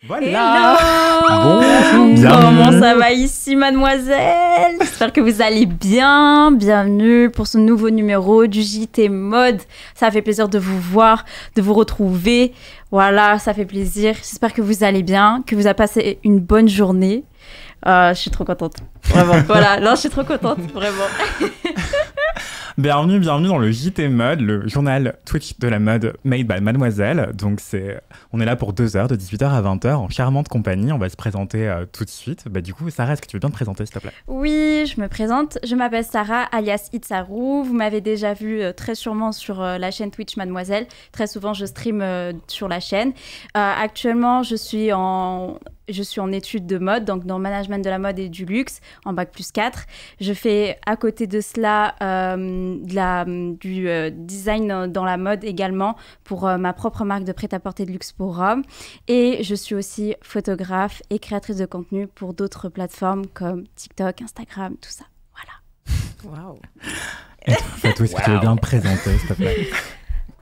Voilà. Hello. Bonjour. Comment ça va ici, mademoiselle? J'espère que vous allez bien. Bienvenue pour ce nouveau numéro du JT Mode. Ça fait plaisir de vous voir, de vous retrouver. Voilà, ça fait plaisir. J'espère que vous allez bien, que vous avez passé une bonne journée. Je suis trop contente. Vraiment. Voilà, non, je suis trop contente, vraiment. Bienvenue dans le JT Mode, le journal Twitch de la mode made by Mademoiselle. Donc on est là pour 2 heures, de 18h à 20h, en charmante compagnie. On va se présenter tout de suite. Du coup, Sarah, est-ce que tu veux bien te présenter, s'il te plaît? Oui, je me présente. Je m'appelle Sarah, alias Itsaru. Vous m'avez déjà vu très sûrement sur la chaîne Twitch Mademoiselle. Très souvent, je stream sur la chaîne. Actuellement, je suis en études de mode, donc dans le management de la mode et du luxe, en bac+4. Je fais à côté de cela du design dans la mode également pour ma propre marque de prêt-à-porter de luxe pour Rome. Et je suis aussi photographe et créatrice de contenu pour d'autres plateformes comme TikTok, Instagram, tout ça. Voilà. Waouh. Et toi, Fatou, est-ce que tu veux bien te présenter, s'il te plaît?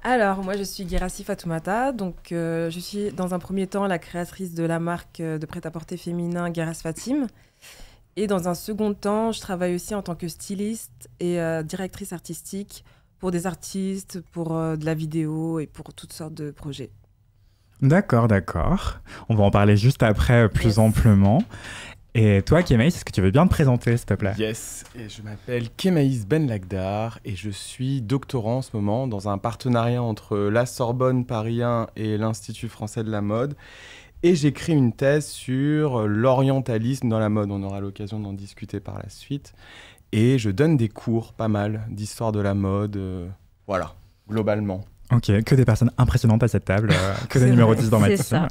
Alors, moi, je suis Guérassi Fatoumata. Donc, je suis dans un premier temps la créatrice de la marque de prêt-à-porter féminin Guéras Fatim. Et dans un second temps, je travaille aussi en tant que styliste et directrice artistique pour des artistes, pour de la vidéo et pour toutes sortes de projets. D'accord. On va en parler juste après plus amplement. Et toi, Kémaïs, est-ce que tu veux bien te présenter, s'il te plaît? Yes, et je m'appelle Kémaïs Ben Lagdar et je suis doctorant en ce moment dans un partenariat entre la Sorbonne Paris 1 et l'Institut français de la mode. Et j'écris une thèse sur l'orientalisme dans la mode. On aura l'occasion d'en discuter par la suite. Et je donne des cours, pas mal, d'histoire de la mode, voilà, globalement. Ok, que des personnes impressionnantes à cette table, que des numéros 10 dans ma team.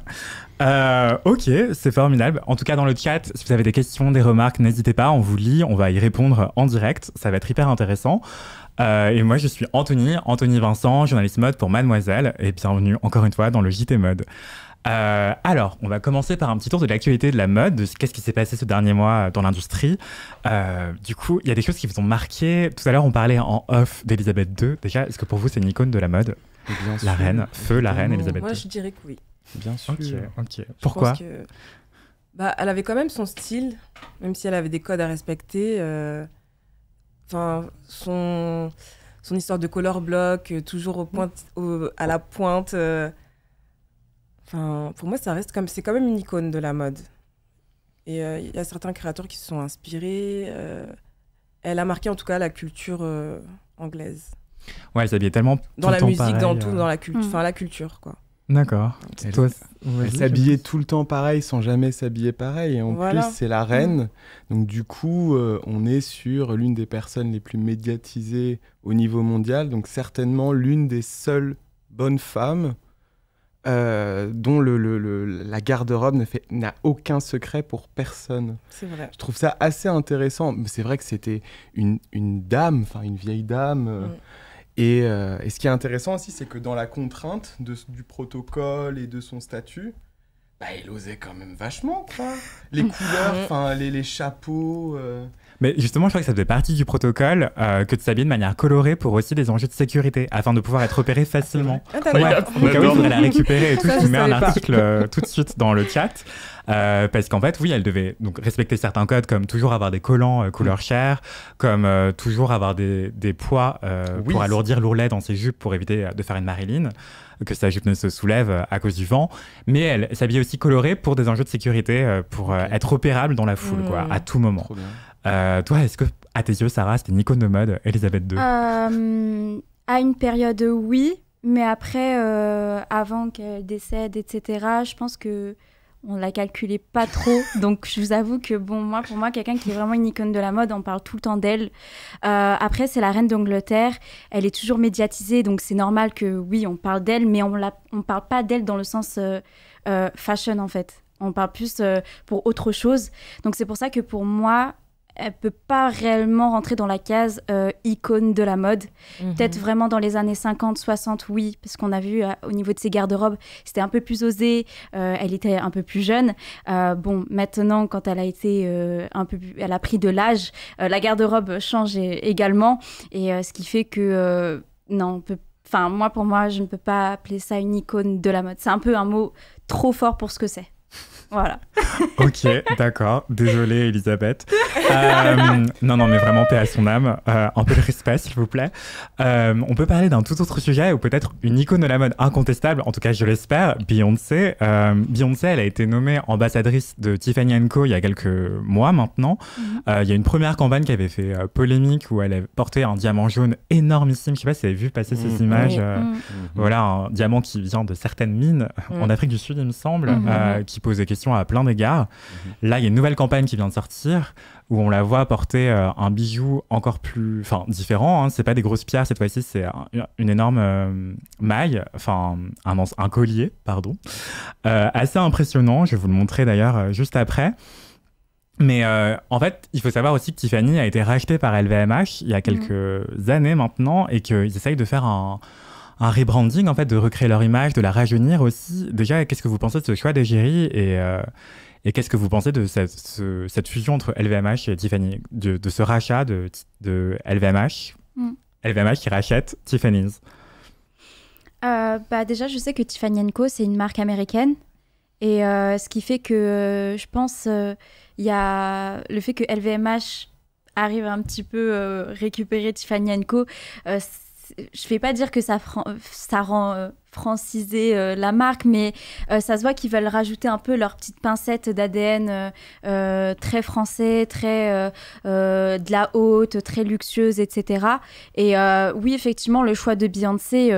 Ok, c'est formidable. En tout cas, dans le chat, si vous avez des questions, des remarques, n'hésitez pas, on vous lit, on va y répondre en direct. Ça va être hyper intéressant. Et moi, je suis Anthony Vincent, journaliste mode pour Mademoiselle, et bienvenue encore une fois dans le JT Mode. Alors, on va commencer par un petit tour de l'actualité de la mode, de qu'est-ce qui s'est passé ce dernier mois dans l'industrie. Du coup, il y a des choses qui vous ont marqué. Tout à l'heure, on parlait en off d'Elisabeth II. Déjà, est-ce que pour vous, c'est une icône de la mode? Bien sûr. La reine, feu la reine Elisabeth II. Moi, je dirais que oui. Bien sûr. Ok. Pourquoi? Je pense que, elle avait quand même son style, même si elle avait des codes à respecter. Son histoire de color block, toujours à la pointe. Pour moi, c'est quand même une icône de la mode. Et il y a certains créateurs qui se sont inspirés. Elle a marqué en tout cas la culture anglaise. Ouais, elle s'habillait tellement dans la musique, pareil, dans tout, dans la culture, la culture, quoi. D'accord. Elle s'habillait tout le temps pareil sans jamais s'habiller pareil. Et en plus, c'est la reine. Donc du coup, on est sur l'une des personnes les plus médiatisées au niveau mondial. Donc certainement l'une des seules bonnes femmes dont la garde-robe n'a aucun secret pour personne. C'est vrai. Je trouve ça assez intéressant. Mais c'est vrai que c'était une dame, une vieille dame. Et ce qui est intéressant aussi, c'est que dans la contrainte du protocole et de son statut, il osait quand même vachement, quoi. Les couleurs, les chapeaux... Mais justement, je crois que ça faisait partie du protocole que de s'habiller de manière colorée pour aussi des enjeux de sécurité, afin de pouvoir être repéré facilement. Donc il faudrait la récupérer et tout. Je vous mets un article tout de suite dans le chat. Parce qu'en fait, oui, elle devait donc respecter certains codes, comme toujours avoir des collants couleur chair, comme toujours avoir des poids pour alourdir l'ourlet dans ses jupes pour éviter de faire une Marilyn, que sa jupe ne se soulève à cause du vent. Mais elle s'habillait aussi colorée pour des enjeux de sécurité, pour être repérable dans la foule, quoi, à tout moment. Trop bien. Toi, est-ce que, à tes yeux, Sarah, c'était une icône de mode, Elisabeth II? À une période, oui. Mais après, avant qu'elle décède, etc., je pense que on la calculait pas trop. Donc, je vous avoue que, pour moi, quelqu'un qui est vraiment une icône de la mode, on parle tout le temps d'elle. Après, c'est la reine d'Angleterre. Elle est toujours médiatisée, donc c'est normal que, oui, on parle d'elle, mais on parle pas d'elle dans le sens fashion, en fait. On parle plus pour autre chose. Donc, c'est pour ça que, pour moi, elle peut pas réellement rentrer dans la case icône de la mode. Peut-être vraiment dans les années 50, 60, oui, parce qu'on a vu au niveau de ses garde-robes, c'était un peu plus osé, elle était un peu plus jeune. Maintenant, quand elle a été elle a pris de l'âge, la garde-robe change également, et ce qui fait que non, pour moi, je ne peux pas appeler ça une icône de la mode. C'est un peu un mot trop fort pour ce que c'est. Voilà. Ok, d'accord. Désolée, Elisabeth. Non, mais vraiment, paix à son âme. Un peu de respect, s'il vous plaît. On peut parler d'un tout autre sujet, ou peut-être une icône de la mode incontestable, en tout cas, je l'espère, Beyoncé. Beyoncé, elle a été nommée ambassadrice de Tiffany & Co. il y a quelques mois maintenant. Il y a une première campagne qui avait fait polémique, où elle a porté un diamant jaune énormissime. Je sais pas si vous avez vu passer ces images. Voilà, un diamant qui vient de certaines mines en Afrique du Sud, il me semble, qui pose des questions à plein d'égards. Là, il y a une nouvelle campagne qui vient de sortir où on la voit porter un bijou encore plus différent. Hein. C'est pas des grosses pierres cette fois-ci, c'est une énorme maille, enfin un collier, pardon. Assez impressionnant, je vais vous le montrer d'ailleurs juste après. Mais en fait, il faut savoir aussi que Tiffany a été rachetée par LVMH il y a quelques années maintenant et qu'ils essayent de faire un rebranding, en fait, de recréer leur image, de la rajeunir aussi. Déjà, qu'est-ce que vous pensez de ce choix d'égérie et qu'est-ce que vous pensez de cette fusion entre LVMH et Tiffany, de ce rachat de LVMH, LVMH qui rachète Tiffany's? Déjà, je sais que Tiffany & Co, c'est une marque américaine. Et ce qui fait que, je pense, il y a le fait que LVMH arrive un petit peu récupérer Tiffany & Co. Je ne vais pas dire que ça rend francisé la marque, mais ça se voit qu'ils veulent rajouter un peu leur petite pincette d'ADN très français, très de la haute, très luxueuse, etc. Et oui, effectivement, le choix de Beyoncé,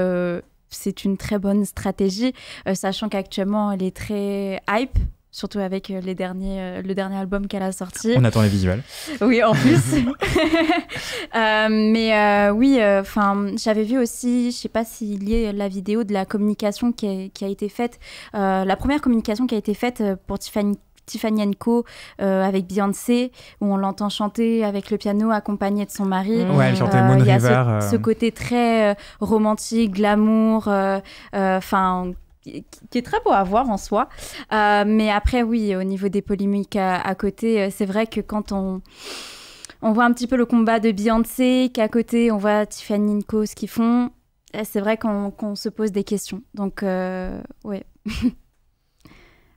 c'est une très bonne stratégie, sachant qu'actuellement, elle est très hype. Surtout avec le dernier album qu'elle a sorti. On attend les visuels. Oui, en plus. Oui, j'avais vu aussi, je ne sais pas s'il y a la vidéo de la communication qui a été faite, la première communication qui a été faite pour Tiffany & Co avec Beyoncé, où on l'entend chanter avec le piano accompagné de son mari. Ouais, elle chantait Moon River. Il y a ce côté très romantique, glamour, qui est très beau à voir en soi. Mais après, oui, au niveau des polémiques à côté, c'est vrai que quand on voit un petit peu le combat de Beyoncé, qu'à côté, on voit Tiffany & Co, ce qu'ils font, c'est vrai qu'on se pose des questions. Donc, ouais.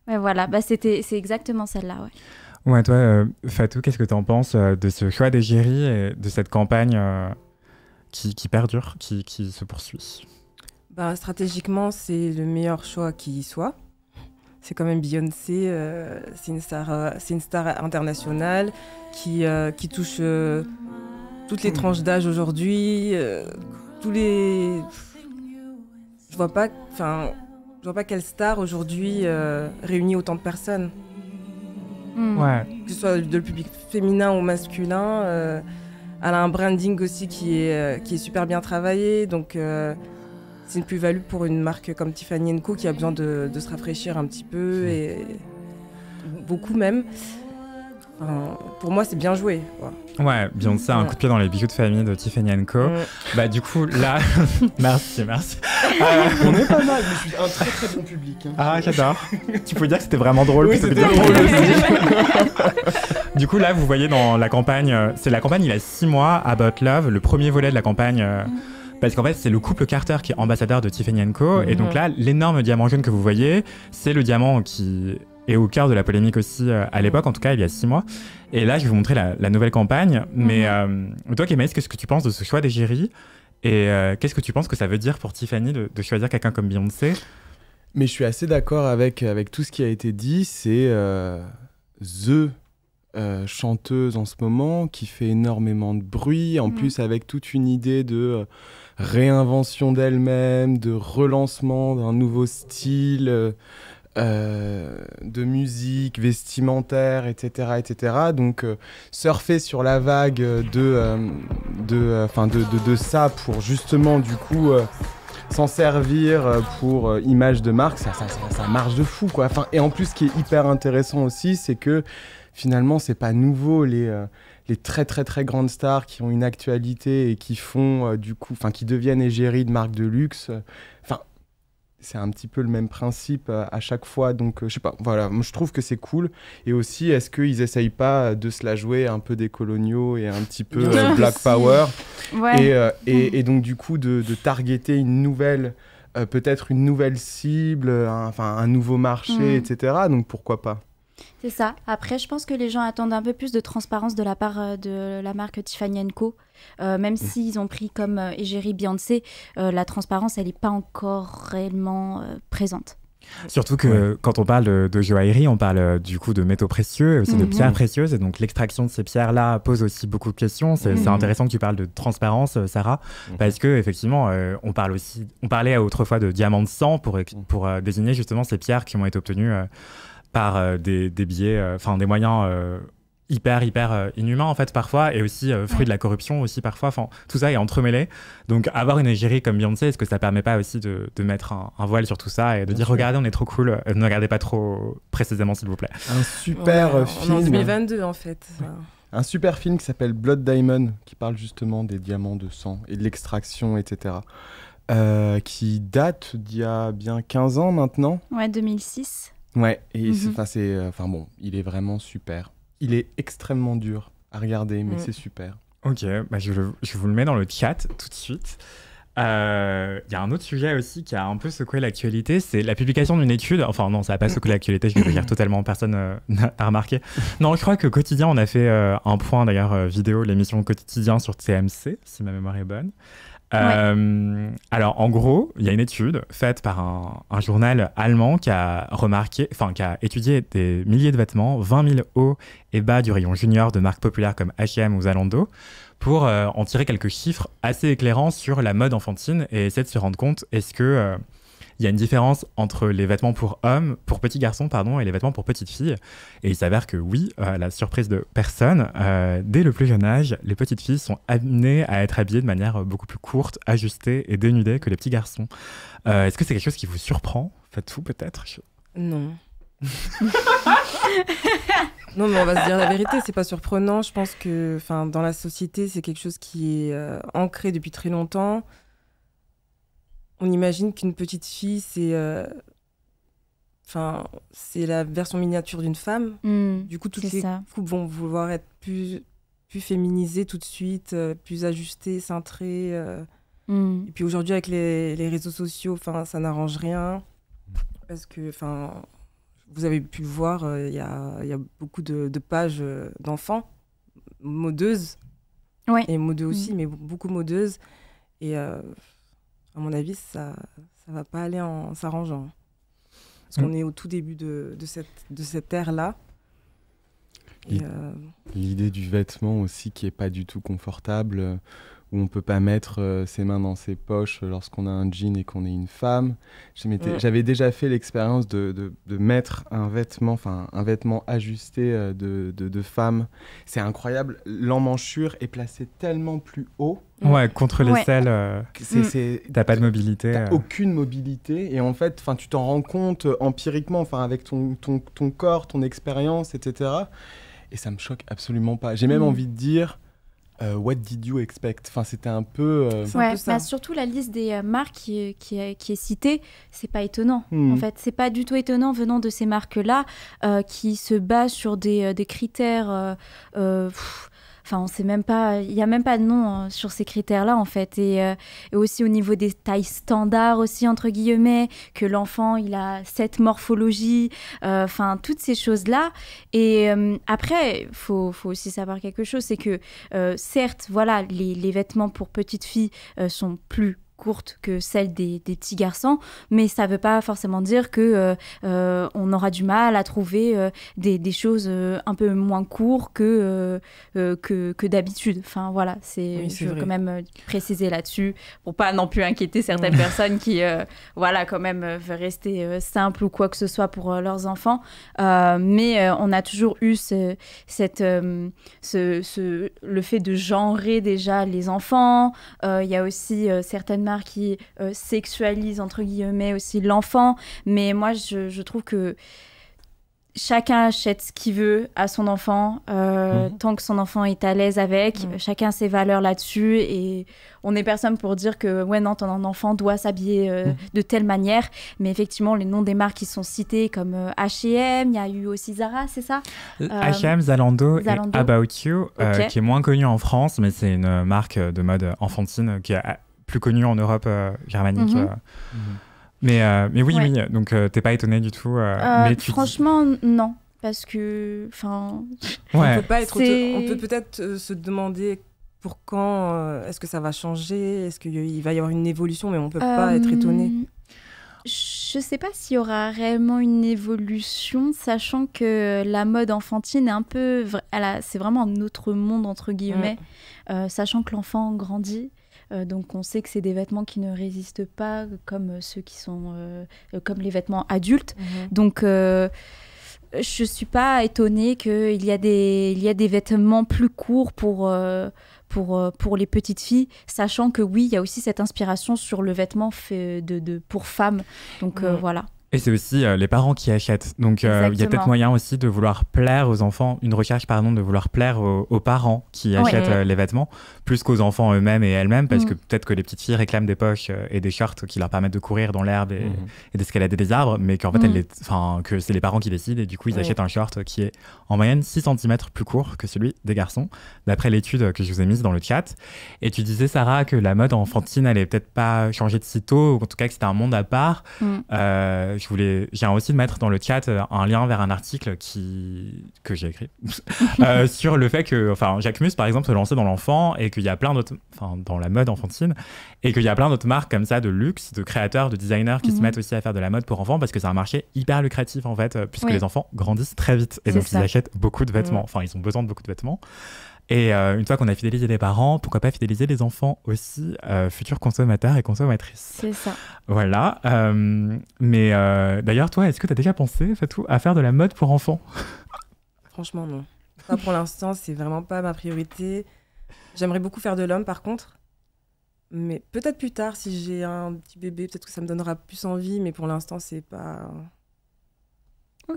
Ouais, voilà, c'est exactement celle-là, ouais. Ouais, toi, Fatou, qu'est-ce que tu en penses de ce choix d'égérie et de cette campagne qui perdure, qui se poursuit? Stratégiquement, c'est le meilleur choix qui soit. C'est quand même Beyoncé, c'est une star internationale qui touche toutes les tranches d'âge aujourd'hui, Je vois pas quelle star aujourd'hui réunit autant de personnes. Ouais. Que ce soit de le public féminin ou masculin. Elle a un branding aussi qui est super bien travaillé, donc c'est une plus-value pour une marque comme Tiffany & Co qui a besoin de se rafraîchir un petit peu, et beaucoup même. Pour moi, c'est bien joué, quoi. Ouais, Beyoncé a un coup de pied dans les bijoux de famille de Tiffany & Co. Du coup, là... merci. On est pas mal, mais je suis un très très bon public. Hein. Ah, j'adore. Tu peux dire que c'était vraiment drôle. Oui, c'était bien drôle aussi. Du coup, là, vous voyez dans la campagne... c'est la campagne il y a 6 mois, About Love, le premier volet de la campagne... Parce qu'en fait, c'est le couple Carter qui est ambassadeur de Tiffany & Co. Et donc là, l'énorme diamant jaune que vous voyez, c'est le diamant qui est au cœur de la polémique aussi à l'époque, en tout cas il y a 6 mois. Et là, je vais vous montrer la nouvelle campagne. Mais toi, Kémaïs, qu'est-ce que tu penses de ce choix d'égérie? Et qu'est-ce que tu penses que ça veut dire pour Tiffany de choisir quelqu'un comme Beyoncé? Mais je suis assez d'accord avec tout ce qui a été dit. C'est chanteuse en ce moment qui fait énormément de bruit, en plus avec toute une idée de réinvention d'elle-même, de relancement d'un nouveau style de musique, vestimentaire, etc. Donc surfer sur la vague de ça pour justement du coup s'en servir pour image de marque, ça marche de fou, quoi. Et en plus, ce qui est hyper intéressant aussi, c'est que finalement, c'est pas nouveau, les très très très grandes stars qui ont une actualité et qui font qui deviennent égéries de marques de luxe. C'est un petit peu le même principe à chaque fois, donc je sais pas, voilà, moi je trouve que c'est cool. Et aussi, est-ce qu'ils essayent pas de se la jouer un peu des coloniaux et un petit peu Black Power, et donc du coup de targeter une nouvelle, peut-être une nouvelle cible, un nouveau marché, etc. Donc pourquoi pas? C'est ça. Après, je pense que les gens attendent un peu plus de transparence de la part de la marque Tiffany & Co. Même s'ils ont pris comme égérie Beyoncé, la transparence, elle n'est pas encore réellement présente. Surtout que quand on parle de joaillerie, on parle du coup de métaux précieux et aussi de pierres précieuses. Et donc l'extraction de ces pierres-là pose aussi beaucoup de questions. C'est intéressant que tu parles de transparence, Sarah, parce que effectivement, on parlait autrefois de diamants de sang pour désigner justement ces pierres qui ont été obtenues par des biais, des moyens hyper inhumain en fait parfois, et aussi fruit de la corruption aussi parfois, tout ça est entremêlé. Donc avoir une égérie comme Beyoncé, est-ce que ça permet pas aussi de mettre un voile sur tout ça et de dire regardez, on est trop cool, ne regardez pas trop précisément s'il vous plaît. Un super film en 2022 en fait. Un super film qui s'appelle Blood Diamond, qui parle justement des diamants de sang et de l'extraction, etc. Qui date d'il y a bien 15 ans maintenant. Ouais, 2006. Ouais, et il est vraiment super. Il est extrêmement dur à regarder, mais c'est super. Ok, je vous le mets dans le chat tout de suite. Il y a un autre sujet aussi qui a un peu secoué l'actualité, c'est la publication d'une étude. Enfin non, ça n'a pas secoué l'actualité, je vais dire totalement, personne n'a remarqué. Non, je crois que Quotidien, on a fait un point d'ailleurs vidéo, l'émission Quotidien sur TMC, si ma mémoire est bonne. Alors en gros, il y a une étude faite par un journal allemand qui a étudié des milliers de vêtements, 20 000 hauts et bas du rayon junior de marques populaires comme H&M ou Zalando, pour en tirer quelques chiffres assez éclairants sur la mode enfantine et essayer de se rendre compte, est-ce que il y a une différence entre les vêtements pour petits garçons, et les vêtements pour petites filles. Et il s'avère que oui, la surprise de personne, dès le plus jeune âge, les petites filles sont amenées à être habillées de manière beaucoup plus courte, ajustée et dénudée que les petits garçons. Est-ce que c'est quelque chose qui vous surprend ? Faites-vous peut-être ? Non. Non, mais on va se dire la vérité, c'est pas surprenant. Je pense que dans la société, c'est quelque chose qui est ancré depuis très longtemps. On imagine qu'une petite fille, c'est la version miniature d'une femme. Du coup, toutes les coupes vont vouloir être plus féminisées tout de suite, plus ajustées, cintrées. Et puis aujourd'hui, avec les réseaux sociaux, ça n'arrange rien. Parce que, vous avez pu le voir, il y a beaucoup de pages d'enfants, modeuses, et modeux aussi, mais beaucoup modeuses. Et à mon avis, ça va pas aller en s'arrangeant. Parce qu'on est au tout début de cette ère-là. L'idée du vêtement aussi qui est pas du tout confortable, où on peut pas mettre ses mains dans ses poches lorsqu'on a un jean et qu'on est une femme. J'avais déjà fait l'expérience de mettre un vêtement ajusté de femme. C'est incroyable, l'emmanchure est placée tellement plus haut. Ouais, contre l'aisselle, t'as pas de mobilité. T'as aucune mobilité, et en fait, tu t'en rends compte empiriquement, avec ton corps, ton expérience, etc. Et ça me choque absolument pas. J'ai même envie de dire, what did you expect ? C'était un peu... surtout la liste des marques qui est citée, c'est pas étonnant. En fait, c'est pas du tout étonnant venant de ces marques-là qui se basent sur des critères... on sait même pas, il y a même pas de nom sur ces critères-là en fait, et aussi au niveau des tailles standards aussi entre guillemets, que l'enfant il a cette morphologie, toutes ces choses-là. Et après, faut aussi savoir quelque chose, c'est que certes, voilà, les vêtements pour petites filles sont plus courte que celle des petits garçons, mais ça ne veut pas forcément dire que on aura du mal à trouver des choses un peu moins courtes que d'habitude. Je veux quand même préciser là-dessus pour pas non plus inquiéter certaines personnes qui quand même veulent rester simples ou quoi que ce soit pour leurs enfants. Mais on a toujours eu le fait de genrer déjà les enfants. Il y a aussi certaines marques qui sexualisent entre guillemets aussi l'enfant, mais moi je trouve que chacun achète ce qu'il veut à son enfant, tant que son enfant est à l'aise avec, chacun ses valeurs là-dessus, et on n'est personne pour dire que ton enfant doit s'habiller de telle manière, mais effectivement les noms des marques qui sont cités comme H&M, il y a eu aussi Zara, c'est ça, H&M, Zalando et About You, qui est moins connu en France, mais c'est une marque de mode enfantine qui est plus connue en Europe germanique. Mais oui, donc t'es pas étonnée du tout. Franchement, non. parce que, on peut pas être on peut peut-être se demander pour quand est-ce que ça va changer, est-ce qu'il va y avoir une évolution, mais on peut pas être étonné. Je sais pas s'il y aura réellement une évolution, sachant que la mode enfantine est un peu, c'est vraiment un autre monde entre guillemets, sachant que l'enfant grandit. Donc on sait que c'est des vêtements qui ne résistent pas comme ceux qui sont comme les vêtements adultes. Donc je suis pas étonnée qu'il y a des vêtements plus courts pour les petites filles, sachant que oui, il y a aussi cette inspiration sur le vêtement fait pour femmes. Donc voilà. Et c'est aussi les parents qui achètent. Donc il y a peut-être moyen aussi de vouloir plaire aux enfants, une recherche de vouloir plaire aux parents qui achètent les vêtements, plus qu'aux enfants eux-mêmes et elles-mêmes, parce que peut-être que les petites filles réclament des poches et des shorts qui leur permettent de courir dans l'herbe et d'escalader des arbres, mais qu'en fait que c'est les parents qui décident et du coup ils achètent un short qui est en moyenne 6 cm plus court que celui des garçons, d'après l'étude que je vous ai mise dans le chat. Et tu disais, Sarah, que la mode enfantine allait peut-être pas changer de sitôt, ou en tout cas que c'était un monde à part. J'ai aussi de mettre dans le chat un lien vers un article que j'ai écrit sur le fait que, Jacquemus par exemple se lançait dans l'enfant et qu'il y a plein d'autres, dans la mode enfantine, et qu'il y a plein d'autres marques comme ça de luxe, de créateurs, de designers qui se mettent aussi à faire de la mode pour enfants parce que c'est un marché hyper lucratif en fait, puisque les enfants grandissent très vite et donc ils achètent beaucoup de vêtements, ils ont besoin de beaucoup de vêtements. Et une fois qu'on a fidélisé les parents, pourquoi pas fidéliser les enfants aussi, futurs consommateurs et consommatrices. C'est ça. Voilà. Mais d'ailleurs, toi, est-ce que tu as déjà pensé, Fatou, à faire de la mode pour enfants? Franchement, non. Pas pour l'instant, c'est vraiment pas ma priorité. J'aimerais beaucoup faire de l'homme, par contre. Mais peut-être plus tard, si j'ai un petit bébé, peut-être que ça me donnera plus envie. Mais pour l'instant, c'est pas...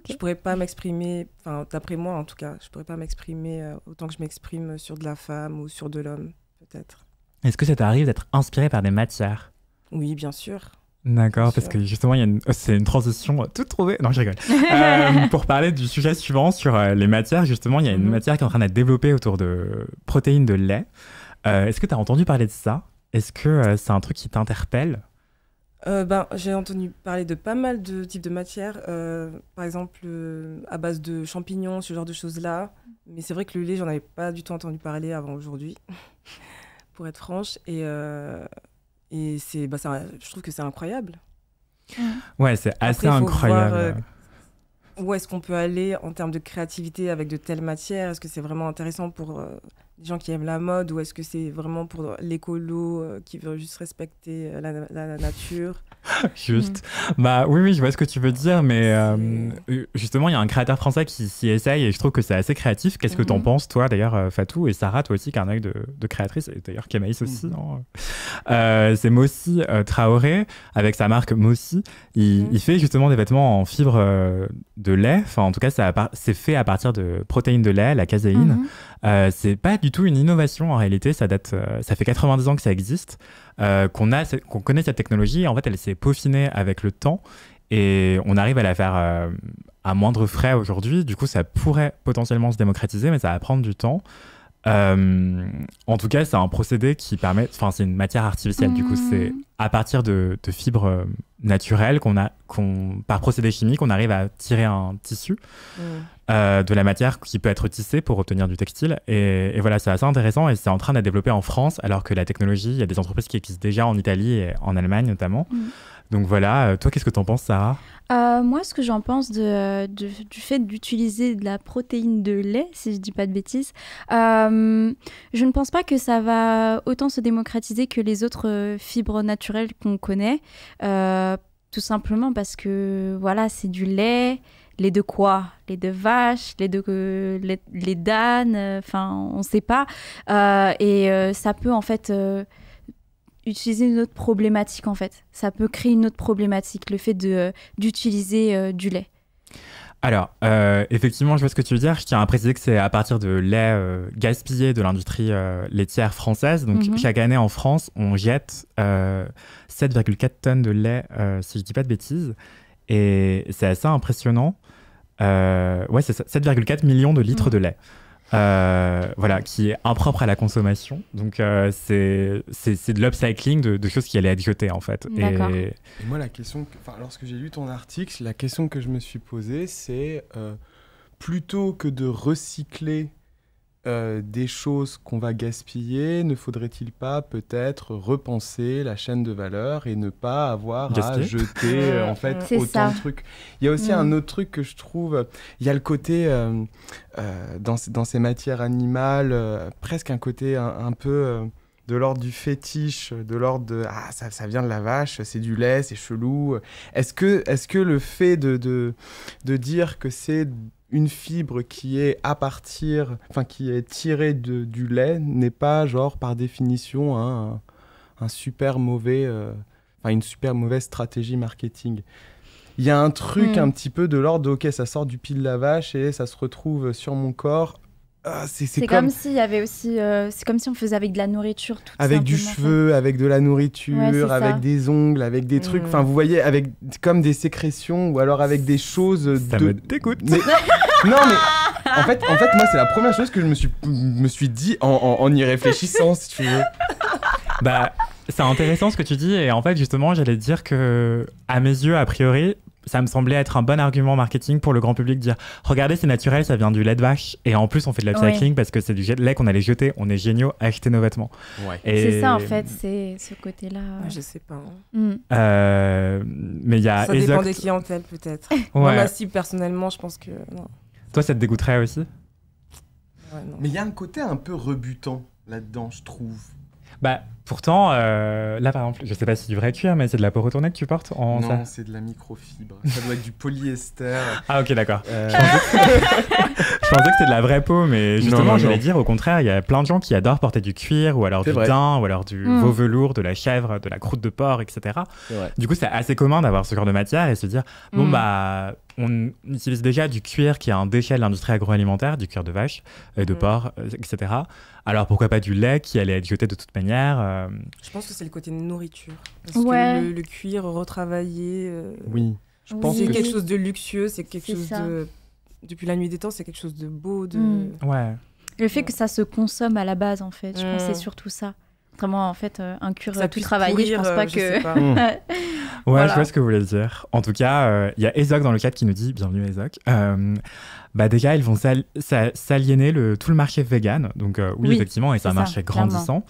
Je pourrais pas m'exprimer, d'après moi en tout cas, je pourrais pas m'exprimer autant que je m'exprime sur de la femme ou sur de l'homme, peut-être. Est-ce que ça t'arrive d'être inspiré par des matières? Oui, bien sûr. D'accord, parce que justement, c'est une transition toute trouvée. Non, je rigole. Pour parler du sujet suivant sur les matières, justement, il y a une matière qui est en train d'être développée autour de protéines de lait. Est-ce que tu as entendu parler de ça? Est-ce que c'est un truc qui t'interpelle? J'ai entendu parler de pas mal de types de matières, par exemple à base de champignons, ce genre de choses-là. Mais c'est vrai que le lait, j'en avais pas du tout entendu parler avant aujourd'hui, pour être franche. Et je trouve que c'est incroyable. Ouais, c'est assez incroyable. Voir, où est-ce qu'on peut aller en termes de créativité avec de telles matières? Est-ce que c'est vraiment intéressant pour des gens qui aiment la mode, ou est-ce que c'est vraiment pour l'écolo qui veut juste respecter la nature? Juste. Oui, je vois ce que tu veux dire, mais justement, il y a un créateur français qui s'y essaye et je trouve que c'est assez créatif. Qu'est-ce que t'en penses, toi, d'ailleurs, Fatou, et Sarah, toi aussi, qui a un œil de créatrice, et d'ailleurs Kémaïs aussi. C'est Moussi Traoré, avec sa marque Moussi. Il fait justement des vêtements en fibre de lait. Enfin, en tout cas, c'est fait à partir de protéines de lait, la caséine. C'est pas du tout une innovation en réalité, ça fait 90 ans que ça existe, qu'on connaît cette technologie. En fait, elle s'est peaufinée avec le temps et on arrive à la faire à moindre frais aujourd'hui. Du coup, ça pourrait potentiellement se démocratiser, mais ça va prendre du temps. En tout cas, c'est un procédé qui permet, c'est une matière artificielle. Du coup, c'est à partir de fibres naturelles par procédé chimique, on arrive à tirer un tissu de la matière qui peut être tissée pour obtenir du textile. Et voilà, c'est assez intéressant et c'est en train d'être développé en France, alors que la technologie, il y a des entreprises qui existent déjà en Italie et en Allemagne notamment. Donc voilà, toi, qu'est-ce que t'en penses, Sarah? Moi, ce que j'en pense du fait d'utiliser de la protéine de lait, si je dis pas de bêtises, je ne pense pas que ça va autant se démocratiser que les autres fibres naturelles qu'on connaît, tout simplement parce que voilà, c'est du lait. Lait de quoi? Lait de vache, lait d'âne, on ne sait pas. Et ça peut en fait utiliser une autre problématique en fait. Ça peut créer une autre problématique, le fait d'utiliser du lait. Alors, effectivement, je vois ce que tu veux dire. Je tiens à préciser que c'est à partir de lait gaspillé de l'industrie laitière française. Donc, chaque année en France, on jette 7,4 tonnes de lait, si je ne dis pas de bêtises. Et c'est assez impressionnant. Ouais, c'est ça, 7,4 millions de litres de lait. Voilà, qui est impropre à la consommation. Donc, c'est de l'upcycling de choses qui allaient être jetées, en fait. Et moi, lorsque j'ai lu ton article, la question que je me suis posée, c'est plutôt que de recycler des choses qu'on va gaspiller, ne faudrait-il pas peut-être repenser la chaîne de valeur et ne pas avoir à jeter en fait autant de trucs. Il y a aussi un autre truc que je trouve, il y a le côté dans ces matières animales, presque un côté un peu de l'ordre du fétiche, de l'ordre de ça vient de la vache, c'est du lait, c'est chelou. Est-ce que le fait de dire que c'est une fibre qui est qui est tirée du lait n'est pas genre par définition un super mauvais, une super mauvaise stratégie marketing. Il y a un truc un petit peu de l'ordre de ok, ça sort du pied de la vache et ça se retrouve sur mon corps. C'est comme s'il y avait aussi, c'est comme si on faisait avec de la nourriture, tout avec du cheveu, avec de la nourriture, avec des ongles, avec des trucs. Enfin, vous voyez, avec comme des sécrétions ou alors avec des choses. Ça me dégoûte. Non, mais en fait, moi, c'est la première chose que je me suis dit en y réfléchissant, si tu veux. Bah, c'est intéressant ce que tu dis et en fait, justement, j'allais te dire que, à mes yeux, a priori, ça me semblait être un bon argument marketing pour le grand public, dire regardez, c'est naturel, ça vient du lait de vache et en plus on fait de l'upcycling parce que c'est du lait qu'on allait jeter, on est géniaux, achetez nos vêtements. Et c'est ça en fait, c'est ce côté-là. Je sais pas. Mais il y a ça dépend des clientèles peut-être. Moi, ma cible personnellement, je pense que non. Toi, ça te dégoûterait aussi? Mais il y a un côté un peu rebutant là-dedans, je trouve. Bah, pourtant, là par exemple, je sais pas si c'est du vrai cuir, mais c'est de la peau retournée que tu portes en Non, c'est de la microfibre. Ça doit être du polyester. Ah, ok, d'accord. Je pensais que c'était de la vraie peau, mais justement, j'allais dire, au contraire, il y a plein de gens qui adorent porter du cuir, ou alors du daim, ou alors du veau velours, de la chèvre, de la croûte de porc, etc. Du coup, c'est assez commun d'avoir ce genre de matière et se dire, bon, bah, on utilise déjà du cuir qui est un déchet de l'industrie agroalimentaire, du cuir de vache, de porc, etc. Alors pourquoi pas du lait qui allait être jeté de toute manière Je pense que c'est le côté nourriture. Parce que le cuir retravaillé, oui, je pense c'est quelque chose de luxueux, c'est quelque chose de... Depuis la nuit des temps, c'est quelque chose de beau. Ouais. Le fait que ça se consomme à la base, en fait, je pense que c'est surtout ça. Vraiment, en fait, un cuir tout travaillé, pourrir, je pense pas que... Sais pas. Ouais, je vois ce que vous voulez dire. En tout cas, il y a Ezoc dans le chat qui nous dit, bienvenue Ezoc, bah déjà, ils vont s'aliéner tout le marché vegan. Donc oui, effectivement, et c'est un marché grandissant.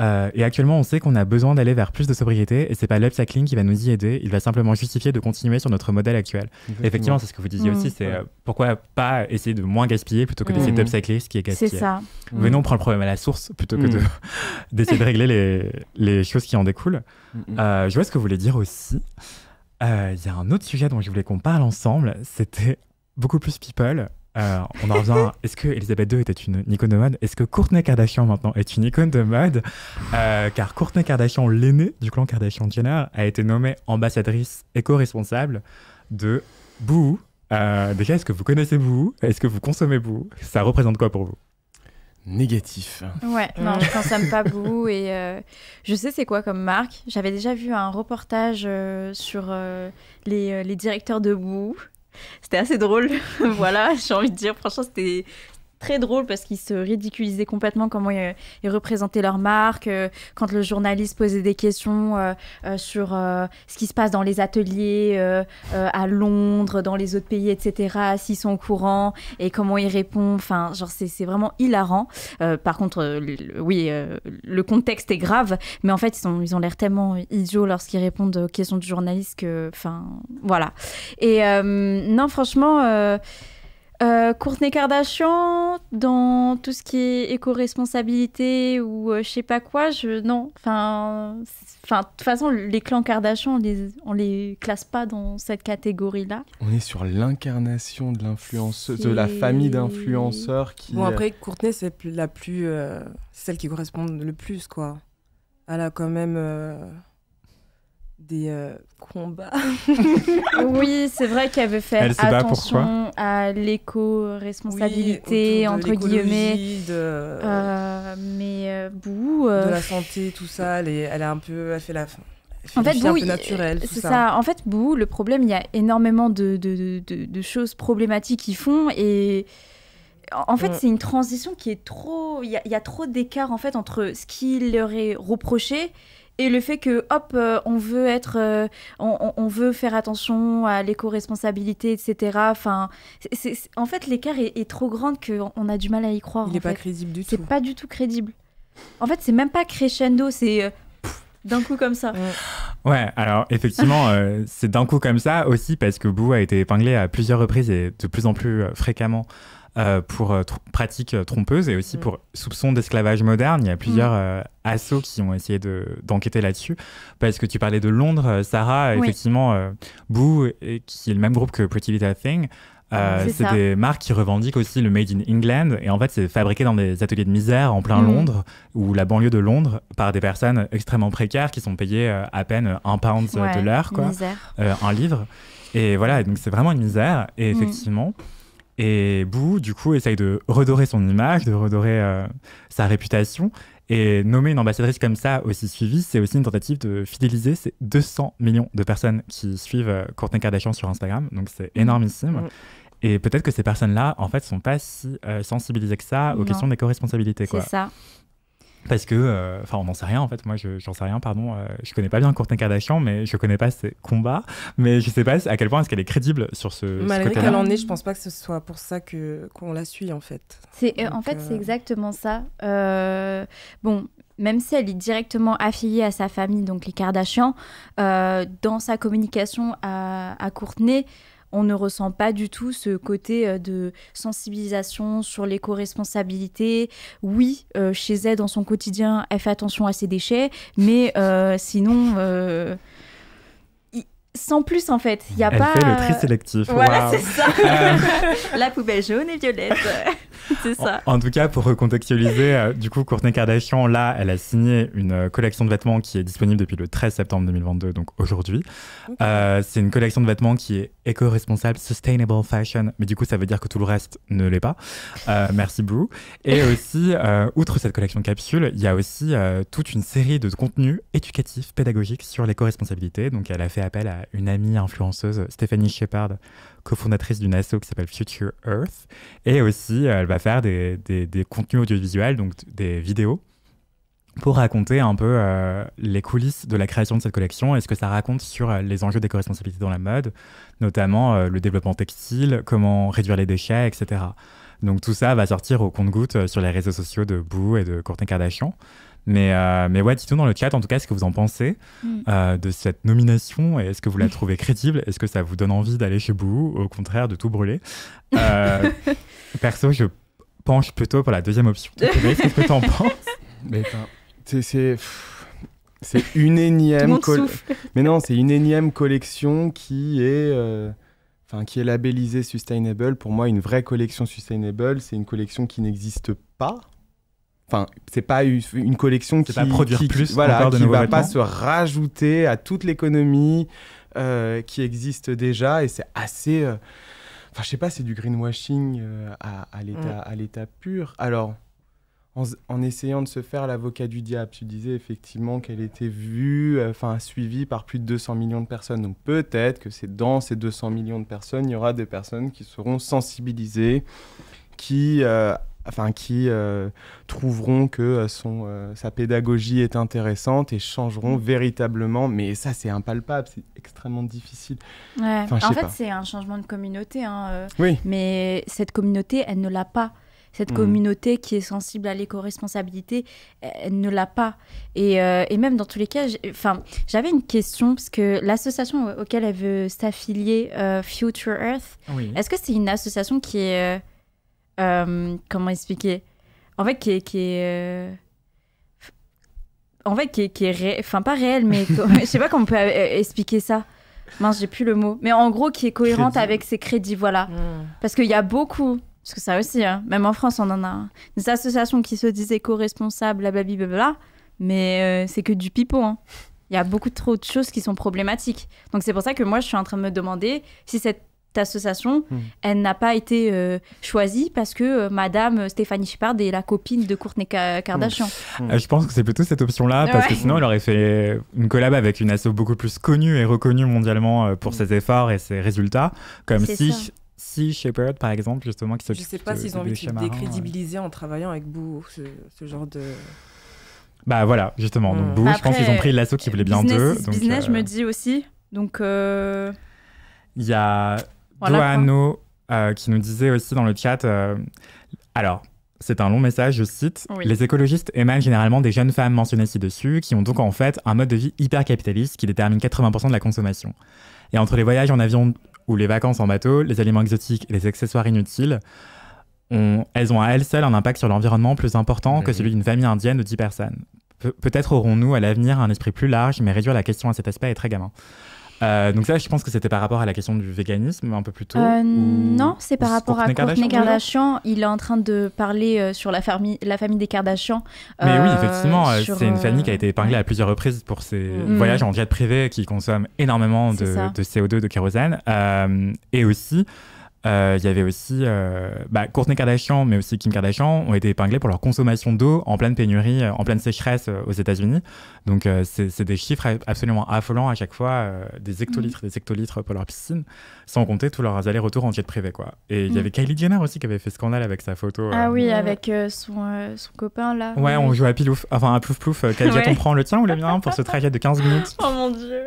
Et actuellement, on sait qu'on a besoin d'aller vers plus de sobriété et c'est pas l'upcycling qui va nous y aider. Il va simplement justifier de continuer sur notre modèle actuel. Effectivement, c'est ce que vous disiez aussi, c'est pourquoi pas essayer de moins gaspiller plutôt que d'essayer d'upcycler ce qui est gaspillé. C'est ça. Venons prendre le problème à la source plutôt que d'essayer de régler les choses qui en découlent. Je vois ce que vous voulez dire aussi. Il y a un autre sujet dont je voulais qu'on parle ensemble, c'était beaucoup plus people. On en revient, est-ce que Elisabeth II était une icône de mode? Est-ce que Kourtney Kardashian maintenant est une icône de mode? Car Kourtney Kardashian, l'aînée du clan Kardashian-Jenner, a été nommée ambassadrice éco-responsable de Boohoo. Déjà, est-ce que vous connaissez Boohoo? Est-ce que vous consommez Boohoo? Ça représente quoi pour vous? Négatif. Ouais, non, je consomme pas Boohoo et je sais c'est quoi comme marque. J'avais déjà vu un reportage sur les directeurs de Boohoo. C'était assez drôle, voilà, j'ai envie de dire. Franchement, c'était très drôle parce qu'ils se ridiculisaient complètement comment ils représentaient leur marque. Quand le journaliste posait des questions sur ce qui se passe dans les ateliers à Londres, dans les autres pays, etc., s'ils sont au courant et comment ils répondent. Enfin, genre, c'est vraiment hilarant. Par contre, le contexte est grave, mais en fait, ils ont l'air tellement idiots lorsqu'ils répondent aux questions du journaliste que... Enfin, voilà. Et non, franchement... Kourtney Kardashian, dans tout ce qui est éco-responsabilité ou je sais pas quoi, non. Enfin, de toute façon, les clans Kardashian, on les classe pas dans cette catégorie-là. On est sur l'incarnation de l'influenceuse, de la famille d'influenceurs qui... Bon, après, Kourtney, c'est celle qui correspond le plus, quoi. Elle a quand même... des combats. Oui, c'est vrai qu'elle veut faire attention à l'éco-responsabilité, entre guillemets. Mais Boohoo... De la santé, tout ça, elle a un peu... Elle fait la... En fait, Boohoo, un peu naturel, c'est ça. En fait, Boohoo, le problème, il y a énormément de choses problématiques qu'ils font et... En fait, c'est une transition qui est trop... Il y a trop d'écart, en fait, entre ce qui leur est reproché Et le fait que, hop, on veut faire attention à l'éco-responsabilité, etc. Enfin, en fait, l'écart est trop grand qu'on a du mal à y croire. Il n'est pas crédible du tout. C'est pas du tout crédible. En fait, c'est même pas crescendo, c'est d'un coup comme ça. Ouais, alors effectivement, c'est d'un coup comme ça aussi parce que Boo a été épinglé à plusieurs reprises et de plus en plus fréquemment pour pratiques trompeuses et aussi pour soupçons d'esclavage moderne. Il y a plusieurs assos qui ont essayé d'enquêter là-dessus. Parce que tu parlais de Londres, Sarah, effectivement, Boo, qui est le même groupe que Pretty Little Thing, c'est des marques qui revendiquent aussi le Made in England. Et en fait, c'est fabriqué dans des ateliers de misère en plein Londres ou la banlieue de Londres par des personnes extrêmement précaires qui sont payées à peine £1 de l'heure, quoi, un livre. Et voilà, donc c'est vraiment une misère. Et effectivement... Et Boo, du coup, essaye de redorer son image, de redorer sa réputation. Et nommer une ambassadrice comme ça, aussi suivie, c'est aussi une tentative de fidéliser ces 200 millions de personnes qui suivent Kourtney Kardashian sur Instagram. Donc, c'est énormissime. Et peut-être que ces personnes-là, en fait, sont pas si sensibilisées que ça aux questions d'éco-responsabilité, quoi. C'est ça. Parce que, on n'en sait rien en fait, moi j'en sais rien, pardon, je connais pas bien Kourtney Kardashian, mais je connais pas ses combats, mais je sais pas à quel point est-ce qu'elle est crédible sur ce Malgré côté-là. qu'elle en est, je pense pas que ce soit pour ça qu'on la suit en fait. C'est exactement ça. Bon, même si elle est directement affiliée à sa famille, donc les Kardashian, dans sa communication à Kourtney, on ne ressent pas du tout ce côté de sensibilisation sur l'éco-responsabilité. Oui, chez elle, dans son quotidien, elle fait attention à ses déchets, mais sinon... sans plus, en fait. Il y a Elle pas... fait le tri sélectif. Voilà, c'est ça. La poubelle jaune et violette. C'est ça. En tout cas, pour recontextualiser, du coup, Kourtney Kardashian, là, elle a signé une collection de vêtements qui est disponible depuis le 13 septembre 2022, donc aujourd'hui. C'est une collection de vêtements qui est éco-responsable, sustainable fashion, mais du coup, ça veut dire que tout le reste ne l'est pas. Merci, Boo. Et aussi, outre cette collection capsule, il y a aussi toute une série de contenus éducatifs, pédagogiques sur l'éco-responsabilité. Donc, elle a fait appel à une amie influenceuse, Stephanie Shepard, cofondatrice d'une asso qui s'appelle Future Earth. Et aussi, elle va faire des contenus audiovisuels, donc des vidéos, pour raconter un peu les coulisses de la création de cette collection et ce que ça raconte sur les enjeux d'éco-responsabilité dans la mode, notamment le développement textile, comment réduire les déchets, etc. Donc tout ça va sortir au compte-gouttes sur les réseaux sociaux de Boo et de Kourtney Kardashian. Mais ouais, dites-nous dans le chat, en tout cas, ce que vous en pensez de cette nomination. Et est-ce que vous la trouvez crédible? Est-ce que ça vous donne envie d'aller chez Boo? Au contraire, de tout brûler? Perso, je penche plutôt pour la deuxième option. Qu'est-ce que tu en penses? Mais c'est une énième... Mais non, c'est une énième collection qui est labellisée Sustainable. Pour moi, une vraie collection Sustainable, c'est une collection qui n'existe pas. Enfin, c'est pas une collection qui va pas se rajouter à toute l'économie qui existe déjà, et c'est assez... Enfin, je sais pas, c'est du greenwashing à l'état pur. Alors, en essayant de se faire l'avocat du diable, tu disais effectivement qu'elle était suivie par plus de 200 millions de personnes. Donc peut-être que c'est dans ces 200 millions de personnes, il y aura des personnes qui seront sensibilisées, qui trouveront que sa pédagogie est intéressante et changeront véritablement. Mais ça, c'est impalpable, c'est extrêmement difficile. Ouais. En fait, c'est un changement de communauté. Oui. Mais cette communauté, elle ne l'a pas. Cette communauté qui est sensible à l'éco-responsabilité, elle ne l'a pas. Et même dans tous les cas, j'avais une question, parce que l'association auquel elle veut s'affilier, Future Earth, est-ce que c'est une association qui est... comment expliquer? En fait, qui est pas réelle, mais je sais pas comment on peut expliquer ça. Mince, j'ai plus le mot. Mais en gros, qui est cohérente avec ses crédits, voilà. Parce qu'il y a beaucoup, parce que ça aussi, même en France, on en a des associations qui se disent éco-responsables, blablabla, mais c'est que du pipeau. Il y a beaucoup trop de choses qui sont problématiques. Donc c'est pour ça que moi, je suis en train de me demander si cette association, elle n'a pas été choisie parce que Madame Stephanie Shepard est la copine de Kourtney Kardashian. Je pense que c'est plutôt cette option-là, parce que sinon elle aurait fait une collab avec une asso beaucoup plus connue et reconnue mondialement pour ses efforts et ses résultats, comme Sea Shepherd par exemple, justement, qui s'occupe. Je sais pas s'ils ont envie de se décrédibiliser en travaillant avec Boo, ce genre de... Bah voilà, justement. Donc Boo, je pense qu'ils ont pris l'assaut qu'ils voulaient bien d'eux. Business, je me dis aussi. Donc... Il y a Doano qui nous disait aussi dans le chat... alors, c'est un long message, je cite. Oui. Les écologistes émanent généralement des jeunes femmes mentionnées ci-dessus, qui ont donc en fait un mode de vie hyper capitaliste qui détermine 80% de la consommation. Et entre les voyages en avion ou les vacances en bateau, les aliments exotiques et les accessoires inutiles, elles ont à elles seules un impact sur l'environnement plus important que celui d'une famille indienne de 10 personnes. Peut-être aurons-nous à l'avenir un esprit plus large, mais réduire la question à cet aspect est très gamin. Donc ça, je pense que c'était par rapport à la question du véganisme un peu plus tôt. Non, c'est par rapport à Kourtney Kardashian. Il est en train de parler sur la famille des Kardashian. Mais oui, effectivement, c'est une famille qui a été épinglée à plusieurs reprises pour ses voyages en jet privé qui consomment énormément de CO2, de kérosène. Et aussi... il y avait aussi Kourtney Kardashian, mais aussi Kim Kardashian ont été épinglés pour leur consommation d'eau en pleine pénurie, en pleine sécheresse aux États-Unis. Donc c'est des chiffres absolument affolants à chaque fois, des hectolitres pour leur piscine, sans compter tous leurs allers-retours en jet privé, quoi. Et il y avait Kylie Jenner aussi qui avait fait scandale avec sa photo. Ah oui, avec son copain là. Ouais, on joue à Plouf Plouf. Quel jet on prend, le tien ou le mien, pour ce trajet de 15 minutes? Oh mon Dieu.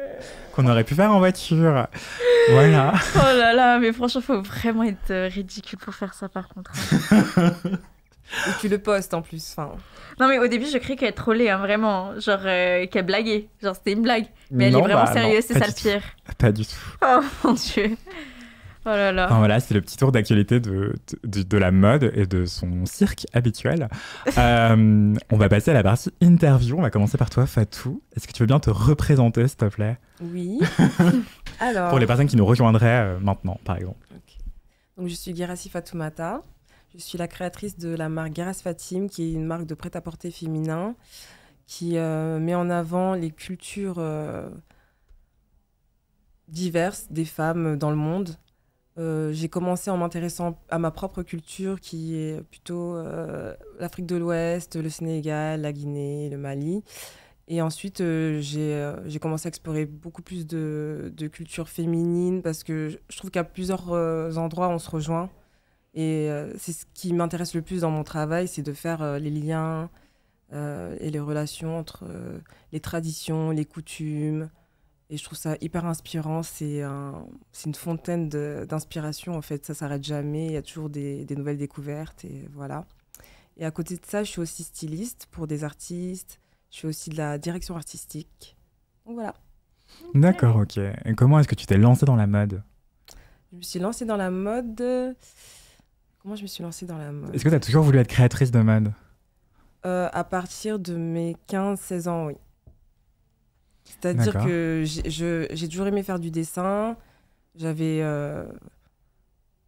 Qu'on aurait pu faire en voiture. Voilà. Oh là là, mais franchement, faut vraiment être ridicule pour faire ça par contre. Et tu le postes en plus. Enfin... Non, mais au début, je croyais qu'elle trollait, hein, vraiment. Genre, qu'elle blaguait. Genre, c'était une blague. Mais elle est vraiment sérieuse, c'est ça le pire. Pas du tout. Oh mon Dieu. Oh là là. Enfin, voilà, c'est le petit tour d'actualité de la mode et de son cirque habituel. On va passer à la partie interview. On va commencer par toi, Fatou. Est-ce que tu veux bien te représenter, s'il te plaît? Oui. Alors... Pour les personnes qui nous rejoindraient maintenant, par exemple. Okay. Donc, je suis Guerassi Fatoumata. Je suis la créatrice de la marque Gueras Fatim, qui est une marque de prêt-à-porter féminin qui met en avant les cultures diverses des femmes dans le monde. J'ai commencé en m'intéressant à ma propre culture, qui est plutôt l'Afrique de l'Ouest, le Sénégal, la Guinée, le Mali. Et ensuite, j'ai commencé à explorer beaucoup plus de culture féminine, parce que je trouve qu'à plusieurs endroits, on se rejoint. Et c'est ce qui m'intéresse le plus dans mon travail, c'est de faire les liens et les relations entre les traditions, les coutumes. Et je trouve ça hyper inspirant. C'est une fontaine d'inspiration, en fait. Ça ne s'arrête jamais. Il y a toujours des nouvelles découvertes. Et voilà. Et à côté de ça, je suis aussi styliste pour des artistes. Je fais aussi de la direction artistique. Donc voilà. D'accord, ok. Et comment est-ce que tu t'es lancée dans la mode? Je me suis lancée dans la mode... Comment je me suis lancée dans la mode? Est-ce que tu as toujours voulu être créatrice de mode? À partir de mes 15-16 ans, oui. C'est-à-dire que j'ai toujours aimé faire du dessin. J'avais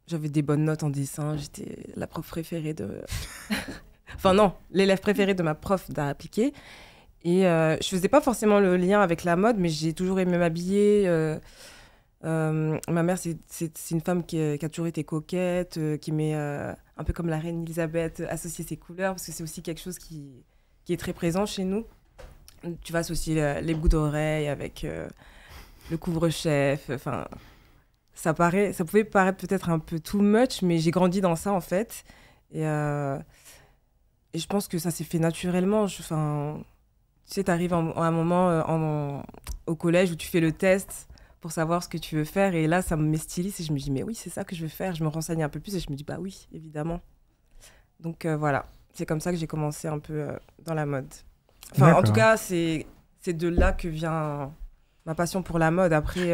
des bonnes notes en dessin. J'étais la prof préférée de... enfin non, l'élève préférée de ma prof d'art appliqué. Et je faisais pas forcément le lien avec la mode, mais j'ai toujours aimé m'habiller. Ma mère, c'est une femme qui a toujours été coquette, qui met, un peu comme la reine Elisabeth, associer ses couleurs, parce que c'est aussi quelque chose qui est très présent chez nous. Tu vas associer les boucles d'oreilles avec le couvre-chef. Enfin, ça pouvait paraître peut-être un peu too much, mais j'ai grandi dans ça, en fait. Et je pense que ça s'est fait naturellement. Tu sais, tu arrives à un moment au collège où tu fais le test pour savoir ce que tu veux faire. Et là, ça me stylise et je me dis, mais oui, c'est ça que je veux faire. Je me renseigne un peu plus et je me dis, bah oui, évidemment. Donc voilà, c'est comme ça que j'ai commencé un peu dans la mode. Enfin, en tout cas, c'est de là que vient ma passion pour la mode. Après,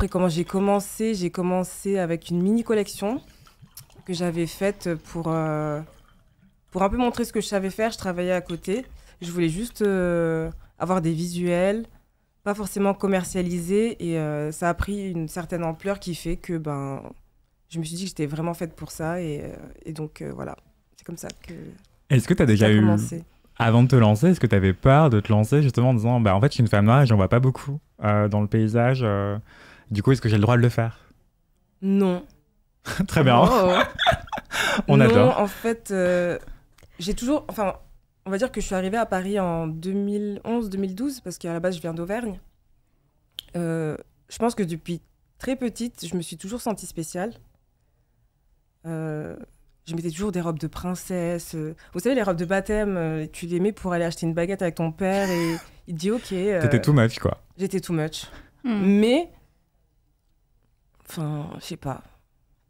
comment j'ai commencé avec une mini-collection que j'avais faite pour un peu montrer ce que je savais faire. Je travaillais à côté. Je voulais juste avoir des visuels, pas forcément commercialisés. Et ça a pris une certaine ampleur qui fait que je me suis dit que j'étais vraiment faite pour ça. Et donc, voilà, c'est comme ça que... Est-ce que tu as déjà eu... Avant de te lancer, est-ce que tu avais peur de te lancer justement en disant en fait je suis une femme noire et j'en vois pas beaucoup dans le paysage, du coup est-ce que j'ai le droit de le faire? Non. Très bien. Oh. On adore. Non, en fait, j'ai toujours... Enfin, on va dire que je suis arrivée à Paris en 2011-2012 parce qu'à la base je viens d'Auvergne. Je pense que depuis très petite, je me suis toujours sentie spéciale. je mettais toujours des robes de princesse. Vous savez, les robes de baptême, tu les mets pour aller acheter une baguette avec ton père et il te dit ok. T'étais too much, quoi. J'étais too much. Mais, enfin, je sais pas.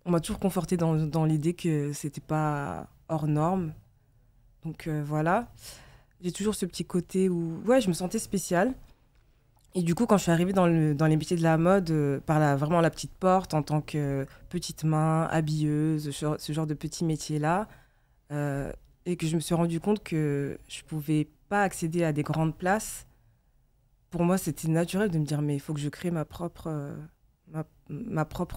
On m'a toujours conforté dans l'idée que c'était pas hors norme. Donc voilà. J'ai toujours ce petit côté où, ouais, je me sentais spéciale. Et du coup, quand je suis arrivée dans les métiers de la mode, par vraiment la petite porte, en tant que petite main, habilleuse, ce genre de petits métiers-là, et que je me suis rendu compte que je pouvais pas accéder à des grandes places, pour moi, c'était naturel de me dire, mais il faut que je crée ma propre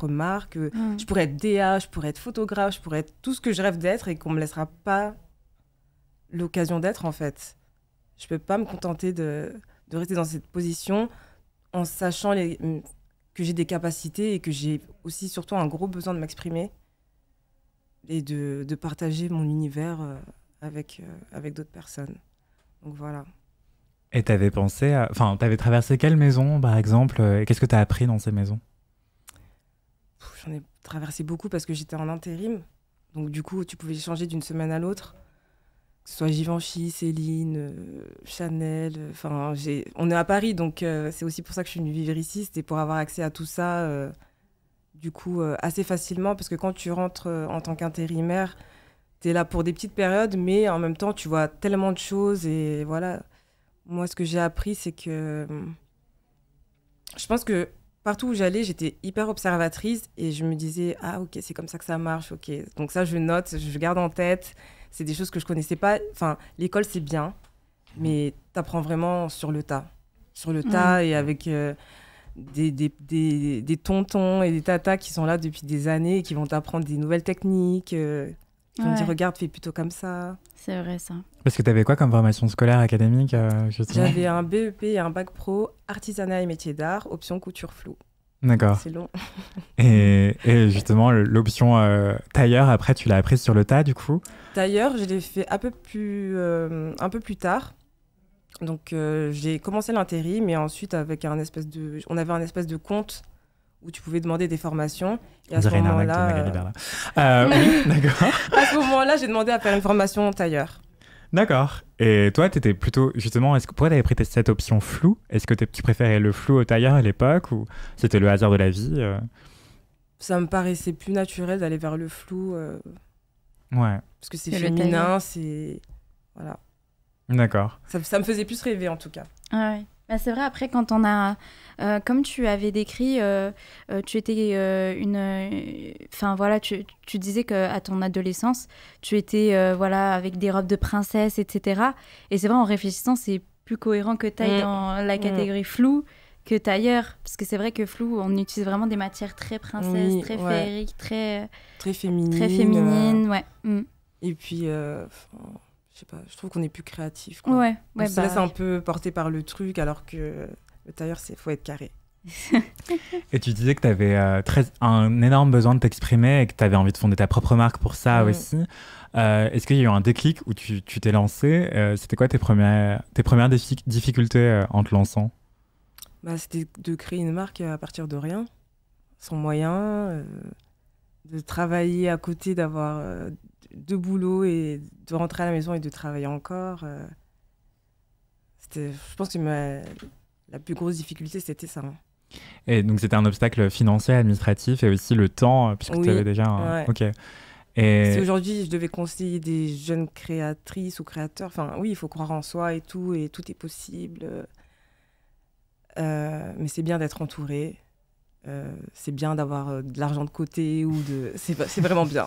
marque. Je pourrais être DA, je pourrais être photographe, je pourrais être tout ce que je rêve d'être et qu'on me laissera pas l'occasion d'être, en fait. Je peux pas me contenter de rester dans cette position en sachant que j'ai des capacités et que j'ai aussi surtout un gros besoin de m'exprimer et de partager mon univers avec d'autres personnes. Donc voilà. Et t'avais pensé Enfin, t'avais traversé quelle maison, par exemple, et qu'est-ce que t'as appris dans ces maisons? J'en ai traversé beaucoup parce que j'étais en intérim. Donc du coup, tu pouvais changer d'une semaine à l'autre. Que ce soit Givenchy, Céline, Chanel. Enfin, on est à Paris, donc c'est aussi pour ça que je suis venue vivre ici. C'était pour avoir accès à tout ça, du coup, assez facilement. Parce que quand tu rentres en tant qu'intérimaire, t'es là pour des petites périodes, mais en même temps, tu vois tellement de choses. Et voilà, moi, ce que j'ai appris, c'est que je pense que partout où j'allais, j'étais hyper observatrice et je me disais « Ah, ok, c'est comme ça que ça marche, ok. » Donc ça, je note, je garde en tête. C'est des choses que je connaissais pas. Enfin, l'école, c'est bien, mais t'apprends vraiment sur le tas. Sur le tas et avec des tontons et des tatas qui sont là depuis des années et qui vont t'apprendre des nouvelles techniques. Qui vont dire « Regarde, fais plutôt comme ça. » C'est vrai, ça. Parce que t'avais quoi comme formation scolaire académique, justement? J'avais un BEP et un bac pro, artisanat et métiers d'art, option couture floue. D'accord. C'est long. Et justement, l'option tailleur, après, tu l'as apprise sur le tas, du coup? Tailleur, je l'ai fait un peu plus tard. Donc, j'ai commencé l'intérim, mais ensuite, on avait un espèce de compte où tu pouvais demander des formations. Et à ce moment-là, oui, d'accord. à ce moment-là, j'ai demandé à faire une formation tailleur. D'accord. Et toi, t'étais plutôt, justement, pourquoi t'avais pris cette option floue? Est-ce que tu préférais le flou au tailleur à l'époque ou c'était le hasard de la vie? Ça me paraissait plus naturel d'aller vers le flou. Ouais. Parce que c'est féminin, c'est... Voilà. D'accord. Ça me faisait plus rêver, en tout cas. Ah ouais. Bah, c'est vrai, après, quand on a... comme tu avais décrit, tu étais enfin, voilà, tu disais qu'à ton adolescence, tu étais voilà, avec des robes de princesse, etc. Et c'est vrai, en réfléchissant, c'est plus cohérent que tu ailles dans la catégorie floue que tailleur. Parce que c'est vrai que flou, on utilise vraiment des matières très princesses, très féeriques, très féminines. Très féminines, ouais. Et puis... je sais pas, je trouve qu'on est plus créatif. Quoi. Ouais, on se laisse un peu porter par le truc, alors que le tailleur, faut être carré. Et tu disais que tu avais un énorme besoin de t'exprimer et que tu avais envie de fonder ta propre marque pour ça aussi. Est-ce qu'il y a eu un déclic où tu t'es lancé? C'était quoi tes premières difficultés en te lançant? C'était de créer une marque à partir de rien, sans moyens, de travailler à côté, d'avoir... de boulot et de rentrer à la maison et de travailler encore. Je pense que la plus grosse difficulté, c'était ça. Et donc, c'était un obstacle financier, administratif et aussi le temps, puisque tu avais déjà un... Ouais. Ok. Et... Si aujourd'hui, je devais conseiller des jeunes créatrices ou créateurs, enfin, oui, il faut croire en soi et tout est possible. Mais c'est bien d'être entouré. C'est bien d'avoir de l'argent de côté c'est vraiment bien.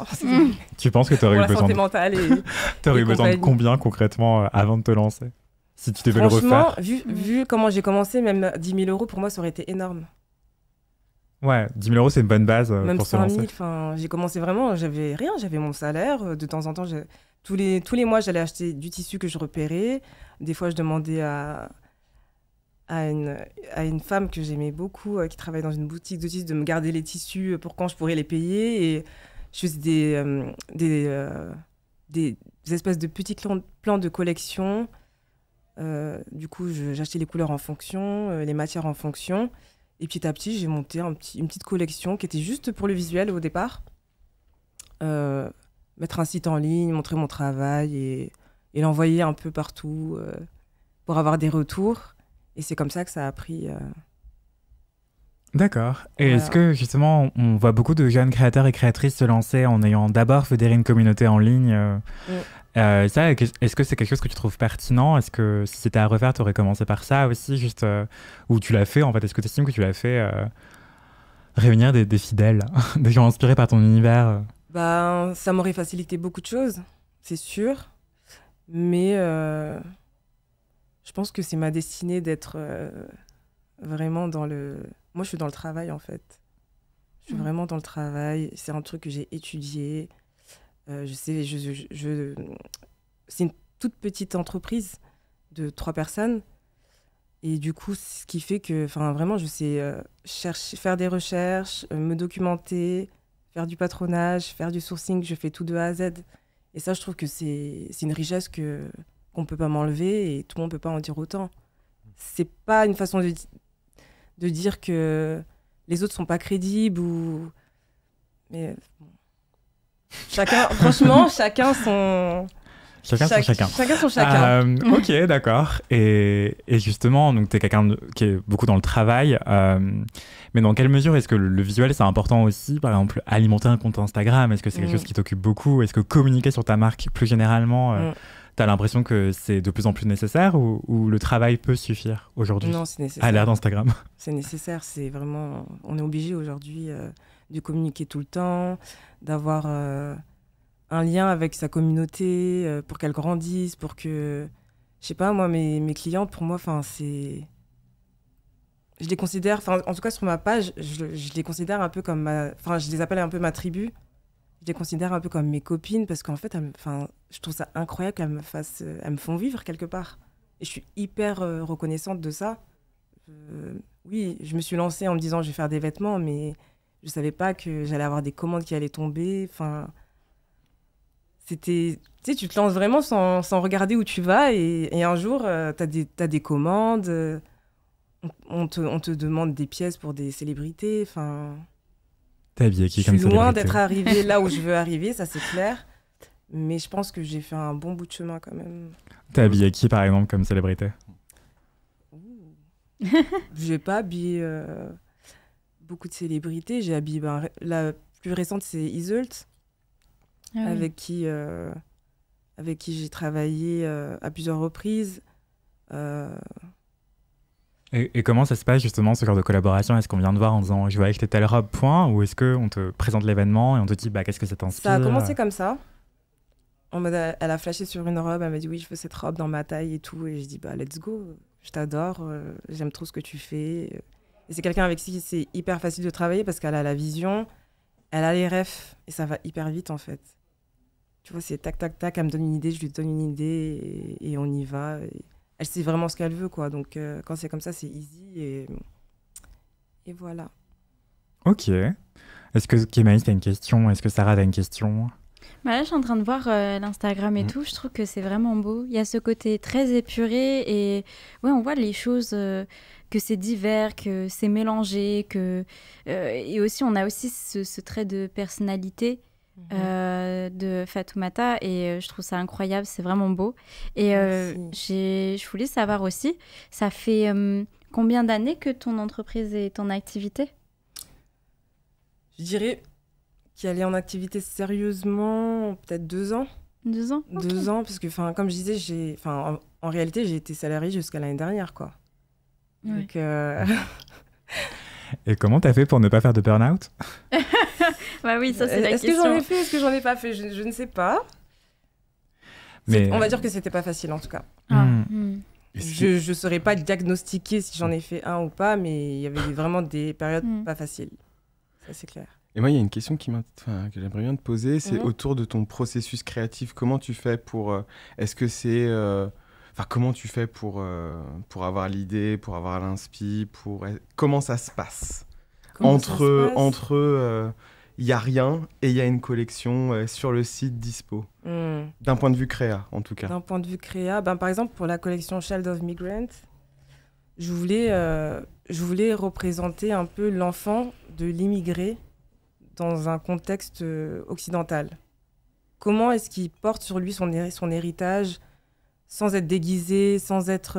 Tu penses que tu aurais eu besoin de besoin de combien concrètement avant de te lancer, si tu devais le refaire? Vu comment j'ai commencé, même 10 000 € pour moi ça aurait été énorme. Ouais, 10 000 € c'est une bonne base même pour se lancer. Même 5 000, j'ai commencé vraiment, j'avais rien, j'avais mon salaire, de temps en temps tous les mois j'allais acheter du tissu que je repérais. Des fois je demandais à une femme que j'aimais beaucoup, qui travaille dans une boutique de tissus, de me garder les tissus pour quand je pourrais les payer. Et je faisais des espèces de petits plans de collection. Du coup, j'achetais les couleurs en fonction, les matières en fonction. Et petit à petit, j'ai monté une petite collection qui était juste pour le visuel au départ. mettre un site en ligne, montrer mon travail et l'envoyer un peu partout pour avoir des retours. Et c'est comme ça que ça a pris. D'accord. Et Voilà. est-ce que justement, on voit beaucoup de jeunes créateurs et créatrices se lancer en ayant d'abord fédéré une communauté en ligne ça, est-ce que c'est quelque chose que tu trouves pertinent? Est-ce que si c'était à refaire, tu aurais commencé par ça aussi, juste ou tu l'as fait en fait? Est-ce que tu estimes que tu l'as fait réunir des fidèles, des gens inspirés par ton univers Ben, ça m'aurait facilité beaucoup de choses, c'est sûr. Mais je pense que c'est ma destinée d'être vraiment dans le... Moi, je suis dans le travail, en fait. Je suis vraiment dans le travail. C'est un truc que j'ai étudié. Je sais, c'est une toute petite entreprise de 3 personnes. Et du coup, ce qui fait que, enfin, vraiment, je sais faire des recherches, me documenter, faire du patronage, faire du sourcing. Je fais tout de A à Z. Et ça, je trouve que c'est une richesse qu'on ne peut pas m'enlever et tout le monde ne peut pas en dire autant. C'est pas une façon de dire que les autres sont pas crédibles ou... Mais bon. Franchement, chacun son... Chacun son chacun. Chacun son chacun. Ok, d'accord. Et justement, donc tu es quelqu'un qui est beaucoup dans le travail. Mais dans quelle mesure est-ce que le visuel, c'est important aussi? Par exemple, alimenter un compte Instagram, est-ce que c'est quelque chose qui t'occupe beaucoup? Est-ce que communiquer sur ta marque plus généralement, tu as l'impression que c'est de plus en plus nécessaire ou le travail peut suffire aujourd'hui? Non, c'est nécessaire. À l'ère d'Instagram. C'est nécessaire. C'est vraiment... On est obligé aujourd'hui de communiquer tout le temps, d'avoir... un lien avec sa communauté pour qu'elle grandisse, pour que, je sais pas, moi, mes clientes, pour moi, enfin, c'est... Je les considère, enfin, en tout cas, sur ma page, je les considère un peu comme enfin, je les appelle un peu ma tribu. Je les considère un peu comme mes copines parce qu'en fait, enfin, je trouve ça incroyable elles me font vivre quelque part. Et je suis hyper reconnaissante de ça. Oui, je me suis lancée en me disant, je vais faire des vêtements, mais je savais pas que j'allais avoir des commandes qui allaient tomber, enfin... C'était, tu sais, tu te lances vraiment sans regarder où tu vas et un jour, t'as des commandes, on te demande des pièces pour des célébrités. Enfin, T'es habillée qui comme je suis loin célébrité? d'être arrivée là où je veux arriver, ça c'est clair. Mais je pense que j'ai fait un bon bout de chemin quand même. T'es habillée qui, par exemple, comme célébrité? Je vais pas habiller beaucoup de célébrités. J'ai habillé, la plus récente, c'est Iseult. Ah oui. avec qui j'ai travaillé à plusieurs reprises. Et comment ça se passe justement ce genre de collaboration? Est-ce qu'on vient te voir en disant je veux acheter telle robe, point? Ou est-ce qu'on te présente l'événement et on te dit bah, qu'est-ce que ça t'inspire? Ça a commencé comme ça. En mode, elle a flashé sur une robe, elle m'a dit oui, je veux cette robe dans ma taille et tout. Et je dis bah let's go, je t'adore, j'aime trop ce que tu fais. Et c'est quelqu'un avec qui c'est hyper facile de travailler parce qu'elle a la vision, elle a les refs et ça va hyper vite en fait. Tu vois, c'est tac, tac, tac, elle me donne une idée, je lui donne une idée et on y va. Et elle sait vraiment ce qu'elle veut, quoi. Donc, quand c'est comme ça, c'est easy et voilà. Ok. Est-ce que Kémaïs, t'as une question? Est-ce que Sarah, t'as une question? Bah là, je suis en train de voir l'Instagram et tout. Je trouve que c'est vraiment beau. Il y a ce côté très épuré et ouais, on voit les choses, que c'est divers, que c'est mélangé, et aussi on a aussi ce trait de personnalité de Fatoumata et je trouve ça incroyable, c'est vraiment beau. Et je voulais savoir aussi, ça fait combien d'années que ton entreprise est en activité? Je dirais qu'elle est en activité sérieusement, peut-être 2 ans. 2 ans? 2 ans, parce que, comme je disais, en réalité, j'ai été salariée jusqu'à l'année dernière, quoi. Ouais. Donc, Et comment t'as fait pour ne pas faire de burn-out? Bah oui, ça c'est la est-ce question. que j'en ai fait, est-ce que j'en ai pas fait? Je ne sais pas. Mais On va dire que c'était pas facile, en tout cas. Ah, Je ne saurais pas diagnostiquer si j'en ai fait un ou pas, mais il y avait vraiment des périodes pas faciles. Ça, c'est clair. Et moi, il y a une question que j'aimerais bien te poser, c'est autour de ton processus créatif. Comment tu fais pour... est-ce que c'est... comment tu fais pour avoir l'idée, pour avoir l'inspi, comment ça se passe? Entre il n'y a rien et il y a une collection sur le site dispo. D'un point de vue créa, en tout cas. D'un point de vue créa, par exemple, pour la collection Child of Migrant, je voulais représenter un peu l'enfant de l'immigré dans un contexte occidental. comment est-ce qu'il porte sur lui son héritage sans être déguisé, sans être...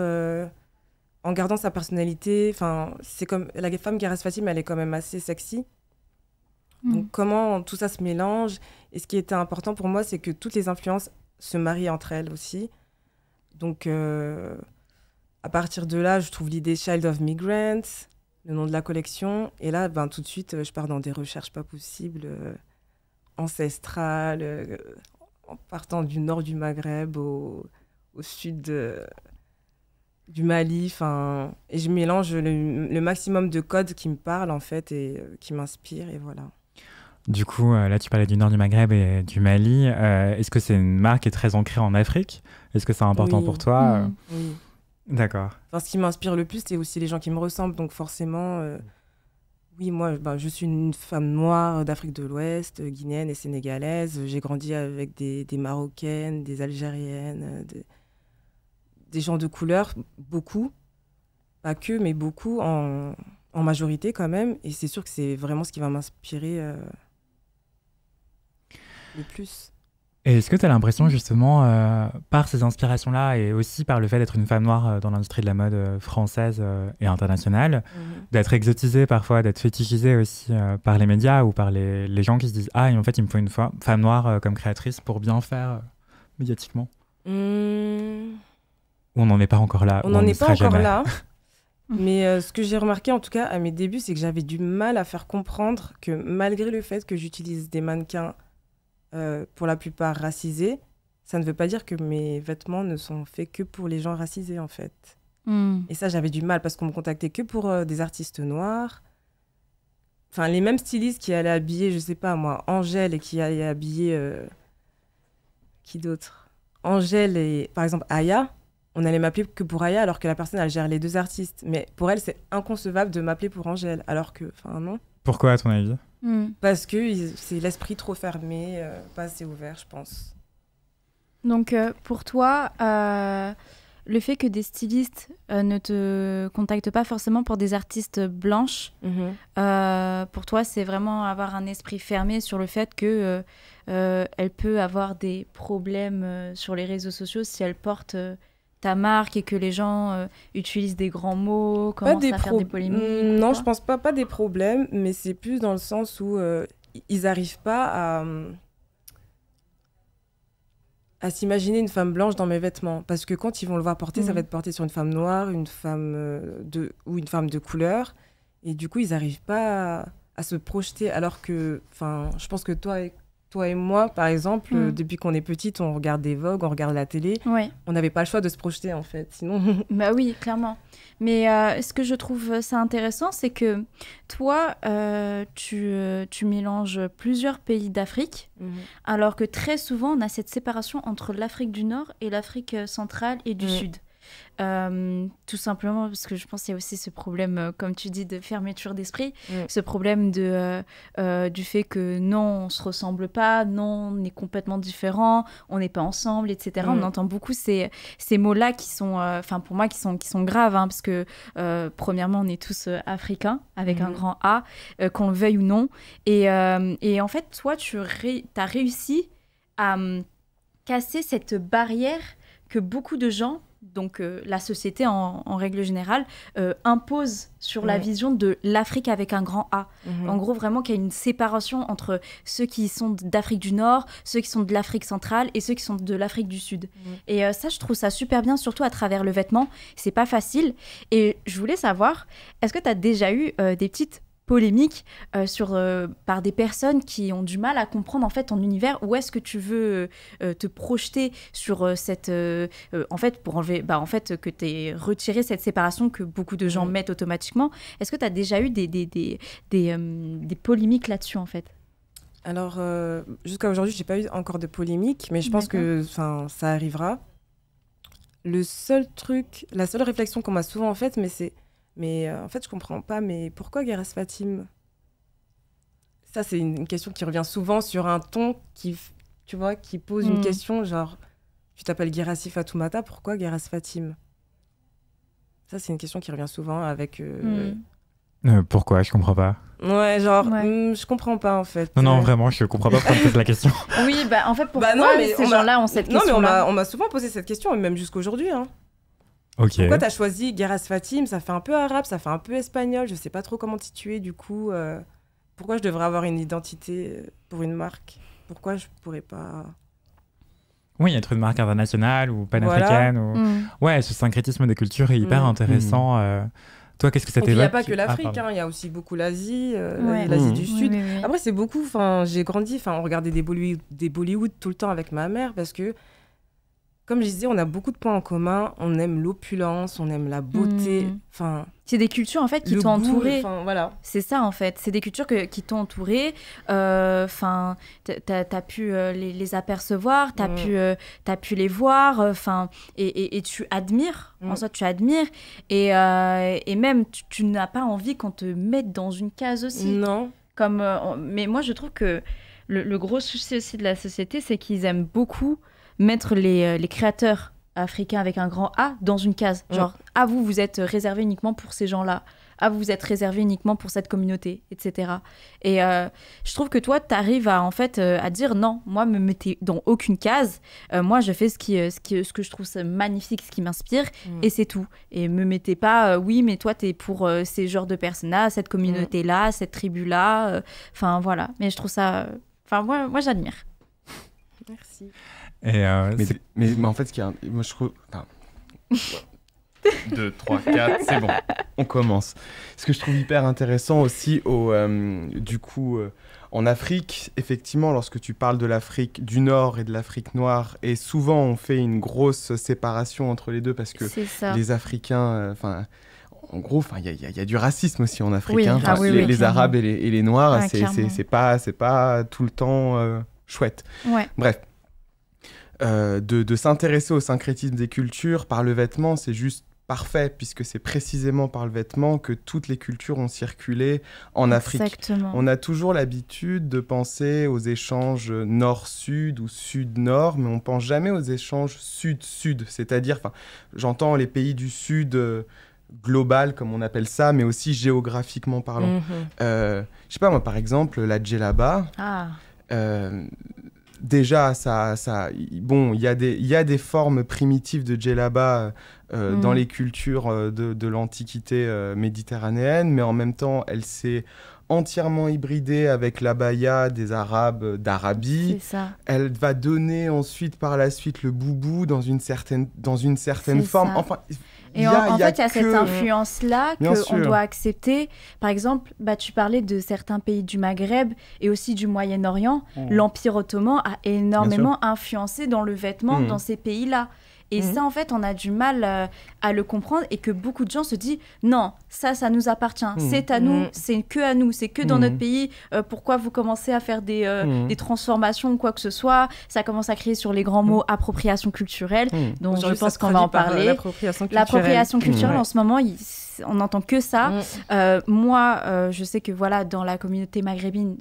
en gardant sa personnalité. Enfin, c'est comme... La femme Guérès Fatim, elle est quand même assez sexy. Donc, comment tout ça se mélange. Et ce qui était important pour moi, c'est que toutes les influences se marient entre elles aussi. Donc, à partir de là, je trouve l'idée Child of Migrants, le nom de la collection. Et là, tout de suite, je pars dans des recherches pas possibles, ancestrales, en partant du nord du Maghreb au sud du Mali. Et je mélange le maximum de codes qui me parlent, en fait, et qui m'inspirent, et voilà. Du coup, là, tu parlais du nord du Maghreb et du Mali. Est-ce que c'est une marque qui est très ancrée en Afrique? Est-ce que c'est important pour toi? Oui. D'accord. Ce qui m'inspire le plus, c'est aussi les gens qui me ressemblent. Donc forcément, oui, moi, je suis une femme noire d'Afrique de l'Ouest, guinéenne et sénégalaise. J'ai grandi avec des Marocaines, des Algériennes, des gens de couleur, beaucoup. Pas que, mais beaucoup, en majorité quand même. Et c'est sûr que c'est vraiment ce qui va m'inspirer le plus. Et est-ce que tu as l'impression, justement, par ces inspirations-là et aussi par le fait d'être une femme noire dans l'industrie de la mode française et internationale, d'être exotisée parfois, d'être fétichisée aussi par les médias ou par les gens qui se disent « Ah, en fait, il me faut une femme noire comme créatrice pour bien faire médiatiquement ». Ou on n'en est pas encore là? On n'en est pas encore là. Mais ce que j'ai remarqué, en tout cas, à mes débuts, c'est que j'avais du mal à faire comprendre que malgré le fait que j'utilise des mannequins pour la plupart racisés, ça ne veut pas dire que mes vêtements ne sont faits que pour les gens racisés, en fait. Et ça, j'avais du mal parce qu'on me contactait que pour des artistes noirs. Enfin, les mêmes stylistes qui allaient habiller, je sais pas moi, Angèle et qui allaient habiller... qui d'autre? Angèle et, par exemple, Aya. On allait m'appeler que pour Aya alors que la personne, elle gère les deux artistes. Mais pour elle, c'est inconcevable de m'appeler pour Angèle, alors que, non. Pourquoi, à ton avis? Parce que c'est l'esprit trop fermé, pas assez ouvert, je pense. Donc, pour toi, le fait que des stylistes ne te contactent pas forcément pour des artistes blanches, pour toi, c'est vraiment avoir un esprit fermé sur le fait que elle peut avoir des problèmes sur les réseaux sociaux si elle porte ta marque et que les gens utilisent des grands mots, commencent à faire des polémiques. Non, je pense pas des problèmes, mais c'est plus dans le sens où ils n'arrivent pas à s'imaginer une femme blanche dans mes vêtements. Parce que quand ils vont le voir porter, ça va être porté sur une femme noire, une femme ou une femme de couleur. Et du coup, ils n'arrivent pas à se projeter. Alors que, je pense que toi et moi, par exemple, depuis qu'on est petite, on regarde des Vogue, on regarde la télé. Ouais. On n'avait pas le choix de se projeter, en fait. Sinon... Bah oui, clairement. Mais ce que je trouve ça intéressant, c'est que toi, tu mélanges plusieurs pays d'Afrique, alors que très souvent, on a cette séparation entre l'Afrique du Nord et l'Afrique centrale et du Sud. Tout simplement parce que je pense qu'il y a aussi ce problème, comme tu dis, de fermeture d'esprit, ce problème du fait que non, on se ressemble pas, non, on est complètement différents, on n'est pas ensemble, etc. On entend beaucoup ces mots-là qui sont, pour moi, qui sont graves, hein, parce que premièrement, on est tous africains, avec un grand A, qu'on le veuille ou non. Et en fait, toi, tu as réussi à casser cette barrière que beaucoup de gens, donc la société en règle générale, impose sur la vision de l'Afrique avec un grand A. En gros, vraiment qu'il y a une séparation entre ceux qui sont d'Afrique du Nord, ceux qui sont de l'Afrique centrale et ceux qui sont de l'Afrique du Sud. Et ça, je trouve ça super bien, surtout à travers le vêtement. C'est pas facile. Et je voulais savoir, est-ce que tu as déjà eu des petites polémiques par des personnes qui ont du mal à comprendre en fait ton univers, où est-ce que tu veux te projeter sur cette en fait pour enlever que tu aies retiré cette séparation que beaucoup de gens mettent automatiquement. Est-ce que tu as déjà eu des polémiques là-dessus en fait? Alors jusqu'à aujourd'hui, j'ai pas eu encore de polémique, mais je pense que ça arrivera. La seule réflexion qu'on m'a souvent faite, mais en fait, je comprends pas, mais pourquoi Guérès Fatim? Ça, c'est une question qui revient souvent sur un ton qui pose une question, genre, tu t'appelles Guérassi Fatoumata, pourquoi Guérès Fatim? Ça, c'est une question qui revient souvent avec Pourquoi? Je comprends pas. Ouais, genre, je comprends pas en fait. Non, vraiment, je comprends pas pourquoi tu poses la question. Oui, en fait, pourquoi ces gens-là ont cette question-là? Non, mais on m'a souvent posé cette question, et même jusqu'aujourd'hui. Hein. Ok. Pourquoi t'as choisi Guerras Fatim? Ça fait un peu arabe, ça fait un peu espagnol, je sais pas trop comment t'y tuer, du coup. Pourquoi je devrais avoir une identité pour une marque? Pourquoi je pourrais pas... Oui, être une marque internationale ou panafricaine. Ouais, ce syncrétisme des cultures est hyper intéressant. Toi, qu'est-ce que ça t'évoque? Il n'y a pas que l'Afrique, il y a aussi beaucoup l'Asie, l'Asie du Sud. Oui. Après, c'est beaucoup, j'ai grandi, on regardait des Bollywood tout le temps avec ma mère parce que, comme je disais, on a beaucoup de points en commun. On aime l'opulence, on aime la beauté. C'est des cultures en fait qui t'ont entouré. Voilà. C'est ça en fait. C'est des cultures qui t'ont entouré. T'as pu les apercevoir, t'as pu les voir. Et tu admires. En soi, tu admires. Et même, tu n'as pas envie qu'on te mette dans une case aussi. Non. Mais moi, je trouve que le gros souci aussi de la société, c'est qu'ils aiment beaucoup mettre les créateurs africains avec un grand A dans une case. Genre, vous êtes réservé uniquement pour ces gens-là. Vous êtes réservé uniquement pour cette communauté, etc. Et je trouve que toi, tu arrives à dire non, moi, me mettez dans aucune case. Moi, je fais ce que je trouve magnifique, ce qui m'inspire, et c'est tout. Et me mettez pas, oui, mais toi, t'es pour ces genres de personnes-là, cette communauté-là, cette tribu-là. Voilà. Mais je trouve ça... moi j'admire. Merci. Mais en fait, ce qui est moi je trouve 2, 3, 4, c'est bon, on commence. Ce que je trouve hyper intéressant aussi du coup en Afrique, effectivement, lorsque tu parles de l'Afrique du Nord et de l'Afrique noire, et souvent on fait une grosse séparation entre les deux parce que les Africains en gros, il y a du racisme aussi en Afrique. Les Arabes et les Noirs, c'est pas tout le temps chouette. Ouais. Bref. De s'intéresser au syncrétisme des cultures par le vêtement, c'est juste parfait, puisque c'est précisément par le vêtement que toutes les cultures ont circulé en Afrique. Exactement. On a toujours l'habitude de penser aux échanges nord-sud ou sud-nord, mais on ne pense jamais aux échanges sud-sud, c'est-à-dire, j'entends les pays du sud global, comme on appelle ça, mais aussi géographiquement parlant. Je sais pas, moi, par exemple, la djellaba, déjà, il y a des formes primitives de djellaba dans les cultures de l'Antiquité méditerranéenne, mais en même temps, elle s'est entièrement hybridée avec l'abaya des Arabes d'Arabie. C'est ça. Elle va donner ensuite, par la suite, le boubou dans une certaine forme. Enfin, et en fait, il y a cette influence-là qu'on doit accepter. Par exemple, tu parlais de certains pays du Maghreb et aussi du Moyen-Orient. L'Empire ottoman a énormément influencé dans le vêtement dans ces pays-là. Et ça, en fait, on a du mal à le comprendre et que beaucoup de gens se disent « Non, ça nous appartient. C'est à nous, c'est que à nous, c'est que dans notre pays. Pourquoi vous commencez à faire des transformations ou quoi que ce soit ?» Ça commence à créer sur les grands mots appropriation culturelle. Donc, je pense qu'on va en parler. L'appropriation culturelle, en ce moment, on n'entend que ça. Moi, je sais que dans la communauté maghrébine,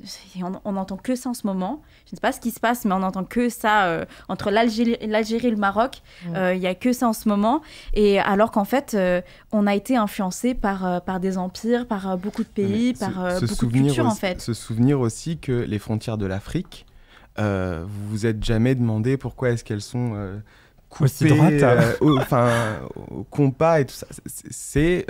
on n'entend que ça en ce moment. Je ne sais pas ce qui se passe, mais on n'entend que ça entre l'Algérie et le Maroc. Il n'y a que ça en ce moment. Et alors qu'en fait, on a été influencé par des empires, par beaucoup de pays, par beaucoup de cultures, en fait. Se souvenir aussi que les frontières de l'Afrique, vous vous êtes jamais demandé pourquoi est-ce qu'elles sont... coupé au compas et tout ça. C'est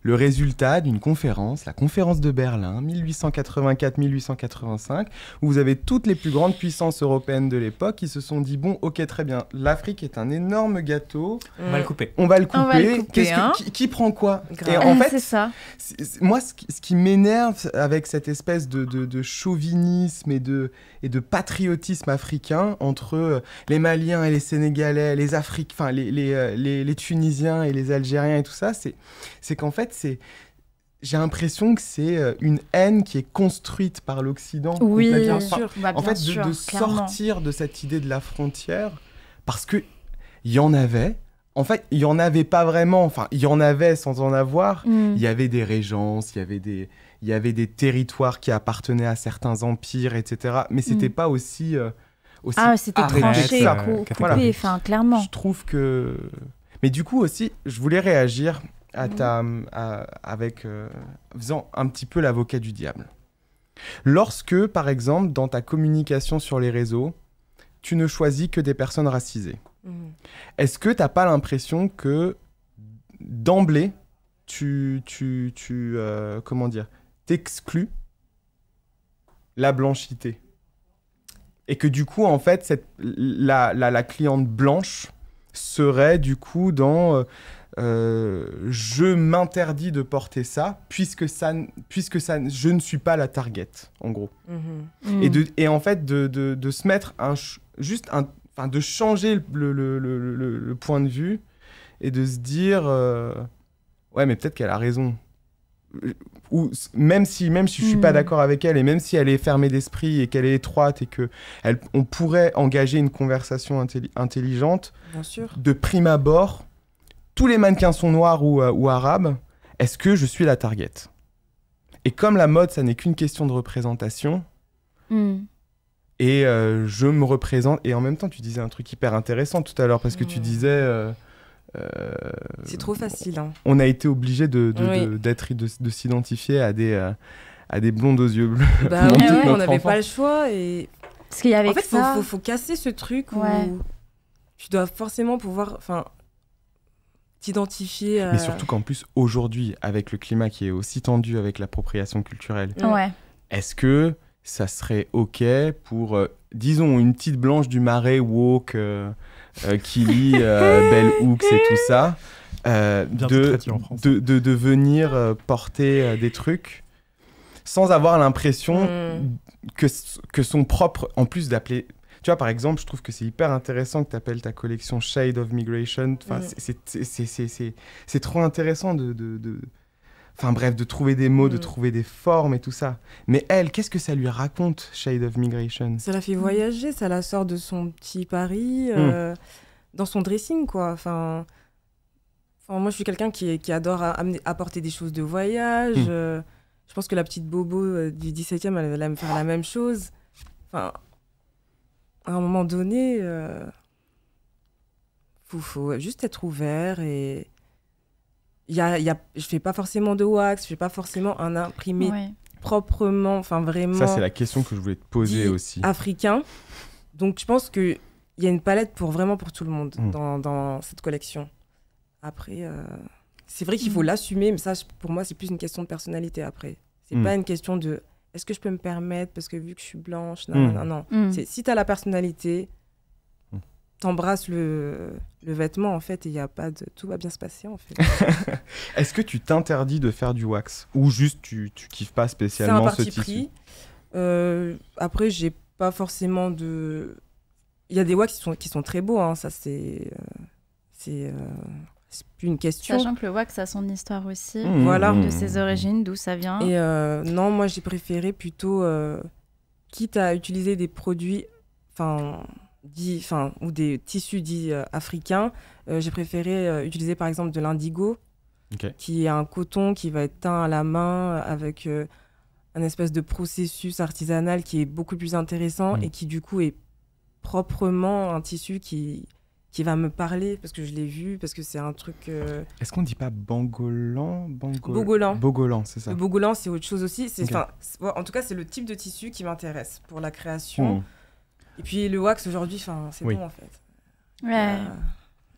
le résultat d'une conférence, la conférence de Berlin, 1884-1885, où vous avez toutes les plus grandes puissances européennes de l'époque qui se sont dit, bon, ok, très bien, l'Afrique est un énorme gâteau. On va le couper. On va le couper. Qui prend quoi? Et en fait, c'est ça. Moi, ce qui m'énerve avec cette espèce de chauvinisme et de patriotisme africain entre les Maliens et les Sénégalais, les Africains, les Tunisiens et les Algériens et tout ça, c'est qu'en fait, j'ai l'impression que c'est une haine qui est construite par l'Occident. Oui, bien sûr. En fait, de sortir de cette idée de la frontière, parce qu'il y en avait. En fait, il n'y en avait pas vraiment. Enfin, il y en avait sans en avoir. Il y avait des régences, il y avait des territoires qui appartenaient à certains empires, etc. Mais c'était pas aussi c'était tranché, coupé, clairement. Je trouve que... Mais du coup aussi, je voulais réagir faisant un petit peu l'avocat du diable. Lorsque, par exemple, dans ta communication sur les réseaux, tu ne choisis que des personnes racisées, est-ce que tu n'as pas l'impression que d'emblée, t'exclus la blanchité? Et que du coup, en fait, la cliente blanche serait du coup dans je m'interdis de porter ça puisque je ne suis pas la target, en gros. Et en fait, de se mettre de changer le point de vue et de se dire ouais, mais peut-être qu'elle a raison. Ou même si je suis pas d'accord avec elle et même si elle est fermée d'esprit et qu'elle est étroite et que on pourrait engager une conversation intelligente, bien sûr. De prime abord, tous les mannequins sont noirs ou arabes, est-ce que je suis la target? Et comme la mode, ça n'est qu'une question de représentation, et je me représente, et en même temps tu disais un truc hyper intéressant tout à l'heure parce que tu disais c'est trop facile. Hein. On a été obligé de s'identifier à des blondes aux yeux bleus. Bah on n'avait pas le choix. Et... Parce qu'il y avait en fait, ça... faut casser ce truc où tu dois forcément pouvoir t'identifier. Mais surtout qu'en plus, aujourd'hui, avec le climat qui est aussi tendu avec l'appropriation culturelle, est-ce que ça serait OK pour, disons, une petite blanche du Marais woke qui lit Bell Hooks et tout ça, de venir porter des trucs sans avoir l'impression que son propre... En plus d'appeler... Tu vois, par exemple, je trouve que c'est hyper intéressant que tu appelles ta collection Shade of Migration. Enfin, c'est trop intéressant Enfin bref, de trouver des mots, de trouver des formes et tout ça. Mais elle, qu'est-ce que ça lui raconte, Shade of Migration? Ça la fait voyager, ça la sort de son petit Paris, dans son dressing, quoi. Enfin, moi, je suis quelqu'un qui adore apporter des choses de voyage. Je pense que la petite Bobo du 17e, elle va me faire la même chose. Enfin, à un moment donné, faut juste être ouvert et... je fais pas forcément de wax, je fais pas forcément un imprimé proprement, enfin vraiment... Ça, c'est la question que je voulais te poser aussi. Africain. Donc, je pense qu'il y a une palette pour tout le monde dans cette collection. Après, c'est vrai qu'il faut l'assumer, mais ça, pour moi, c'est plus une question de personnalité après. C'est pas une question de est-ce que je peux me permettre parce que vu que je suis blanche, non. Si tu as la personnalité, t'embrasses le vêtement en fait et y a pas de... tout va bien se passer en fait. Est-ce que tu t'interdis de faire du wax ou juste tu kiffes pas spécialement ce tissu? C'est un parti pris. Après, j'ai pas forcément de... Il y a des wax qui sont très beaux, hein. Ça c'est plus une question. Sachant que le wax a son histoire aussi, voilà. De ses origines, d'où ça vient. Et non, moi j'ai préféré plutôt, quitte à utiliser des produits, ou des tissus dits africains, j'ai préféré utiliser par exemple de l'indigo, qui est un coton qui va être teint à la main avec un espèce de processus artisanal qui est beaucoup plus intéressant et qui du coup est proprement un tissu qui va me parler parce que je l'ai vu, parce que c'est un truc... Est-ce qu'on dit pas Bogolan? Bogolan, c'est ça. Le Bogolan, c'est autre chose aussi. En tout cas, c'est le type de tissu qui m'intéresse pour la création. Et puis le wax aujourd'hui, c'est bon en fait. Ouais.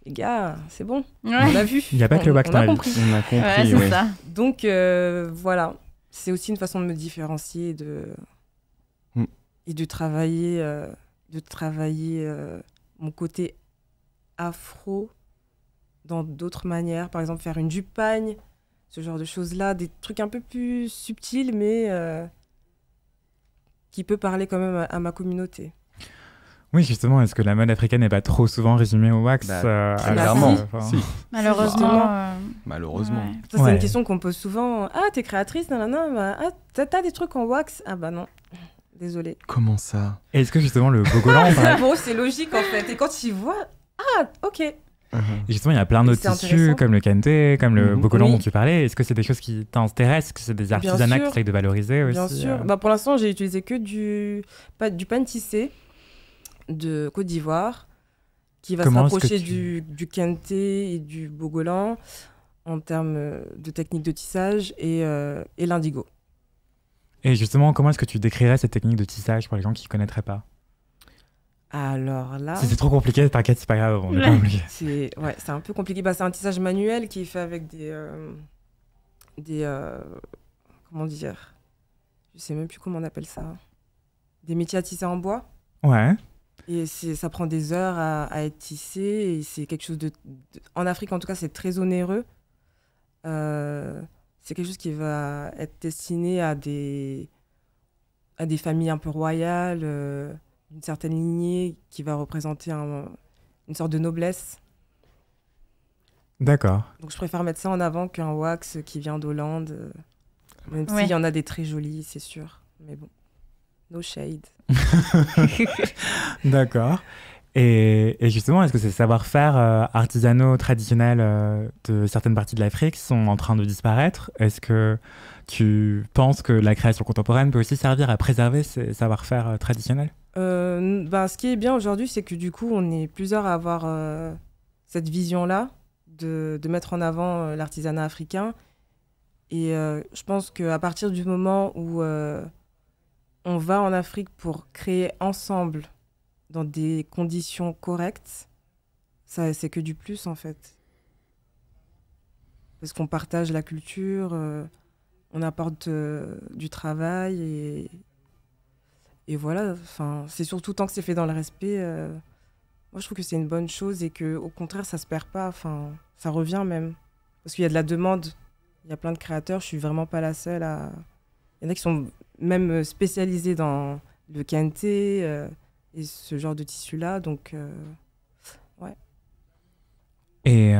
Les gars, c'est bon. Ouais. On l'a vu. Il n'y a pas que le wax dans la vie. On a compris. C'est ça. Donc voilà, c'est aussi une façon de me différencier et de travailler, mon côté afro dans d'autres manières. Par exemple, faire une jupe pagne, ce genre de choses-là, des trucs un peu plus subtils, mais qui peut parler quand même à ma communauté. Oui, justement, est-ce que la mode africaine n'est pas trop souvent résumée au wax? Clairement, si. Malheureusement. Malheureusement. Ouais. Ça, c'est une question qu'on me pose souvent. Ah, t'es créatrice, nanana, t'as des trucs en wax? Ah bah non, désolée. Comment ça? Est-ce que justement le Bogolan... Bon, c'est logique en fait. Et quand tu vois, ah, ok. Et justement, il y a plein d'autres tissus, comme le kente, comme le Bogolan dont tu parlais. Est-ce que c'est des choses qui t'intéressent? Est-ce que c'est des artisanats que tu essayes de valoriser aussi? Bien sûr. Pour l'instant, j'ai utilisé que du pain tissé de Côte d'Ivoire, qui va se rapprocher du kente et du Bogolan. en termes de technique de tissage et l'indigo. Et justement, comment est-ce que tu décrirais cette technique de tissage pour les gens qui ne connaîtraient pas? Alors là... Si c'est trop compliqué, t'inquiète, c'est pas grave, on n'est pas obligé. C'est un peu compliqué. C'est un tissage manuel qui est fait avec comment dire? Je sais même plus comment on appelle ça. Des métiers à tisser en bois. Ouais. Et ça prend des heures à être tissé. Et c'est quelque chose en Afrique, en tout cas, c'est très onéreux. C'est quelque chose qui va être destiné à des familles un peu royales, d'une certaine lignée, qui va représenter une sorte de noblesse. D'accord. Donc je préfère mettre ça en avant qu'un wax qui vient d'Hollande, même s'il y en a des très jolis, c'est sûr. Mais bon, no shade. D'accord. Et justement, est-ce que ces savoir-faire artisanaux traditionnels de certaines parties de l'Afrique sont en train de disparaître? Est-ce que tu penses que la création contemporaine peut aussi servir à préserver ces savoir-faire traditionnels? Ce qui est bien aujourd'hui, c'est que du coup, on est plusieurs à avoir cette vision-là de mettre en avant l'artisanat africain. Et je pense qu'à partir du moment où on va en Afrique pour créer ensemble dans des conditions correctes, ça, c'est que du plus, en fait. Parce qu'on partage la culture, on apporte du travail et voilà. C'est surtout tant que c'est fait dans le respect. Moi, je trouve que c'est une bonne chose et qu'au contraire, ça se perd pas. Ça revient même. Parce qu'il y a de la demande. Il y a plein de créateurs. Je suis vraiment pas la seule à... Il y en a qui sont même spécialisés dans le kente et ce genre de tissu-là. Donc, ouais. Et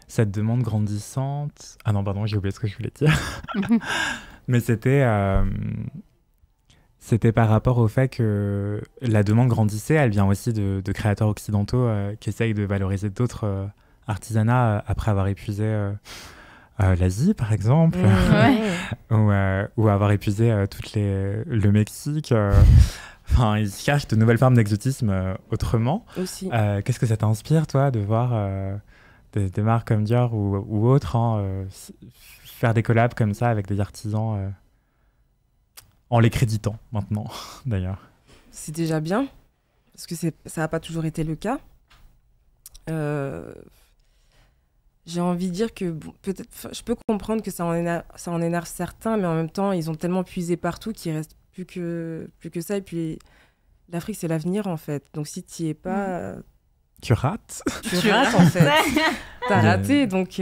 cette demande grandissante... Ah non, pardon, j'ai oublié ce que je voulais dire. Mais c'était par rapport au fait que la demande grandissait. Elle vient aussi de créateurs occidentaux qui essayent de valoriser d'autres artisanats après avoir épuisé l'Asie, par exemple, ou avoir épuisé le Mexique. Ils cherchent de nouvelles formes d'exotisme autrement. Aussi. Qu'est-ce que ça t'inspire, toi, de voir des marques comme Dior ou autres faire des collabs comme ça avec des artisans en les créditant maintenant, d'ailleurs? C'est déjà bien, parce que ça n'a pas toujours été le cas. J'ai envie de dire que peut-être, je peux comprendre que ça en énerve certains, mais en même temps, ils ont tellement puisé partout qu'il reste plus que ça. Et puis, l'Afrique, c'est l'avenir, en fait. Donc, si tu n'y es pas... Tu rates. Tu rates, en fait. T'as raté, donc...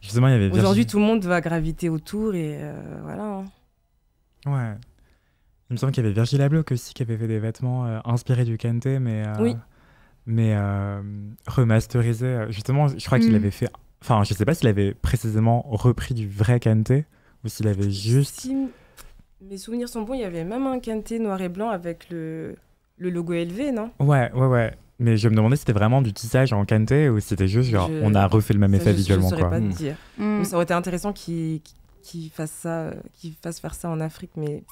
Justement, il y avait aujourd'hui, tout le monde va graviter autour, et voilà. Ouais. Il me semble qu'il y avait Virgil Abloh aussi, qui avait fait des vêtements inspirés du kente, mais... Oui. Mais remasterisé. Justement, je crois qu'il avait fait... Enfin, je sais pas s'il avait précisément repris du vrai kente ou s'il avait juste... Si mes souvenirs sont bons, il y avait même un kente noir et blanc avec le logo élevé, non? Ouais. Mais je me demandais si c'était vraiment du tissage en kente ou si c'était juste genre on a refait le même effet visuellement. Je saurais pas te dire. Mais ça aurait été intéressant qu'il fasse faire ça en Afrique, mais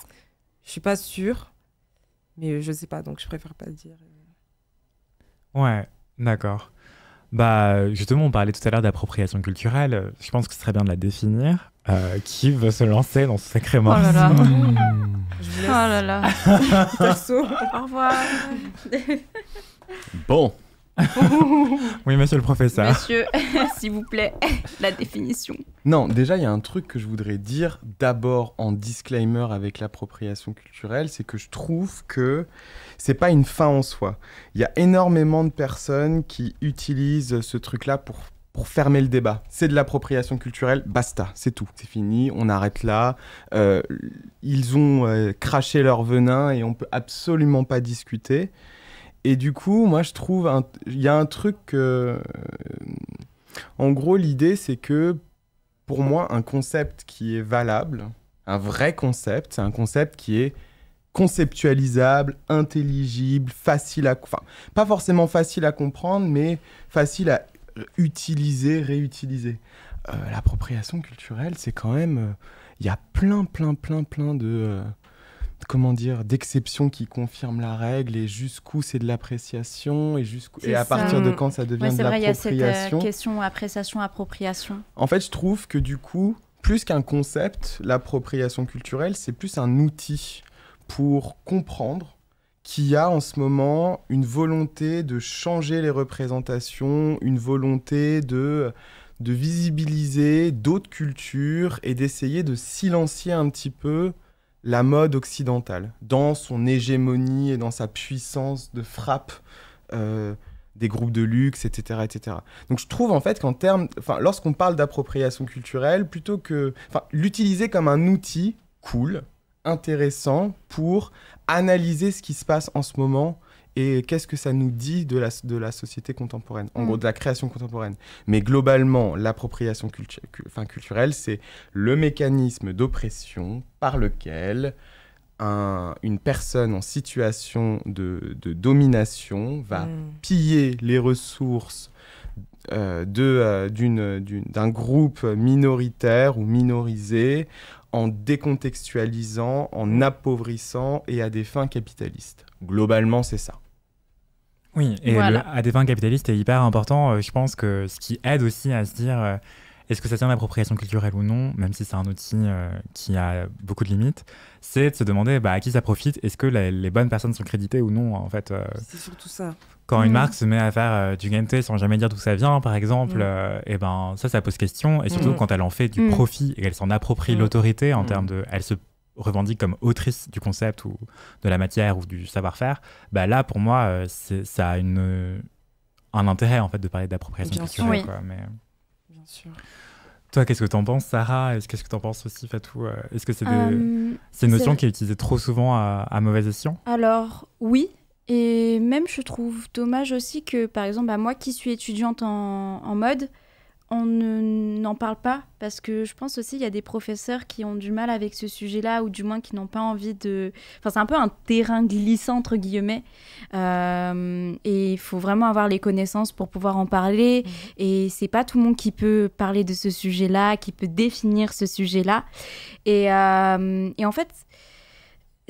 je suis pas sûre. Mais je sais pas, donc je préfère pas le dire. Ouais, d'accord. Bah, justement, on parlait tout à l'heure d'appropriation culturelle. Je pense que ce serait bien de la définir. Qui veut se lancer dans ce sacré morceau? Oh là là. Je vous laisse. Oh là là. Au revoir. Bon. Oui, monsieur le professeur. Monsieur, s'il vous plaît, la définition. Non, déjà, il y a un truc que je voudrais dire d'abord en disclaimer avec l'appropriation culturelle, c'est que je trouve que c'est pas une fin en soi. Il y a énormément de personnes qui utilisent ce truc-là pour fermer le débat. C'est de l'appropriation culturelle, basta, c'est tout. C'est fini, on arrête là. Ils ont craché leur venin et on peut absolument pas discuter. Et du coup, moi, je trouve... Il y a un truc... en gros, l'idée, c'est que, pour moi, un concept qui est valable, un vrai concept, c'est un concept qui est conceptualisable, intelligible, facile à... Enfin, pas forcément facile à comprendre, mais facile à utiliser, réutiliser. L'appropriation culturelle, c'est quand même... Il y a plein comment dire, d'exception qui confirme la règle et jusqu'où c'est de l'appréciation et à partir de quand ça devient de l'appropriation. Il y a cette question appréciation-appropriation. En fait, je trouve que du coup, plus qu'un concept, l'appropriation culturelle, c'est plus un outil pour comprendre qu'il y a en ce moment une volonté de changer les représentations, une volonté de visibiliser d'autres cultures et d'essayer de silencier un petit peu la mode occidentale dans son hégémonie et dans sa puissance de frappe des groupes de luxe, etc., etc. Donc je trouve en fait lorsqu'on parle d'appropriation culturelle, l'utiliser comme un outil cool, intéressant pour analyser ce qui se passe en ce moment et qu'est-ce que ça nous dit de la société contemporaine, en gros de la création contemporaine. Mais globalement, l'appropriation culturelle, c'est le mécanisme d'oppression par lequel une personne en situation de domination va piller les ressources d'un groupe minoritaire ou minorisé en décontextualisant, en appauvrissant et à des fins capitalistes. Globalement, c'est ça. Oui, et voilà. À des fins capitalistes est hyper important. Je pense que ce qui aide aussi à se dire est-ce que ça tient d'appropriation culturelle ou non, même si c'est un outil qui a beaucoup de limites, c'est de se demander à qui ça profite, est-ce que les bonnes personnes sont créditées ou non, en fait. C'est surtout ça. Quand une marque se met à faire du gente sans jamais dire d'où ça vient, par exemple, ça pose question. Et surtout quand elle en fait du profit et qu'elle s'en approprie l'autorité en termes de... Elle se revendique comme autrice du concept ou de la matière ou du savoir-faire, là, pour moi, ça a un intérêt, en fait, de parler d'appropriation culturelle. Quoi, mais... Bien sûr. Toi, qu'est-ce que t'en penses, Sarah? Qu'est-ce que t'en penses aussi, Fatou? Est-ce que c'est une notion qui est utilisée trop souvent à mauvais escient? Alors, oui. Et même, je trouve dommage aussi que, par exemple, moi qui suis étudiante en mode, on n'en parle pas. Parce que je pense aussi qu'il y a des professeurs qui ont du mal avec ce sujet-là, ou du moins qui n'ont pas envie de... Enfin, c'est un peu un terrain glissant, entre guillemets. Et il faut vraiment avoir les connaissances pour pouvoir en parler. Et c'est pas tout le monde qui peut parler de ce sujet-là, qui peut définir ce sujet-là. Et en fait...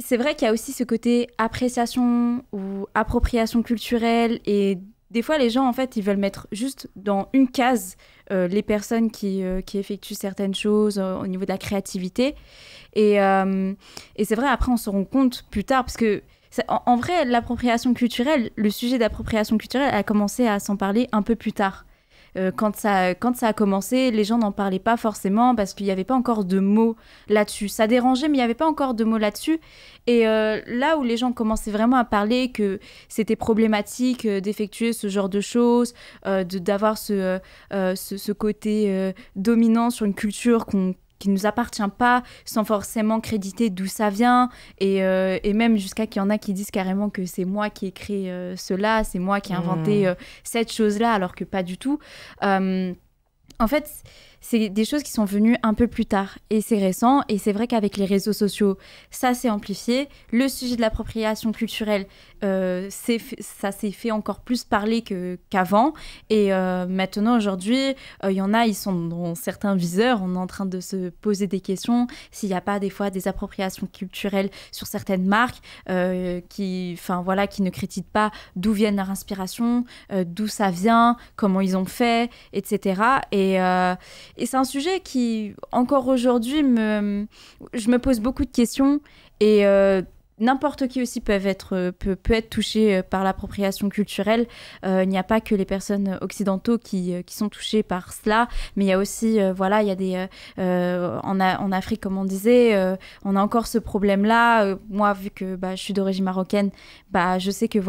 C'est vrai qu'il y a aussi ce côté appréciation ou appropriation culturelle, et des fois les gens en fait ils veulent mettre juste dans une case les personnes qui effectuent certaines choses au niveau de la créativité, et c'est vrai, après on se rend compte plus tard, parce que en vrai l'appropriation culturelle, le sujet d'appropriation culturelle a commencé à s'en parler un peu plus tard. Quand ça a commencé, les gens n'en parlaient pas forcément parce qu'il n'y avait pas encore de mots là-dessus. Ça dérangeait, mais il n'y avait pas encore de mots là-dessus. Et là où les gens commençaient vraiment à parler que c'était problématique d'effectuer ce genre de choses, d'avoir ce côté dominant sur une culture qui ne nous appartient pas, sans forcément créditer d'où ça vient, et même jusqu'à qu'il y en a qui disent carrément que c'est moi qui ai créé cela, c'est moi qui ai inventé cette chose-là, alors que pas du tout. En fait, c'est des choses qui sont venues un peu plus tard, et c'est récent, et c'est vrai qu'avec les réseaux sociaux, ça s'est amplifié. Le sujet de l'appropriation culturelle, ça s'est fait encore plus parler qu'avant, et maintenant, aujourd'hui, il y en a, ils sont dans certains viseurs, on est en train de se poser des questions, s'il n'y a pas des fois des appropriations culturelles sur certaines marques qui ne créditent pas d'où viennent leur inspiration, d'où ça vient, comment ils ont fait, etc. Et c'est un sujet qui, encore aujourd'hui, je me pose beaucoup de questions, et n'importe qui aussi peut être touché par l'appropriation culturelle. Il n'y a pas que les personnes occidentaux qui sont touchées par cela, mais il y a aussi, il y a des... en Afrique, comme on disait, on a encore ce problème-là. Moi, vu que je suis d'origine marocaine, je sais que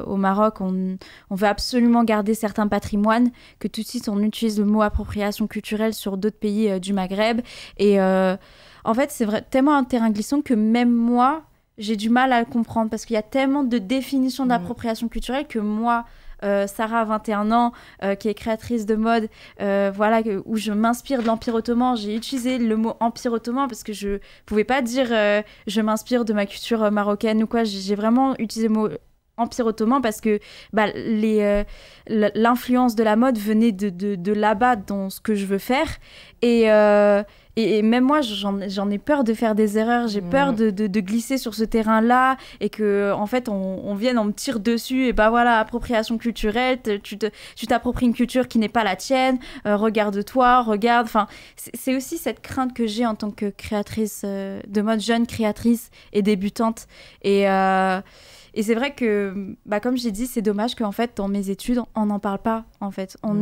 au Maroc, on veut absolument garder certains patrimoines, que tout de suite, on utilise le mot appropriation culturelle sur d'autres pays du Maghreb. Et en fait, c'est tellement un terrain glissant que même moi, j'ai du mal à le comprendre, parce qu'il y a tellement de définitions d'appropriation culturelle que moi, Sarah, 21 ans, qui est créatrice de mode, où je m'inspire de l'Empire ottoman. J'ai utilisé le mot Empire ottoman parce que je pouvais pas dire je m'inspire de ma culture marocaine ou quoi. J'ai vraiment utilisé le mot Empire ottoman parce que l'influence de la mode venait de là-bas dans ce que je veux faire. Et même moi, j'en ai peur de faire des erreurs, j'ai peur de glisser sur ce terrain-là et que en fait, on vienne, on me tire dessus et bah voilà, appropriation culturelle, tu t'appropries une culture qui n'est pas la tienne, regarde-toi, regarde. Enfin, c'est aussi cette crainte que j'ai en tant que créatrice de mode, jeune créatrice et débutante. Et c'est vrai que, comme j'ai dit, c'est dommage qu'en fait, dans mes études, on n'en parle pas, en fait. On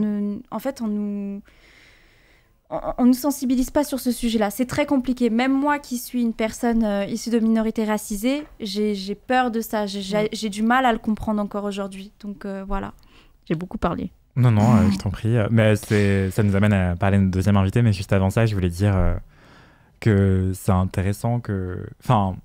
nous sensibilise pas sur ce sujet-là. C'est très compliqué. Même moi qui suis une personne issue de minorités racisées, j'ai peur de ça. J'ai du mal à le comprendre encore aujourd'hui. Donc voilà, j'ai beaucoup parlé. Non, je t'en prie. Mais ça nous amène à parler de notre deuxième invité. Mais juste avant ça, je voulais dire que c'est intéressant que... Enfin,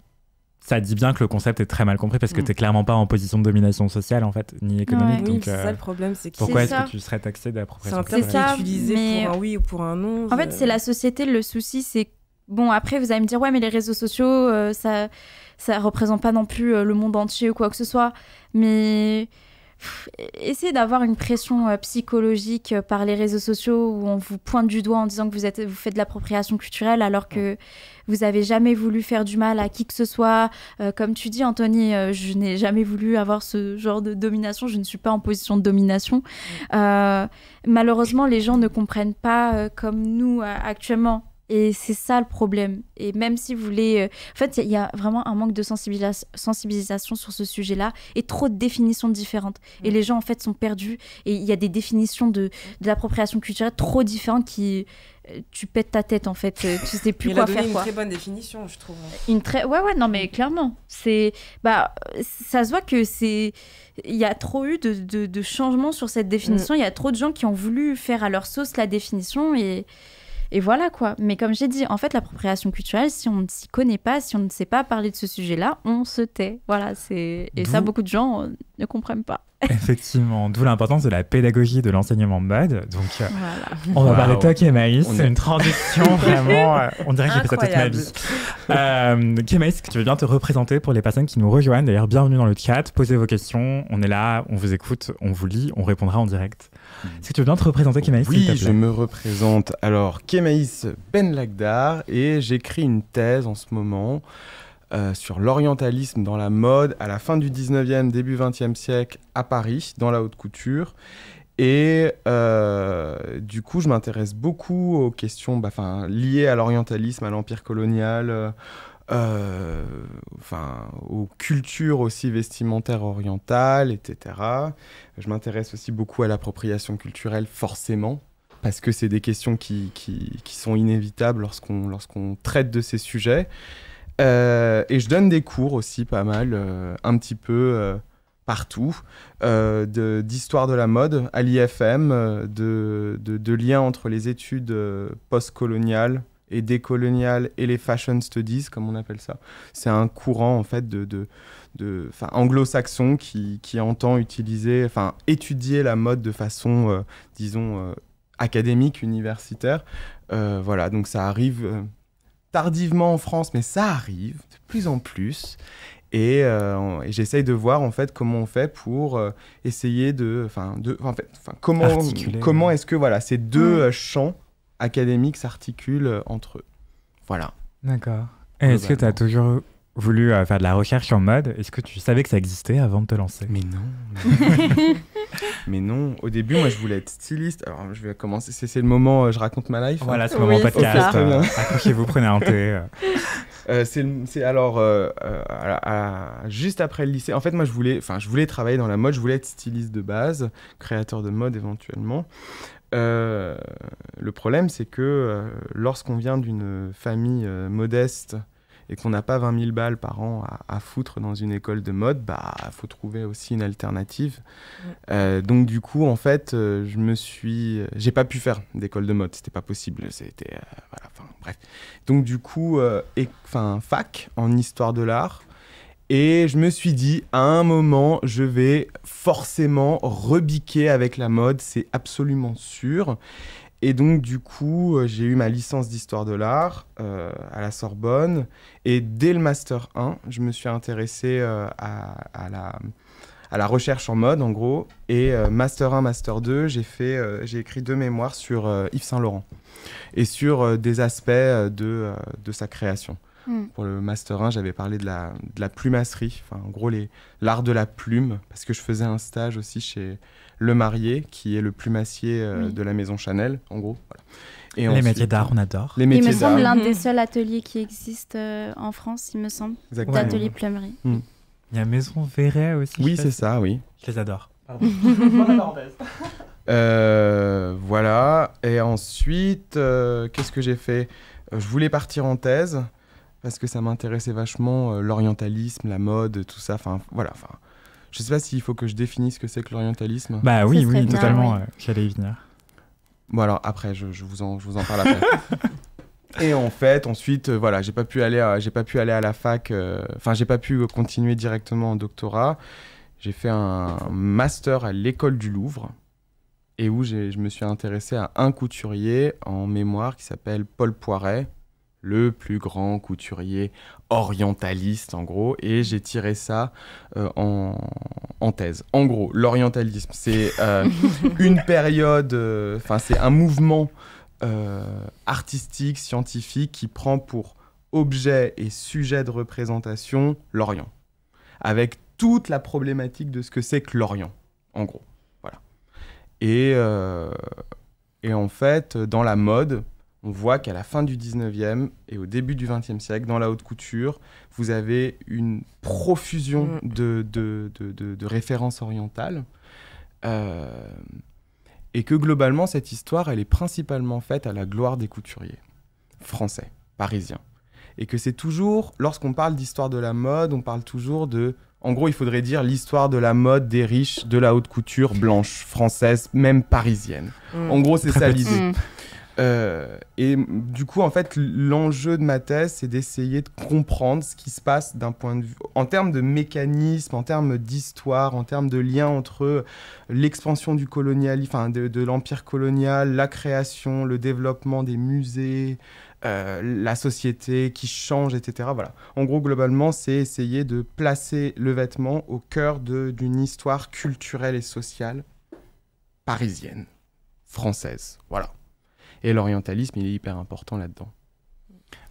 ça dit bien que le concept est très mal compris parce que tu n'es clairement pas en position de domination sociale, en fait, ni économique. Ouais. Donc, oui, c'est ça le problème. Pourquoi est-ce que tu serais taxé d'appropriation culturelle ? C'est un terme qui est utilisé pour un oui ou pour un non. En fait, c'est la société. Le souci, c'est... Bon, après, vous allez me dire, ouais, mais les réseaux sociaux, ça représente pas non plus le monde entier ou quoi que ce soit. Mais... essayez d'avoir une pression psychologique par les réseaux sociaux où on vous pointe du doigt en disant que vous faites de l'appropriation culturelle alors que vous avez jamais voulu faire du mal à qui que ce soit. Comme tu dis, Anthony, je n'ai jamais voulu avoir ce genre de domination. Je ne suis pas en position de domination. Malheureusement, les gens ne comprennent pas comme nous actuellement. Et c'est ça le problème. Et même si vous voulez... En fait, il y a vraiment un manque de sensibilisation sur ce sujet-là et trop de définitions différentes. Et les gens, en fait, sont perdus. Et il y a des définitions de l'appropriation culturelle trop différentes qui... tu pètes ta tête, en fait. Tu sais plus quoi faire. Il a donné une très bonne définition, je trouve. Ouais, non, mais clairement. Ça se voit que c'est... Il y a trop eu de changements sur cette définition. Il y a trop de gens qui ont voulu faire à leur sauce la définition et voilà quoi. Mais comme j'ai dit, en fait, l'appropriation culturelle, si on ne s'y connaît pas, si on ne sait pas parler de ce sujet-là, on se tait. Voilà, et ça, beaucoup de gens ne comprennent pas. Effectivement, d'où l'importance de la pédagogie de l'enseignement de mode. Donc, on va parler de toi, Kémaïs. C'est une transition vraiment... on dirait que j'ai fait ça toute ma vie. Kémaïs, tu veux bien te représenter pour les personnes qui nous rejoignent. D'ailleurs, bienvenue dans le chat. Posez vos questions. On est là, on vous écoute, on vous lit, on répondra en direct. Est-ce que tu veux bien te représenter, Kémaïs? Oui, je me représente. Alors, Kémaïs Benlagdar, et j'écris une thèse en ce moment sur l'orientalisme dans la mode à la fin du 19e, début 20e siècle à Paris, dans la haute couture. Et du coup, je m'intéresse beaucoup aux questions liées à l'orientalisme, à l'empire colonial, aux cultures aussi vestimentaires orientales, etc. Je m'intéresse aussi beaucoup à l'appropriation culturelle, forcément, parce que c'est des questions qui sont inévitables lorsqu'on traite de ces sujets. Et je donne des cours aussi, pas mal, un petit peu partout, d'histoire de la mode à l'IFM, de liens entre les études post-coloniales et décoloniales et les fashion studies, comme on appelle ça. C'est un courant, en fait, anglo-saxon qui entend étudier la mode de façon, académique, universitaire. Voilà, donc ça arrive tardivement en France, mais ça arrive de plus en plus. Et j'essaye de voir, en fait, comment on fait pour essayer comment est-ce que ces deux champs académiques s'articulent entre eux. Voilà. D'accord. Et est-ce que tu as toujours voulu faire de la recherche en mode? Est-ce que tu savais que ça existait avant de te lancer? Mais non. Mais non. Au début, moi, je voulais être styliste. Alors, je vais commencer. C'est le moment je raconte ma life. Voilà, c'est le moment podcast. Accrochez-vous, prenez un thé. Juste après le lycée. En fait, moi, je voulais travailler dans la mode. Je voulais être styliste de base, créateur de mode éventuellement. Le problème, c'est que lorsqu'on vient d'une famille modeste et qu'on n'a pas 20 000 balles par an à foutre dans une école de mode, faut trouver aussi une alternative. Donc du coup, en fait, j'ai pas pu faire d'école de mode, c'était pas possible, bref. Donc du coup, fac en histoire de l'art. Et je me suis dit, à un moment, je vais forcément rebiquer avec la mode, c'est absolument sûr. Et donc, du coup, j'ai eu ma licence d'histoire de l'art à la Sorbonne. Et dès le Master 1, je me suis intéressé à la recherche en mode, en gros. Et Master 1, Master 2, j'ai écrit 2 mémoires sur Yves Saint Laurent et sur des aspects de sa création. Pour le Master 1, j'avais parlé de la plumasserie, en gros l'art de la plume, parce que je faisais un stage aussi chez Le Marié, qui est le plumassier de la maison Chanel, en gros. Voilà. Et les métiers d'art, on adore. Il me semble l'un des seuls ateliers qui existent en France, il me semble, d'atelier plumerie. Il y a Maison Verret aussi. Oui, c'est ça, oui. Je les adore. Pardon. Voilà. Et ensuite, qu'est-ce que j'ai fait ? Je voulais partir en thèse, parce que ça m'intéressait vachement, l'orientalisme, la mode, tout ça. Enfin, voilà. Je sais pas s'il faut que je définisse ce que c'est que l'orientalisme. Bah oui, bien, totalement. J'allais y venir. Bon alors, après, je vous en parle après. Et en fait, ensuite, voilà, j'ai pas pu aller à la fac. Enfin, j'ai pas pu continuer directement en doctorat. J'ai fait un master à l'école du Louvre, et où je me suis intéressé à un couturier en mémoire qui s'appelle Paul Poiret, le plus grand couturier orientaliste, en gros, et j'ai tiré ça en thèse. En gros, l'orientalisme, c'est une période, c'est un mouvement artistique, scientifique, qui prend pour objet et sujet de représentation l'Orient, avec toute la problématique de ce que c'est que l'Orient, en gros. Voilà. Et en fait, dans la mode, on voit qu'à la fin du 19e et au début du 20e siècle, dans la haute couture, vous avez une profusion de références orientales. Et que globalement, cette histoire, elle est principalement faite à la gloire des couturiers français, parisiens. Et que c'est toujours, lorsqu'on parle d'histoire de la mode, on parle toujours de... En gros, il faudrait dire l'histoire de la mode des riches de la haute couture blanche, française, même parisienne. En gros, c'est ça l'idée. Et du coup, en fait, l'enjeu de ma thèse, c'est d'essayer de comprendre ce qui se passe d'un point de vue, en termes de mécanisme, en termes d'histoire, en termes de lien entre l'expansion du colonialisme, de l'empire colonial, la création, le développement des musées, la société qui change, etc. Voilà. En gros, globalement, c'est essayer de placer le vêtement au cœur d'une histoire culturelle et sociale parisienne, française. Voilà. Et l'orientalisme, il est hyper important là-dedans.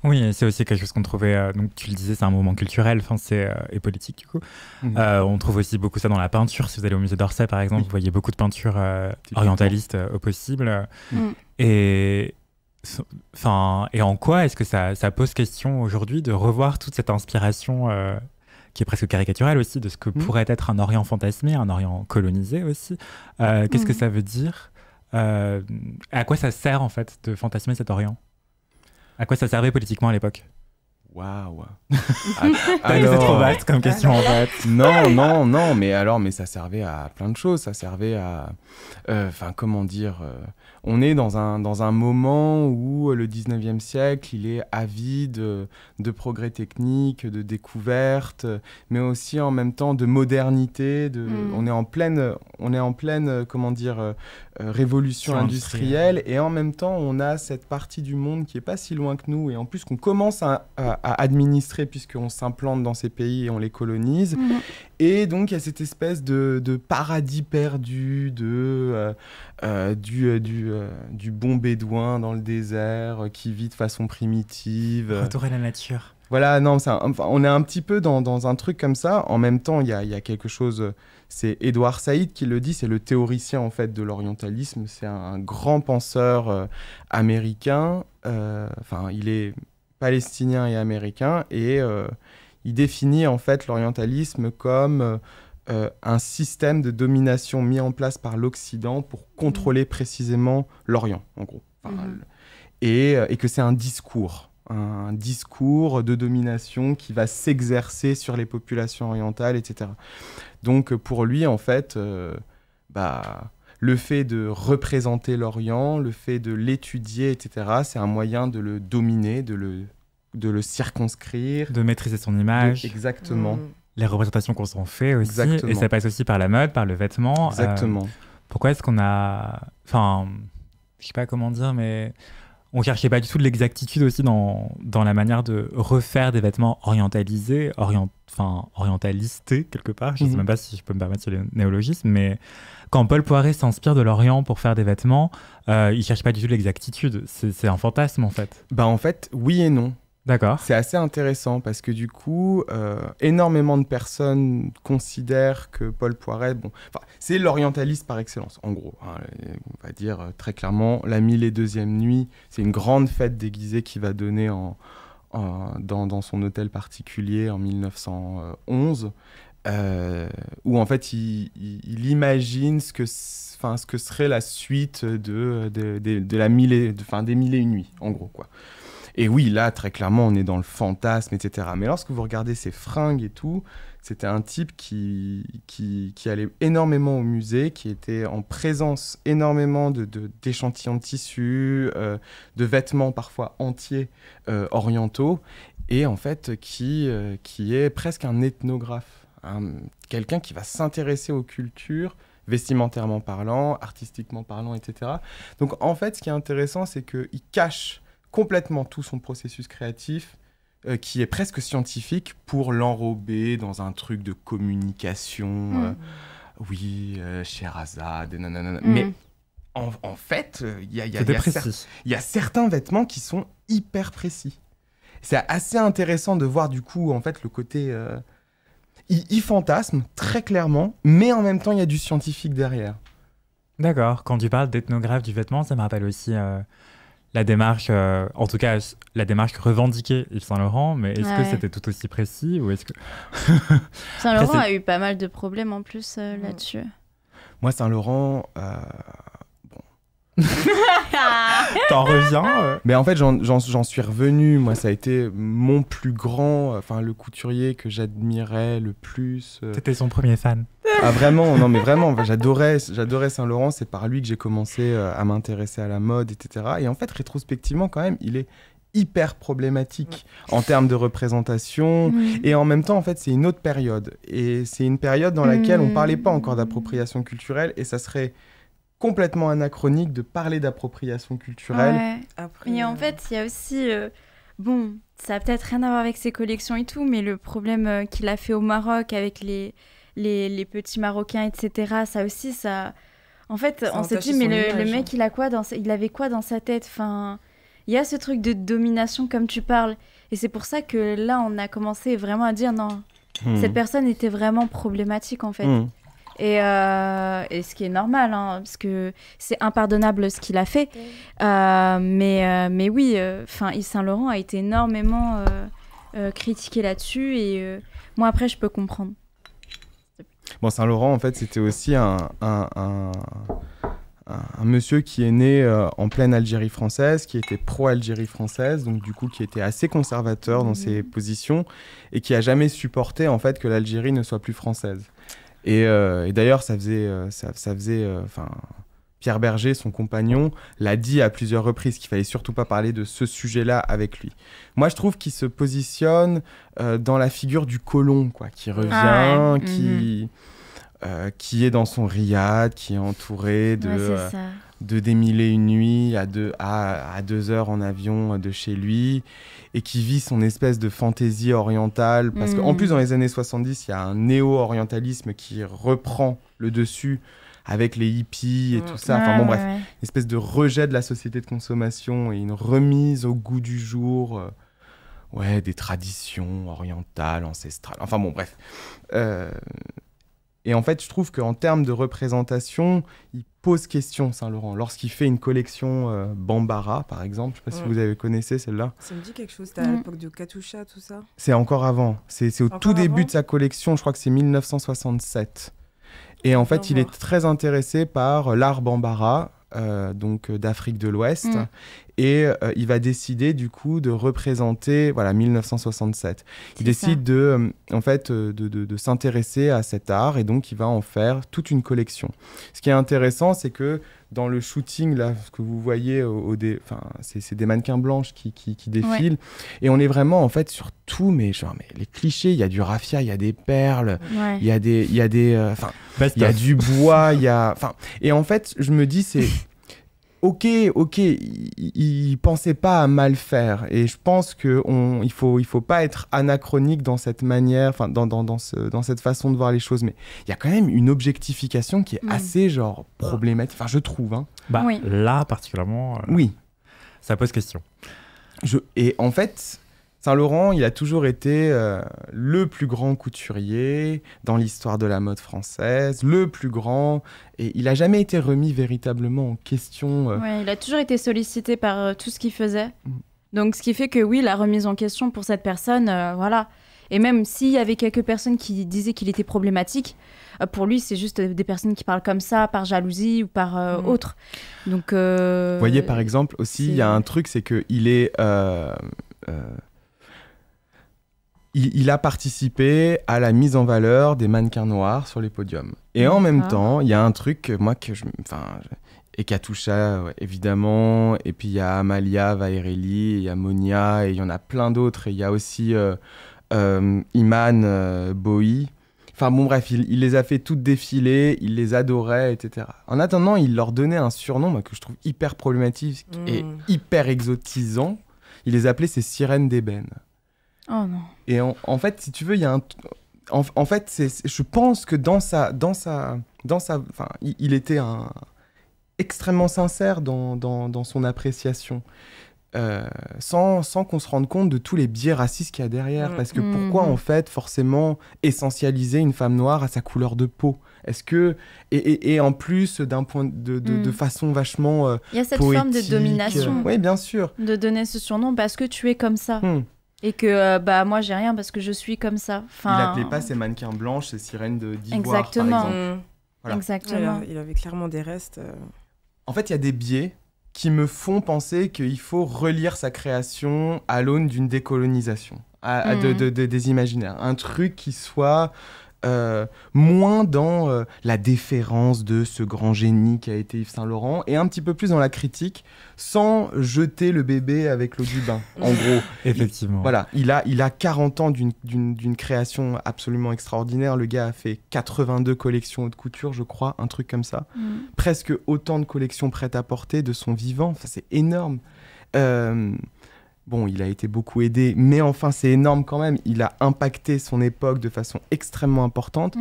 Oui, c'est aussi quelque chose qu'on trouvait, donc tu le disais, c'est un mouvement culturel et politique du coup. On trouve aussi beaucoup ça dans la peinture. Si vous allez au musée d'Orsay par exemple, vous voyez beaucoup de peintures orientalistes au possible. Et en quoi est-ce que ça pose question aujourd'hui de revoir toute cette inspiration qui est presque caricaturelle aussi de ce que pourrait être un Orient fantasmé, un Orient colonisé aussi. Qu'est-ce que ça veut dire ? À quoi ça sert en fait de fantasmer cet Orient ? À quoi ça servait politiquement à l'époque ? Waouh. C'est trop vaste comme question en fait. Non, mais ça servait à plein de choses. Ça servait à, comment dire, on est dans un moment où le 19e siècle, il est avide de progrès techniques, de découvertes, mais aussi en même temps de modernité. On est en pleine, comment dire, révolution industrielle, et en même temps, on a cette partie du monde qui est pas si loin que nous, et en plus qu'on commence à administrer puisqu'on s'implante dans ces pays et on les colonise. Et donc, il y a cette espèce de paradis perdu, du bon bédouin dans le désert qui vit de façon primitive. Retour à la nature. Voilà, non, on est un petit peu dans un truc comme ça. En même temps, il y a quelque chose... C'est Édouard Saïd qui le dit, c'est le théoricien en fait de l'orientalisme. C'est un grand penseur américain. Il est palestinien et américain, et il définit en fait l'orientalisme comme un système de domination mis en place par l'Occident pour contrôler précisément l'Orient, en gros. Et que c'est un discours de domination qui va s'exercer sur les populations orientales, etc. Donc pour lui, en fait, le fait de représenter l'Orient, le fait de l'étudier, etc., c'est un moyen de le dominer, de le circonscrire. De maîtriser son image. Exactement. Les représentations qu'on s'en fait aussi. Exactement. Et ça passe aussi par la mode, par le vêtement. Exactement. Pourquoi est-ce qu'on a... je sais pas comment dire, mais on cherchait pas du tout de l'exactitude aussi dans la manière de refaire des vêtements orientalisés, orientalistés quelque part. Je sais même pas si je peux me permettre sur les néologismes, mais quand Paul Poiret s'inspire de l'Orient pour faire des vêtements, il cherche pas du tout de l'exactitude. C'est un fantasme en fait. Bah en fait, oui et non. D'accord. C'est assez intéressant parce que du coup, énormément de personnes considèrent que Paul Poiret, c'est l'orientaliste par excellence, en gros. Hein, on va dire très clairement, la 1002e nuit, c'est une grande fête déguisée qu'il va donner dans son hôtel particulier en 1911, où en fait, il imagine ce que serait la suite des mille et une nuits, en gros, quoi. Et oui, là, très clairement, on est dans le fantasme, etc. Mais lorsque vous regardez ses fringues et tout, c'était un type qui allait énormément au musée, qui était en présence énormément d'échantillons de tissus, de vêtements parfois entiers orientaux, et en fait, qui est presque un ethnographe, quelqu'un qui va s'intéresser aux cultures, vestimentairement parlant, artistiquement parlant, etc. Donc, en fait, ce qui est intéressant, c'est qu'il cache complètement tout son processus créatif qui est presque scientifique pour l'enrober dans un truc de communication. Sherazade, nanana. Mais en fait, il y a certains vêtements qui sont hyper précis. C'est assez intéressant de voir du coup en fait le côté... il fantasme très clairement, mais en même temps il y a du scientifique derrière. D'accord. Quand tu parles d'ethnographe du vêtement, ça me rappelle aussi... la démarche, en tout cas la démarche que revendiquait Yves Saint Laurent, mais est-ce que c'était tout aussi précis ou est-ce que... Saint Laurent a eu pas mal de problèmes en plus là-dessus. Moi, Saint Laurent, T'en reviens Mais en fait, j'en suis revenu. Moi, ça a été mon plus grand, le couturier que j'admirais le plus. T'étais son premier fan. Ah vraiment, non mais vraiment, j'adorais Saint Laurent. C'est par lui que j'ai commencé à m'intéresser à la mode, etc. Et en fait, rétrospectivement, quand même, il est hyper problématique en termes de représentation. Et en même temps, en fait, c'est une autre période. Et c'est une période dans laquelle on parlait pas encore d'appropriation culturelle, et ça serait complètement anachronique de parler d'appropriation culturelle. Ouais. Et en fait, il y a aussi... ça a peut-être rien à voir avec ses collections et tout, mais le problème qu'il a fait au Maroc avec les petits Marocains, etc., ça aussi, ça... En fait, on s'est dit, mais le mec, il avait quoi dans sa tête? Enfin, il y a ce truc de domination, comme tu parles. Et c'est pour ça que là, on a commencé vraiment à dire, non, cette personne était vraiment problématique, en fait. Et ce qui est normal, parce que c'est impardonnable ce qu'il a fait. Mais oui, Yves Saint Laurent a été énormément critiqué là-dessus. Et moi, après, je peux comprendre. Bon, Saint Laurent, en fait, c'était aussi un monsieur qui est né en pleine Algérie française, qui était pro-Algérie française, donc du coup qui était assez conservateur dans ses positions et qui a jamais supporté en fait que l'Algérie ne soit plus française. Et d'ailleurs, Pierre Berger, son compagnon, l'a dit à plusieurs reprises qu'il fallait surtout pas parler de ce sujet-là avec lui. Moi, je trouve qu'il se positionne dans la figure du colon, quoi, qui revient, qui est dans son riad, qui est entouré de des mille et une nuits à 2 heures en avion de chez lui, et qui vit son espèce de fantaisie orientale. Parce qu'en plus, dans les années 70, il y a un néo-orientalisme qui reprend le dessus avec les hippies et tout ça. Une espèce de rejet de la société de consommation et une remise au goût du jour des traditions orientales, ancestrales. Enfin bon, bref. Et en fait, je trouve qu'en termes de représentation, il pose question, Saint Laurent. Lorsqu'il fait une collection Bambara, par exemple, je ne sais pas si vous connaissez celle-là. Ça me dit quelque chose, c'était à l'époque de Katusha, tout ça. C'est encore avant. C'est au tout début de sa collection, je crois que c'est 1967. Et en fait, il est très intéressé par l'art Bambara, donc d'Afrique de l'Ouest. Et il va décider du coup de représenter 1967. Il décide de s'intéresser à cet art et donc il va en faire toute une collection. Ce qui est intéressant, c'est que dans le shooting là, ce que vous voyez, c'est des mannequins blanches qui défilent et on est vraiment en fait sur tout, mais les clichés. Il y a du raffia, il y a des perles, il y a il y a du bois, et en fait je me dis ok, il pensait pas à mal faire. Et je pense qu'il faut pas être anachronique dans cette manière, enfin, dans cette façon de voir les choses. Mais il y a quand même une objectification qui est assez, genre, problématique. Enfin, je trouve, hein. Bah, là, particulièrement, oui. Ça pose question. Et en fait, Saint-Laurent, il a toujours été le plus grand couturier dans l'histoire de la mode française, le plus grand, et il n'a jamais été remis véritablement en question. Ouais, il a toujours été sollicité par tout ce qu'il faisait. Donc, ce qui fait que oui, la remise en question pour cette personne, voilà. Et même s'il y avait quelques personnes qui disaient qu'il était problématique, pour lui, c'est juste des personnes qui parlent comme ça, par jalousie ou par autre. Donc, vous voyez, par exemple, aussi, il y a un truc, c'est qu'il est... Il a participé à la mise en valeur des mannequins noirs sur les podiums. Et en même temps, il y a un truc, et Katusha, évidemment, et puis il y a Amalia Vairelli, il y a Monia, et il y en a plein d'autres, et il y a aussi Iman Bowie. Enfin bon, bref, il les a fait toutes défiler, il les adorait, etc. En attendant, il leur donnait un surnom que je trouve hyper problématique et hyper exotisant. Il les appelait ses sirènes d'ébène. Oh non. Et en fait, si tu veux, il y a un... En fait, je pense que il était extrêmement sincère dans son appréciation. Sans qu'on se rende compte de tous les biais racistes qu'il y a derrière. Parce que pourquoi, en fait, forcément, essentialiser une femme noire à sa couleur de peau ? Est-ce que... Et en plus, d'un point de façon vachement il y a cette poétique, forme de domination. Oui, bien sûr. De donner ce surnom parce que tu es comme ça. Et que moi, j'ai rien parce que je suis comme ça. Enfin... Il n'appelait pas ses mannequins blanches, ses sirènes d'ivoire, exactement. par exemple. Voilà. Exactement. Il avait clairement des restes. En fait, il y a des biais qui me font penser qu'il faut relire sa création à l'aune d'une décolonisation, des imaginaires. Un truc qui soit moins dans la déférence de ce grand génie qui a été Yves Saint-Laurent et un petit peu plus dans la critique, sans jeter le bébé avec l'eau du bain, en gros. Effectivement. Voilà, il a 40 ans d'une création absolument extraordinaire. Le gars a fait 82 collections haute couture, je crois, un truc comme ça. Presque autant de collections prêt-à-porter de son vivant. Enfin, c'est énorme. Bon, il a été beaucoup aidé, mais enfin, c'est énorme quand même. Il a impacté son époque de façon extrêmement importante.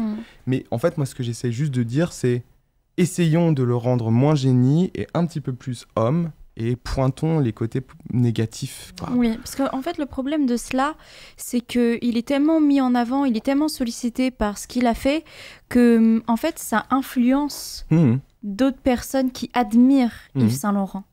Mais en fait, moi, ce que j'essaie juste de dire, c'est essayons de le rendre moins génie et un petit peu plus homme, et pointons les côtés négatifs, quoi. Oui, parce qu'en fait, le problème de cela, c'est qu'il est tellement mis en avant, il est tellement sollicité par ce qu'il a fait, que, en fait, ça influence d'autres personnes qui admirent Yves Saint-Laurent.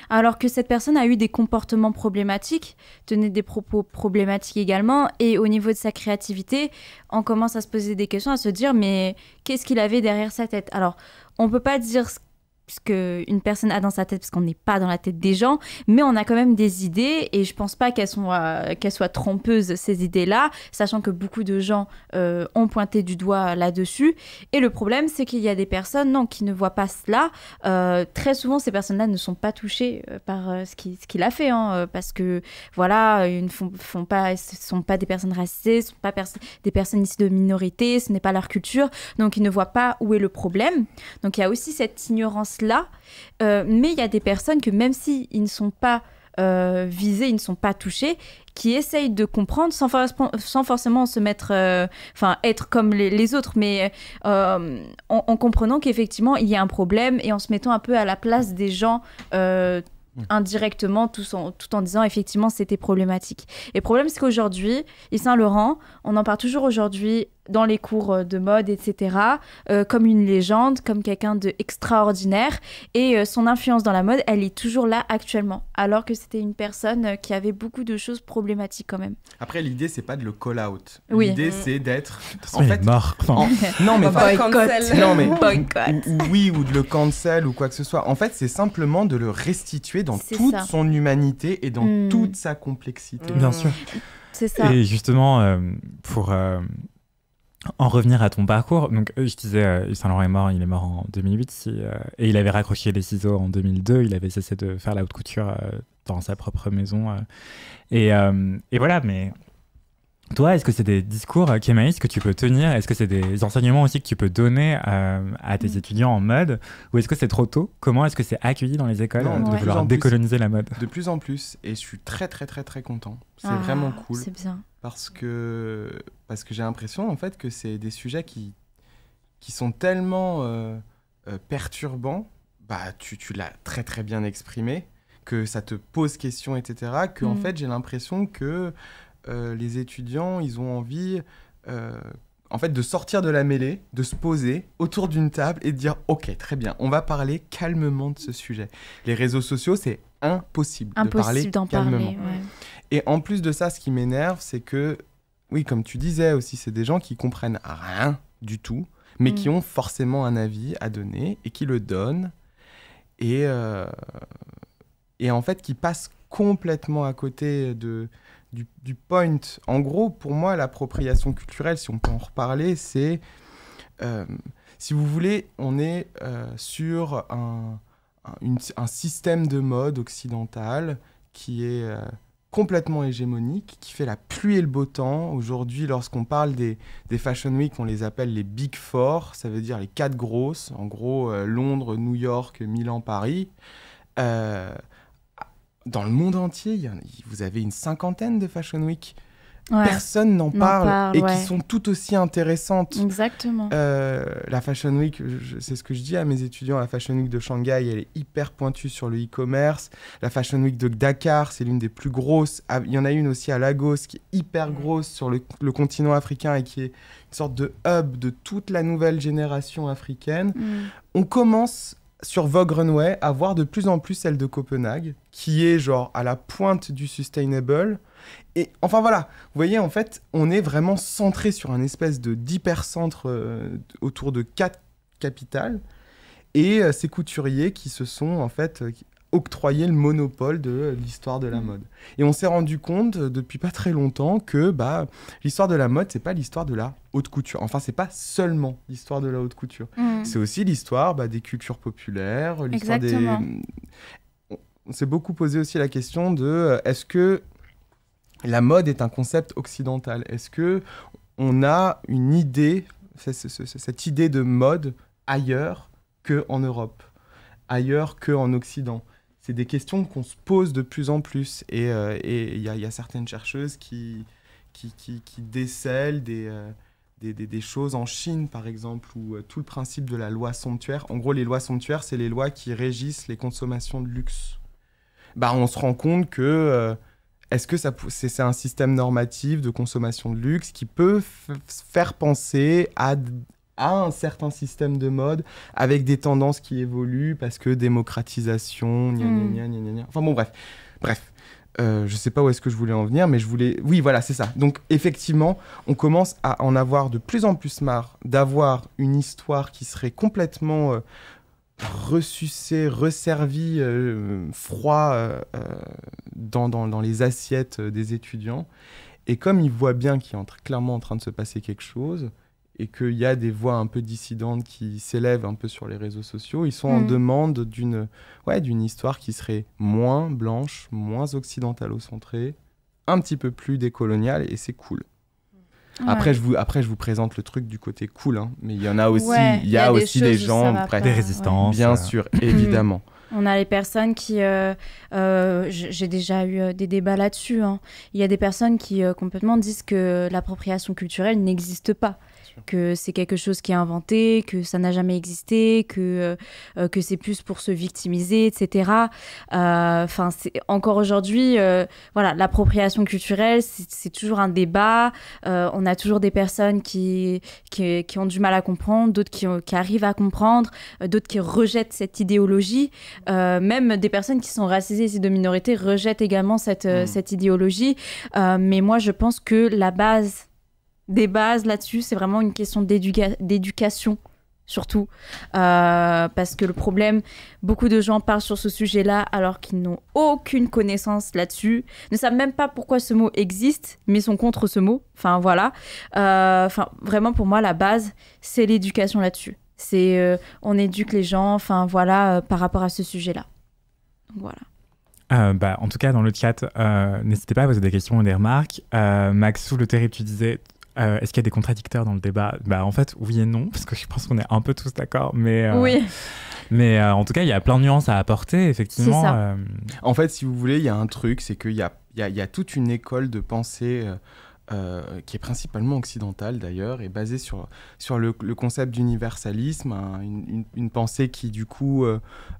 Alors que cette personne a eu des comportements problématiques, tenait des propos problématiques également, et au niveau de sa créativité, on commence à se poser des questions, à se dire mais qu'est-ce qu'il avait derrière sa tête ? Alors, on ne peut pas dire ce qu'une personne a dans sa tête parce qu'on n'est pas dans la tête des gens, mais on a quand même des idées et je pense pas qu'elles soient trompeuses, ces idées-là, sachant que beaucoup de gens ont pointé du doigt là-dessus. Et le problème, c'est qu'il y a des personnes qui ne voient pas cela. Très souvent, ces personnes-là ne sont pas touchées par ce qu'il a fait, parce que voilà, ils ne sont pas des personnes racisées, ce ne sont pas des personnes issues de minorités, ce n'est pas leur culture, donc ils ne voient pas où est le problème. Donc il y a aussi cette ignorance là, mais il y a des personnes que même s'ils ne sont pas visés, ils ne sont pas touchés, qui essayent de comprendre sans forcément se mettre, être comme les autres, mais en comprenant qu'effectivement il y a un problème et en se mettant un peu à la place des gens indirectement, tout en disant effectivement c'était problématique. Et le problème, c'est qu'aujourd'hui, Yves Saint-Laurent, on en parle toujours aujourd'hui dans les cours de mode, etc., comme une légende, comme quelqu'un d'extraordinaire. Et son influence dans la mode, elle est toujours là actuellement, alors que c'était une personne qui avait beaucoup de choses problématiques quand même. Après, l'idée, c'est pas de le call out. Oui. L'idée, c'est d'être... En fait, mort. Non, mais boycott. Non, mais boycott. ou de le cancel ou quoi que ce soit. En fait, c'est simplement de le restituer dans toute son humanité et dans toute sa complexité. Bien sûr. C'est ça. Et justement, pour en revenir à ton parcours, donc je disais, Yves Saint-Laurent est mort, il est mort en 2008, et il avait raccroché les ciseaux en 2002, il avait cessé de faire la haute couture dans sa propre maison. Et voilà, mais Toi, est-ce que c'est des discours, Kémaïs, que tu peux tenir? Est-ce que c'est des enseignements aussi que tu peux donner à tes étudiants en mode? Ou est-ce que c'est trop tôt? Comment est-ce que c'est accueilli dans les écoles de vouloir décoloniser la mode? De plus en plus. Et je suis très, très, très, très content. C'est vraiment cool. C'est bien. Parce que j'ai l'impression, en fait, que c'est des sujets qui sont tellement perturbants. Bah, tu l'as très, très bien exprimé. Que ça te pose question, etc. Que, en fait, j'ai l'impression que les étudiants, ils ont envie en fait, de sortir de la mêlée, de se poser autour d'une table et de dire « Ok, très bien, on va parler calmement de ce sujet. » Les réseaux sociaux, c'est impossible de parler calmement. Et en plus de ça, ce qui m'énerve, c'est que, oui, comme tu disais aussi, c'est des gens qui comprennent rien du tout, mais qui ont forcément un avis à donner et qui le donnent. Et en fait, qui passent complètement à côté du point. En gros, pour moi, l'appropriation culturelle, si on peut en reparler, c'est, si vous voulez, on est sur un système de mode occidental qui est complètement hégémonique, qui fait la pluie et le beau temps. Aujourd'hui, lorsqu'on parle des Fashion Week, on les appelle les Big Four, ça veut dire les 4 grosses, en gros Londres, New York, Milan, Paris. Dans le monde entier, vous avez une 50aine de Fashion Week. Personne n'en parle et qui sont tout aussi intéressantes. Exactement. La Fashion Week, c'est ce que je dis à mes étudiants, la Fashion Week de Shanghai, elle est hyper pointue sur le e-commerce. La Fashion Week de Dakar, c'est l'une des plus grosses. Il y en a une aussi à Lagos qui est hyper grosse sur le continent africain et qui est une sorte de hub de toute la nouvelle génération africaine. On commence sur Vogue Runway à voir de plus en plus celle de Copenhague, qui est genre à la pointe du sustainable. Et enfin voilà, vous voyez, en fait, on est vraiment centré sur un espèce d'hypercentre autour de 4 capitales. Et ces couturiers qui se sont en fait octroyé le monopole de l'histoire de la mode. Et on s'est rendu compte depuis pas très longtemps que l'histoire de la mode, c'est pas l'histoire de la haute couture. Enfin, c'est pas seulement l'histoire de la haute couture. C'est aussi l'histoire des cultures populaires, l'histoire des... On s'est beaucoup posé aussi la question de est-ce que la mode est un concept occidental? Est-ce que on a une idée, cette idée de mode ailleurs qu'en Europe, ailleurs qu'en Occident? C'est des questions qu'on se pose de plus en plus. Et il y a certaines chercheuses qui décèlent des choses en Chine, par exemple, où tout le principe de la loi somptuaire... En gros, les lois somptuaires, c'est les lois qui régissent les consommations de luxe. On se rend compte que... est-ce que c'est un système normatif de consommation de luxe qui peut faire penser à un certain système de mode avec des tendances qui évoluent parce que démocratisation, Enfin bon, bref. Je sais pas où est-ce que je voulais en venir, mais oui, voilà, c'est ça. Donc, effectivement, on commence à en avoir de plus en plus marre d'avoir une histoire qui serait complètement ressucée, resservie, froid dans les assiettes des étudiants. Et comme ils voient bien qu'il est clairement en train de se passer quelque chose, et qu'il y a des voix un peu dissidentes qui s'élèvent un peu sur les réseaux sociaux, ils sont en demande d'une histoire qui serait moins blanche, moins occidentalo-centrée, un petit peu plus décoloniale, et c'est cool. Ouais. Après, je vous présente le truc du côté cool, hein, mais il y en a aussi, il y a aussi des gens, des résistances. Bien sûr, évidemment. On a les personnes qui... j'ai déjà eu des débats là-dessus. Hein. Il y a des personnes qui complètement disent que l'appropriation culturelle n'existe pas. Que c'est quelque chose qui est inventé, que ça n'a jamais existé, que c'est plus pour se victimiser, etc. Encore aujourd'hui, l'appropriation culturelle, c'est toujours un débat. On a toujours des personnes qui ont du mal à comprendre, d'autres qui arrivent à comprendre, d'autres qui rejettent cette idéologie. Même des personnes qui sont racisées et de minorité rejettent également cette idéologie. Mais moi, je pense que la base des bases là-dessus, c'est vraiment une question d'éducation, surtout. Parce que le problème, beaucoup de gens parlent sur ce sujet-là alors qu'ils n'ont aucune connaissance là-dessus, ne savent même pas pourquoi ce mot existe, mais sont contre ce mot. Enfin, voilà. Vraiment, pour moi, la base, c'est l'éducation là-dessus. On éduque les gens, par rapport à ce sujet-là. Voilà. En tout cas, dans le chat, n'hésitez pas à poser des questions ou des remarques. Maxou, le terrible, tu disais, est-ce qu'il y a des contradicteurs dans le débat? En fait, oui et non, parce que je pense qu'on est un peu tous d'accord, mais... Oui. Mais en tout cas, il y a plein de nuances à apporter, effectivement. C'est ça. En fait, si vous voulez, il y a un truc, c'est qu'il y a toute une école de pensée qui est principalement occidentale d'ailleurs, et basée sur le concept d'universalisme, une pensée qui du coup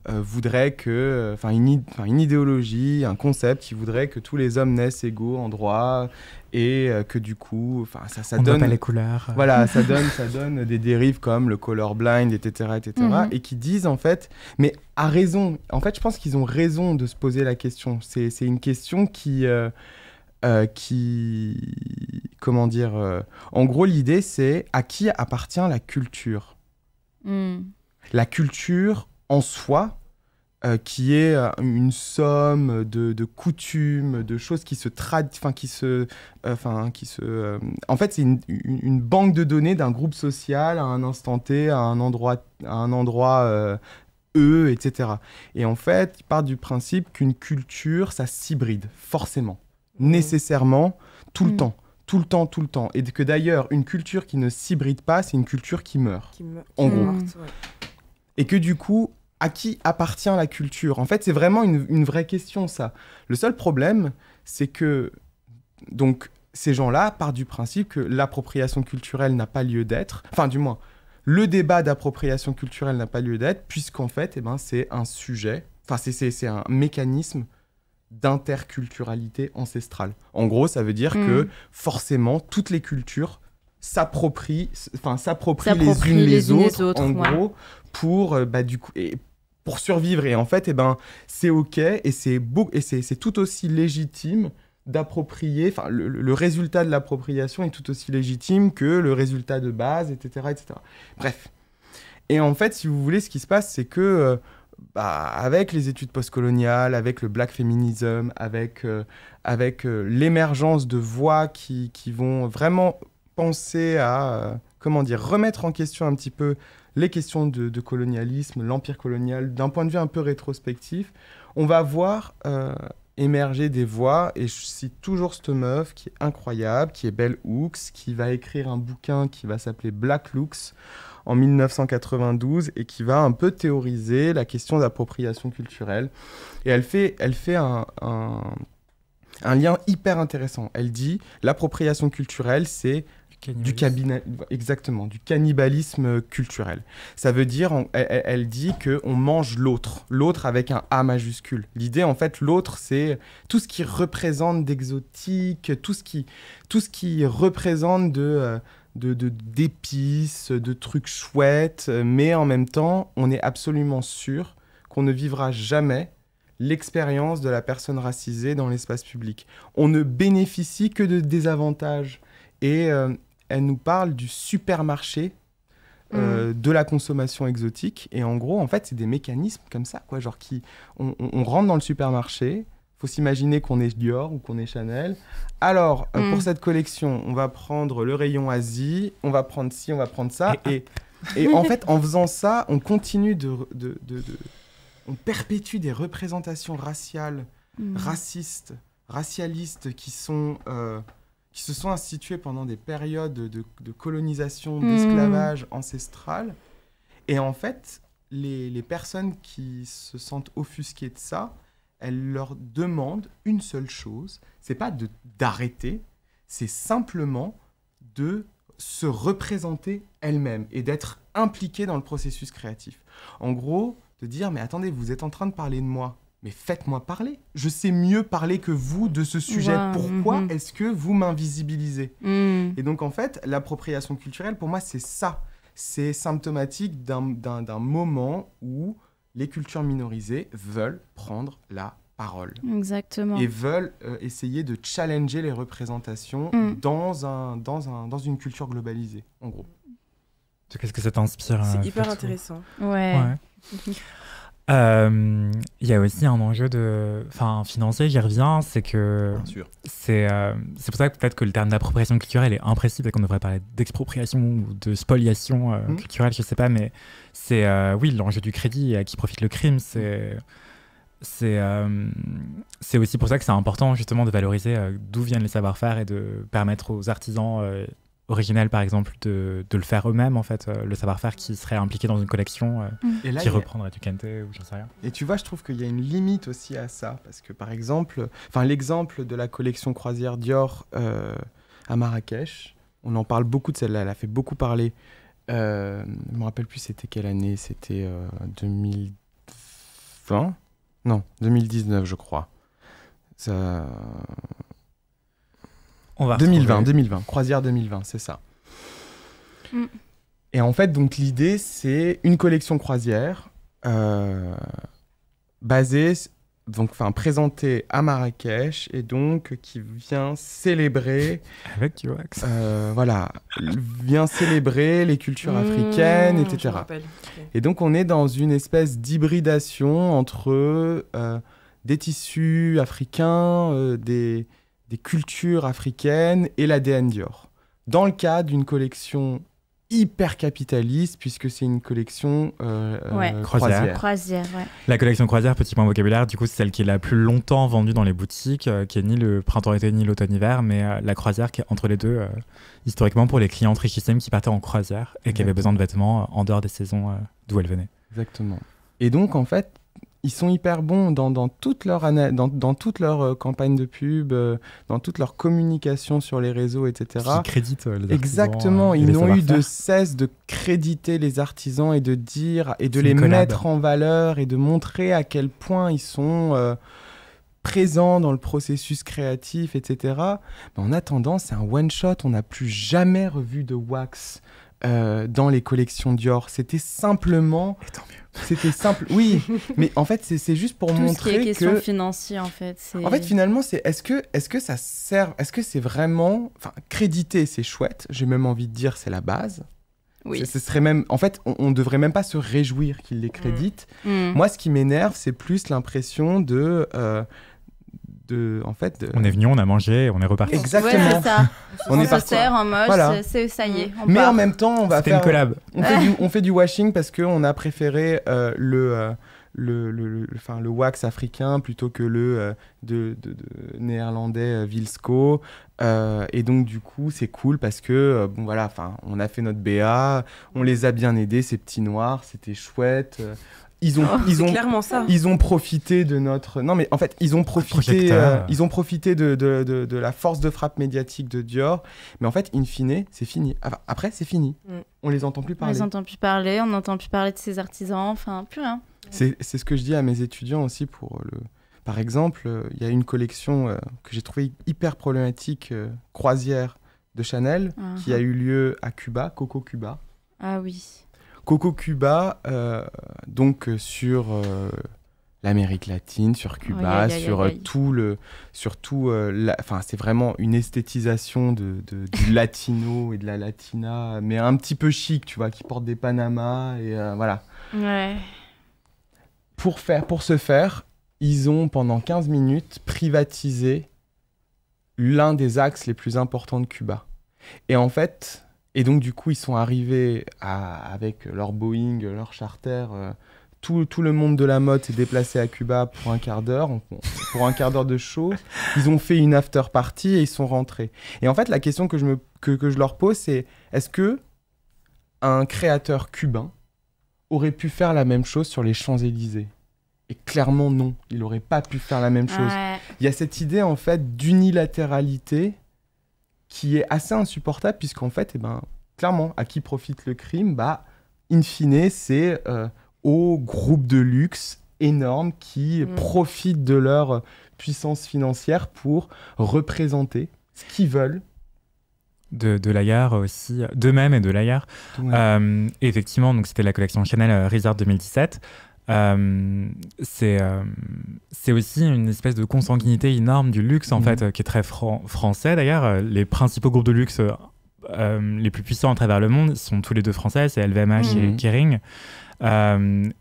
voudrait que, une idéologie, un concept qui voudrait que tous les hommes naissent égaux en droit, et que du coup, ça on donne... On pas les couleurs. Voilà, ça donne des dérives comme le colorblind, etc., et qui disent en fait, mais à raison, en fait je pense qu'ils ont raison de se poser la question. C'est une question qui comment dire, en gros l'idée c'est à qui appartient la culture. La culture en soi, qui est une somme de coutumes, de choses qui se en fait c'est une banque de données d'un groupe social à un instant T, à un endroit etc. Et en fait ils partent du principe qu'une culture ça s'hybride forcément, nécessairement, tout le temps. Et que d'ailleurs, une culture qui ne s'hybride pas, c'est une culture qui meurt. En gros. Et que du coup, à qui appartient la culture? En fait, c'est vraiment une vraie question, ça. Le seul problème, c'est que donc, ces gens-là partent du principe que l'appropriation culturelle n'a pas lieu d'être. Enfin, du moins, le débat d'appropriation culturelle n'a pas lieu d'être, puisqu'en fait, c'est un sujet, c'est un mécanisme d'interculturalité ancestrale. En gros, ça veut dire que forcément, toutes les cultures s'approprient les unes les autres en gros, pour du coup, pour survivre. Et en fait, c'est ok et c'est tout aussi légitime d'approprier. Enfin, le résultat de l'appropriation est tout aussi légitime que le résultat de base, etc., etc. Bref. Et en fait, si vous voulez, ce qui se passe, c'est que avec les études postcoloniales, avec le black feminism, avec l'émergence de voix qui vont vraiment penser à remettre en question un petit peu les questions de colonialisme, l'empire colonial, d'un point de vue un peu rétrospectif, on va voir émerger des voix, et je cite toujours cette meuf qui est incroyable, qui est Bell Hooks, qui va écrire un bouquin qui va s'appeler Black Looks, en 1992, et qui va un peu théoriser la question d'appropriation culturelle. Et elle fait un lien hyper intéressant. Elle dit l'appropriation culturelle, c'est du cannibalisme culturel. Ça veut dire, elle dit qu'on mange l'autre avec un A majuscule. L'idée, en fait, l'autre, c'est tout ce qui représente d'exotique, tout ce qui représente d'épices, de trucs chouettes, mais en même temps, on est absolument sûr qu'on ne vivra jamais l'expérience de la personne racisée dans l'espace public. On ne bénéficie que de désavantages. Et elle nous parle du supermarché de la consommation exotique. Et en gros, en fait, c'est des mécanismes comme ça, quoi, genre on rentre dans le supermarché. Faut s'imaginer qu'on est Dior ou qu'on est Chanel. Alors, pour cette collection, on va prendre le rayon Asie, on va prendre ci, on va prendre ça. Et en fait, en faisant ça, on continue on perpétue des représentations raciales, racistes, racialistes qui se sont instituées pendant des périodes de colonisation, d'esclavage ancestral. Et en fait, les personnes qui se sentent offusquées de ça, elle leur demande une seule chose, c'est pas d'arrêter, c'est simplement de se représenter elle-même et d'être impliquée dans le processus créatif. En gros, de dire, mais attendez, vous êtes en train de parler de moi, mais faites-moi parler. Je sais mieux parler que vous de ce sujet. Wow. Pourquoi est-ce que vous m'invisibilisez ? Et donc, en fait, l'appropriation culturelle, pour moi, c'est ça. C'est symptomatique d'un moment où les cultures minorisées veulent prendre la parole. Exactement. Et veulent essayer de challenger les représentations dans une culture globalisée, en gros. Qu'est-ce que ça t'inspire? C'est hyper intéressant. Ouais. Il y a aussi un enjeu financier, j'y reviens, c'est que c'est pour ça que peut-être que le terme d'appropriation culturelle est imprécis, peut-être qu'on devrait parler d'expropriation ou de spoliation culturelle, je sais pas, mais c'est l'enjeu du crédit et à qui profite le crime, c'est c'est aussi pour ça que c'est important justement de valoriser d'où viennent les savoir-faire et de permettre aux artisans originels, par exemple, de le faire eux-mêmes, en fait, le savoir-faire qui serait impliqué dans une collection qui reprendrait du Kente ou j'en sais rien. Et tu vois, je trouve qu'il y a une limite aussi à ça, parce que par exemple, l'exemple de la collection croisière Dior à Marrakech, on en parle beaucoup de celle-là, elle a fait beaucoup parler. Je ne me rappelle plus c'était quelle année, c'était 2020 ? Non, 2019 je crois. Ça... On va 2020, croisière 2020, c'est ça. Et en fait, donc l'idée, c'est une collection croisière basée, présentée à Marrakech et donc qui vient célébrer... Avec du wax. Vient célébrer les cultures africaines, etc. Et donc, on est dans une espèce d'hybridation entre des tissus africains, des cultures africaines et l'ADN Dior. Dans le cadre d'une collection hyper capitaliste, puisque c'est une collection croisière. La collection croisière, petit point vocabulaire, du coup, c'est celle qui est la plus longtemps vendue dans les boutiques, qui est ni le printemps-été ni l'automne-hiver, mais la croisière qui est entre les deux, historiquement pour les clientes richissimes qui partaient en croisière et qui avaient besoin de vêtements en dehors des saisons d'où elles venaient. Exactement. Et donc, en fait, ils sont hyper bons dans toute leur campagne de pub, dans toute leur communication sur les réseaux, etc. Qui créditent les artisans. Exactement, ils n'ont eu de cesse de créditer les artisans et de dire et de les mettre en valeur et de montrer à quel point ils sont présents dans le processus créatif, etc. Mais en attendant, c'est un one-shot, on n'a plus jamais revu de wax dans les collections Dior. C'était simplement... Et tant mieux. C'était simple, oui, mais en fait, c'est juste pour montrer que... Tout ce qui est question financière, en fait. En fait, finalement, c'est est-ce que ça sert... Est-ce que c'est vraiment... Enfin, créditer, c'est chouette. J'ai même envie de dire, c'est la base. Oui. Ce serait même... En fait, on ne devrait même pas se réjouir qu'ils les créditent. Moi, ce qui m'énerve, c'est plus l'impression On est venu, on a mangé, on est reparti. Exactement. Ouais, c'est ça. On est se sert en mode, voilà. ça y est, on Mais part. en même temps, on va C'était faire... une collab. On fait du washing parce qu'on a préféré le wax africain plutôt que le de néerlandais Wilsko. Et donc, du coup, c'est cool parce que, on a fait notre BA, on les a bien aidés, ces petits noirs, c'était chouette. Ils ont profité de notre... Non, mais en fait, ils ont profité de la force de frappe médiatique de Dior. Mais en fait, in fine, c'est fini. Enfin, après, c'est fini. On les entend plus parler. On les entend plus parler, on n'entend plus parler de ces artisans, enfin, plus rien. C'est ce que je dis à mes étudiants aussi pour le... Par exemple, il y a une collection que j'ai trouvée hyper problématique, croisière de Chanel, qui a eu lieu à Cuba, Coco Cuba. Ah oui. Coco Cuba, donc sur l'Amérique latine, sur Cuba, c'est vraiment une esthétisation du latino et de la latina, mais un petit peu chic, tu vois, qui porte des panamas et voilà. Ouais. Pour ce faire, ils ont pendant 15 minutes privatisé l'un des axes les plus importants de Cuba. Et en fait... Et donc, du coup, ils sont arrivés avec leur Boeing, leur charter. Tout le monde de la mode s'est déplacé à Cuba pour un quart d'heure de show. Ils ont fait une after party et ils sont rentrés. Et en fait, la question que je leur pose, c'est est-ce que un créateur cubain aurait pu faire la même chose sur les Champs-Élysées ? Et clairement, non. Il n'aurait pas pu faire la même chose. Ouais. Il y a cette idée, en fait, d'unilatéralité qui est assez insupportable, puisqu'en fait, clairement, à qui profite le crime ? In fine, c'est aux groupes de luxe énormes qui profitent de leur puissance financière pour représenter ce qu'ils veulent. De l'ailleurs aussi, d'eux-mêmes et de l'ailleurs. Ouais. Effectivement, donc c'était la collection Chanel Resort 2017. C'est aussi une espèce de consanguinité énorme du luxe en fait, qui est très français d'ailleurs. Les principaux groupes de luxe les plus puissants à travers le monde sont tous les deux français, c'est LVMH et Kering.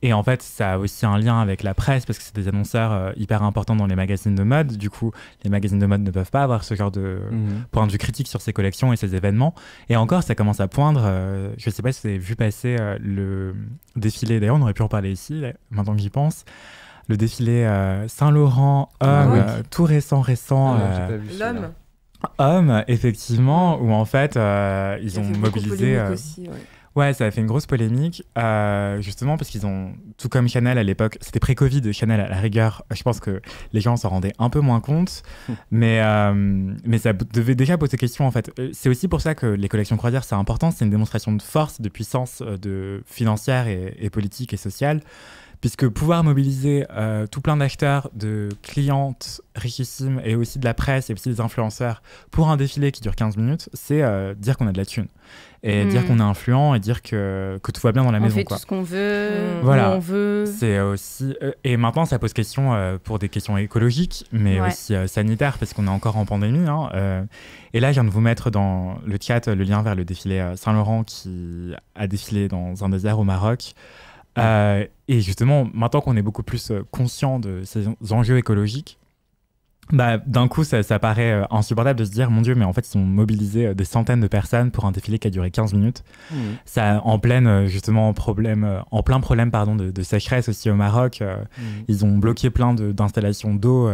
Et en fait, ça a aussi un lien avec la presse parce que c'est des annonceurs hyper importants dans les magazines de mode. Du coup, les magazines de mode ne peuvent pas avoir ce genre de point de vue critique sur ces collections et ces événements. Et encore, ça commence à poindre. Je ne sais pas si vous avez vu passer le défilé. D'ailleurs, on aurait pu en parler ici, là, maintenant que j'y pense. le défilé Saint-Laurent homme, tout récent. L'homme. Homme, effectivement, où en fait, ils ont mobilisé... Aussi, Ouais, ça a fait une grosse polémique, justement parce qu'ils ont, tout comme Chanel à l'époque, c'était pré-Covid, Chanel à la rigueur, je pense que les gens s'en rendaient un peu moins compte, mais ça devait déjà poser question en fait. C'est aussi pour ça que les collections croisières, c'est important, c'est une démonstration de force, de puissance financière et politique et sociale, puisque pouvoir mobiliser tout plein d'acheteurs, de clientes richissimes et aussi de la presse et aussi des influenceurs pour un défilé qui dure 15 minutes, c'est dire qu'on a de la thune. Et dire qu'on est influent et dire que tout va bien dans la maison. On fait quoi. tout ce qu'on veut, voilà. où on veut. C'est aussi, et maintenant, ça pose question pour des questions écologiques, mais aussi sanitaires, parce qu'on est encore en pandémie. Et là, je viens de vous mettre dans le chat le lien vers le défilé Saint-Laurent qui a défilé dans un désert au Maroc. Et justement, maintenant qu'on est beaucoup plus conscient de ces enjeux écologiques, d'un coup, ça paraît insupportable de se dire, mon Dieu, mais en fait, ils ont mobilisé des centaines de personnes pour un défilé qui a duré 15 minutes. Ça, en plein problème de sécheresse aussi au Maroc. Ils ont bloqué plein d'installations d'eau,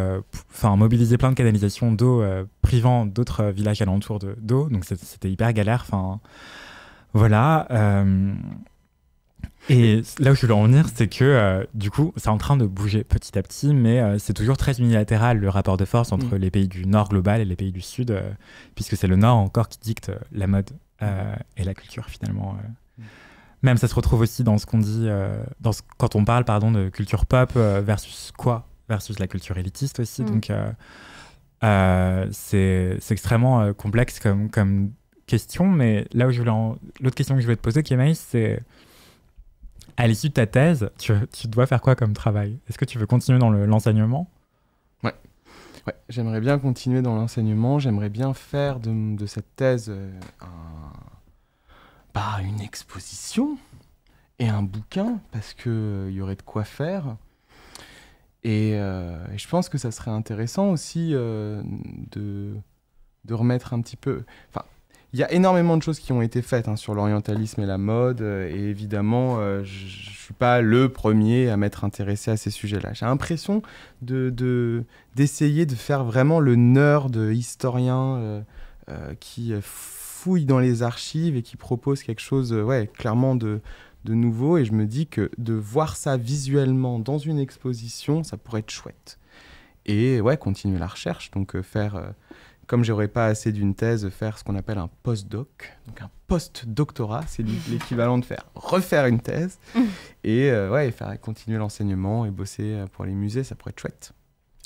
mobilisé plein de canalisations d'eau, privant d'autres villages alentours d'eau. Donc, c'était hyper galère. Voilà. Et là où je voulais en venir, c'est que du coup, c'est en train de bouger petit à petit, mais c'est toujours très unilatéral le rapport de force entre les pays du Nord global et les pays du Sud, puisque c'est le Nord encore qui dicte la mode et la culture finalement. Même ça se retrouve aussi dans ce qu'on dit, quand on parle de culture pop versus la culture élitiste aussi. Donc c'est extrêmement complexe comme question, mais là où l'autre question que je voulais te poser, Kémaïs, c'est à l'issue de ta thèse, tu dois faire quoi comme travail? Est-ce que tu veux continuer dans l'enseignement? Ouais, j'aimerais bien continuer dans l'enseignement. J'aimerais bien faire de cette thèse une exposition et un bouquin, parce qu'il y aurait de quoi faire. Et je pense que ça serait intéressant aussi de remettre un petit peu... Il y a énormément de choses qui ont été faites sur l'orientalisme et la mode, et évidemment, je ne suis pas le premier à m'être intéressé à ces sujets-là. J'ai l'impression d'essayer de faire vraiment le nerd historien qui fouille dans les archives et qui propose quelque chose clairement de nouveau, et je me dis que de voir ça visuellement dans une exposition, ça pourrait être chouette. Et continuer la recherche, donc faire... Comme j'aurais pas assez d'une thèse, faire ce qu'on appelle un post-doc, donc un post-doctorat, c'est l'équivalent de refaire une thèse, et faire continuer l'enseignement et bosser pour les musées, ça pourrait être chouette.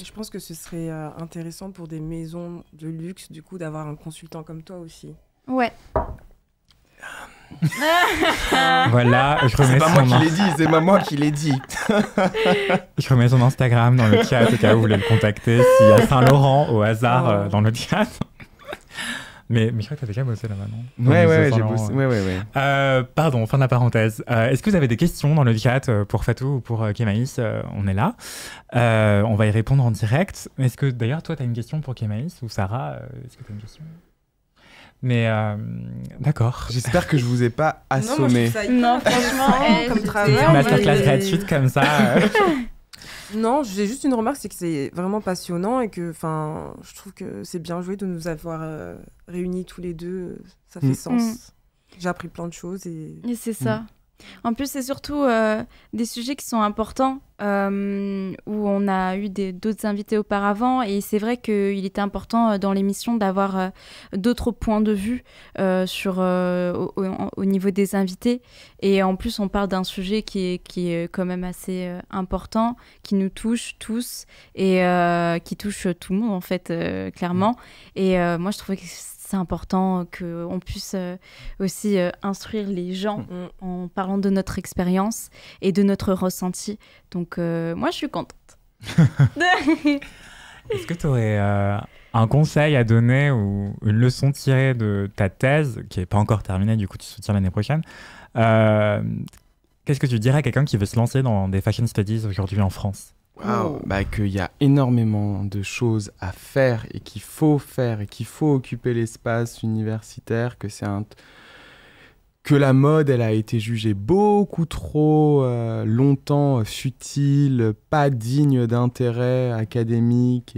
Je pense que ce serait intéressant pour des maisons de luxe, du coup, d'avoir un consultant comme toi aussi. Ouais. Voilà, je remets c'est pas moi qui l'ai dit, c'est moi qui l'ai dit. Je remets son Instagram dans le chat au cas où vous voulez le contacter, s'il y a Saint-Laurent au hasard dans le chat. Mais je crois que tu as déjà bossé là-bas, non? Ouais, j'ai bossé. Ouais. Pardon, fin de la parenthèse. Est-ce que vous avez des questions dans le chat pour Fatou ou pour Kémaïs? On est là. On va y répondre en direct. Est-ce que d'ailleurs, toi, tu as une question pour Kémaïs ou Sarah? Est-ce que tu as une question? Mais d'accord. J'espère que je vous ai pas assommé. Non, franchement, comme travail. C'est une masterclass gratuite comme ça. Non, j'ai juste une remarque, c'est que c'est vraiment passionnant et que, je trouve que c'est bien joué de nous avoir réunis tous les deux. Ça fait sens. J'ai appris plein de choses et c'est ça. En plus, c'est surtout des sujets qui sont importants, où on a eu d'autres invités auparavant, et c'est vrai qu'il était important dans l'émission d'avoir d'autres points de vue au niveau des invités. Et en plus, on parle d'un sujet qui est quand même assez important, qui nous touche tous, et qui touche tout le monde, en fait, clairement. Et moi, je trouvais que c'est important qu'on puisse aussi instruire les gens en parlant de notre expérience et de notre ressenti. Donc, moi, je suis contente. Est-ce que tu aurais un conseil à donner ou une leçon tirée de ta thèse, qui n'est pas encore terminée, du coup, tu soutiens l'année prochaine? Qu'est-ce que tu dirais à quelqu'un qui veut se lancer dans des fashion studies aujourd'hui en France? Qu'il y a énormément de choses à faire et qu'il faut occuper l'espace universitaire, que la mode, elle a été jugée beaucoup trop longtemps futile, pas digne d'intérêt académique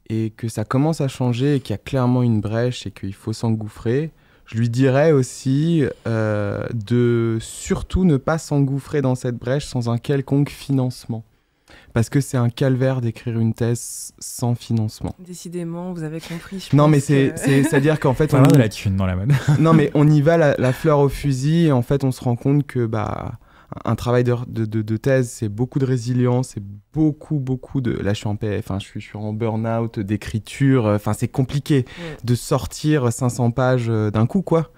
et que ça commence à changer et qu'il y a clairement une brèche et qu'il faut s'engouffrer, je lui dirais aussi de surtout ne pas s'engouffrer dans cette brèche sans un quelconque financement. Parce que c'est un calvaire d'écrire une thèse sans financement. Décidément, vous avez compris. Non, mais c'est-à-dire qu'en fait... On a de la thune dans la mode. Non, mais on y va la fleur au fusil et en fait, on se rend compte que un travail de thèse, c'est beaucoup de résilience, c'est beaucoup de... Là, je suis en burn-out d'écriture. Enfin, c'est compliqué de sortir 500 pages d'un coup, quoi.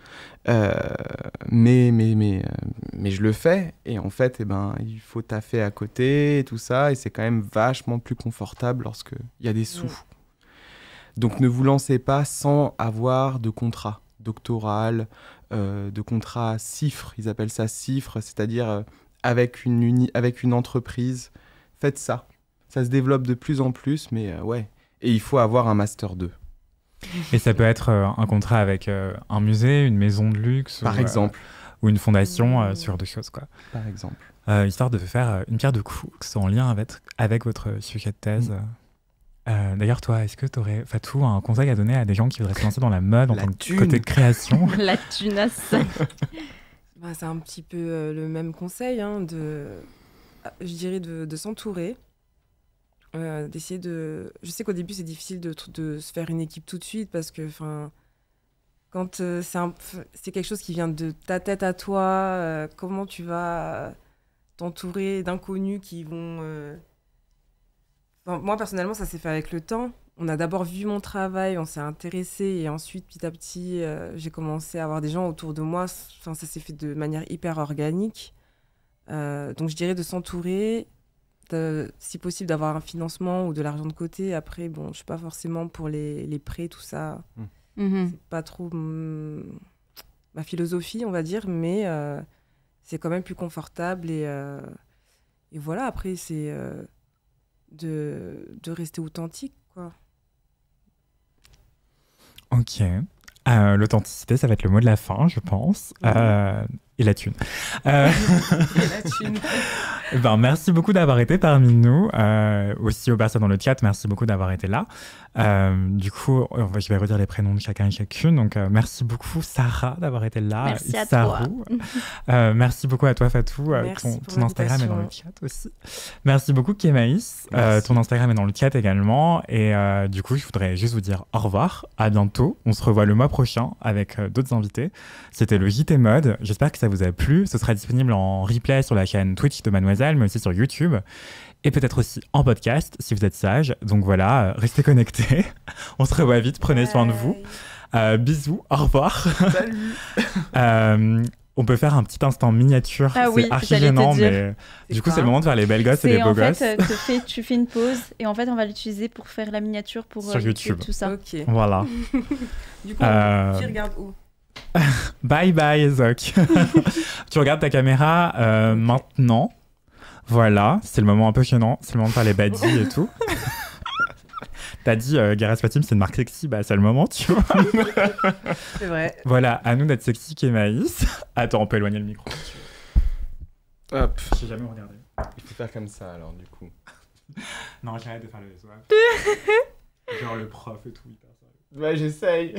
Mais je le fais et en fait il faut taffer à côté et tout ça et c'est quand même vachement plus confortable lorsqu'il y a des sous. Donc ne vous lancez pas sans avoir de contrat doctoral, de contrat CIFRE, ils appellent ça CIFRE, c'est-à-dire avec une entreprise. Faites ça se développe de plus en plus, mais et il faut avoir un Master 2. Et ça peut être un contrat avec un musée, une maison de luxe, par exemple, ou une fondation, ce genre de choses, quoi. Par exemple. Histoire de faire une pierre deux coups, que ce soit en lien avec votre sujet de thèse. D'ailleurs, toi, est-ce que tu aurais, Fatou, un conseil à donner à des gens qui voudraient se lancer dans la mode en tant que côté de création? La tunasse. C'est un petit peu le même conseil, je dirais de s'entourer. D'essayer de... Je sais qu'au début, c'est difficile de se faire une équipe tout de suite parce que quand c'est quelque chose qui vient de ta tête à toi, comment tu vas t'entourer d'inconnus qui vont... moi, personnellement, ça s'est fait avec le temps. On a d'abord vu mon travail, on s'est intéressé et ensuite, petit à petit, j'ai commencé à avoir des gens autour de moi. Ça s'est fait de manière hyper organique. Donc, je dirais de s'entourer... si possible d'avoir un financement ou de l'argent de côté. Après, je suis pas forcément pour les prêts, tout ça. C'est pas trop ma philosophie, on va dire, mais c'est quand même plus confortable et voilà. Après, c'est de rester authentique, quoi. Ok. L'authenticité, ça va être le mot de la fin, je pense. Et la thune. Et la thune. Merci beaucoup d'avoir été parmi nous. Aussi aux personnes dans le chat, merci beaucoup d'avoir été là. Du coup, je vais redire les prénoms de chacun et chacune. Donc, merci beaucoup, Sarah, d'avoir été là. Merci à toi. Merci beaucoup à toi, Fatou. Ton Instagram est dans le chat aussi. Merci beaucoup, Kémaïs. Ton Instagram est dans le chat également. Et du coup, je voudrais juste vous dire au revoir. À bientôt. On se revoit le mois prochain avec d'autres invités. C'était le JT Mode. J'espère que ça vous a plu. Ce sera disponible en replay sur la chaîne Twitch de Mademoiselle, mais aussi sur YouTube. Et peut-être aussi en podcast, si vous êtes sage. Donc voilà, restez connectés. On se revoit vite. Prenez soin de vous. Bisous. Au revoir. Salut. On peut faire un petit instant miniature. C'est archi gênant, mais du coup, c'est le moment de faire les belles gosses et les beaux gosses. Tu fais une pause et en fait, on va l'utiliser pour faire la miniature pour sur YouTube. Tout ça. Ok. Voilà. Du coup, qui regarde où? Bye bye, Zoc. Tu regardes ta caméra maintenant. Voilà, c'est le moment un peu gênant. C'est le moment de faire les baddies et tout. T'as dit Garas Fatim, c'est une marque sexy. C'est le moment, tu vois. C'est vrai. Voilà, à nous d'être sexy, Kémaïs. Attends, on peut éloigner le micro. Hop. J'ai jamais regardé. Il faut faire comme ça, alors, du coup. Non, j'arrête de faire le soif. Genre le prof et tout, hyper sérieux. J'essaye.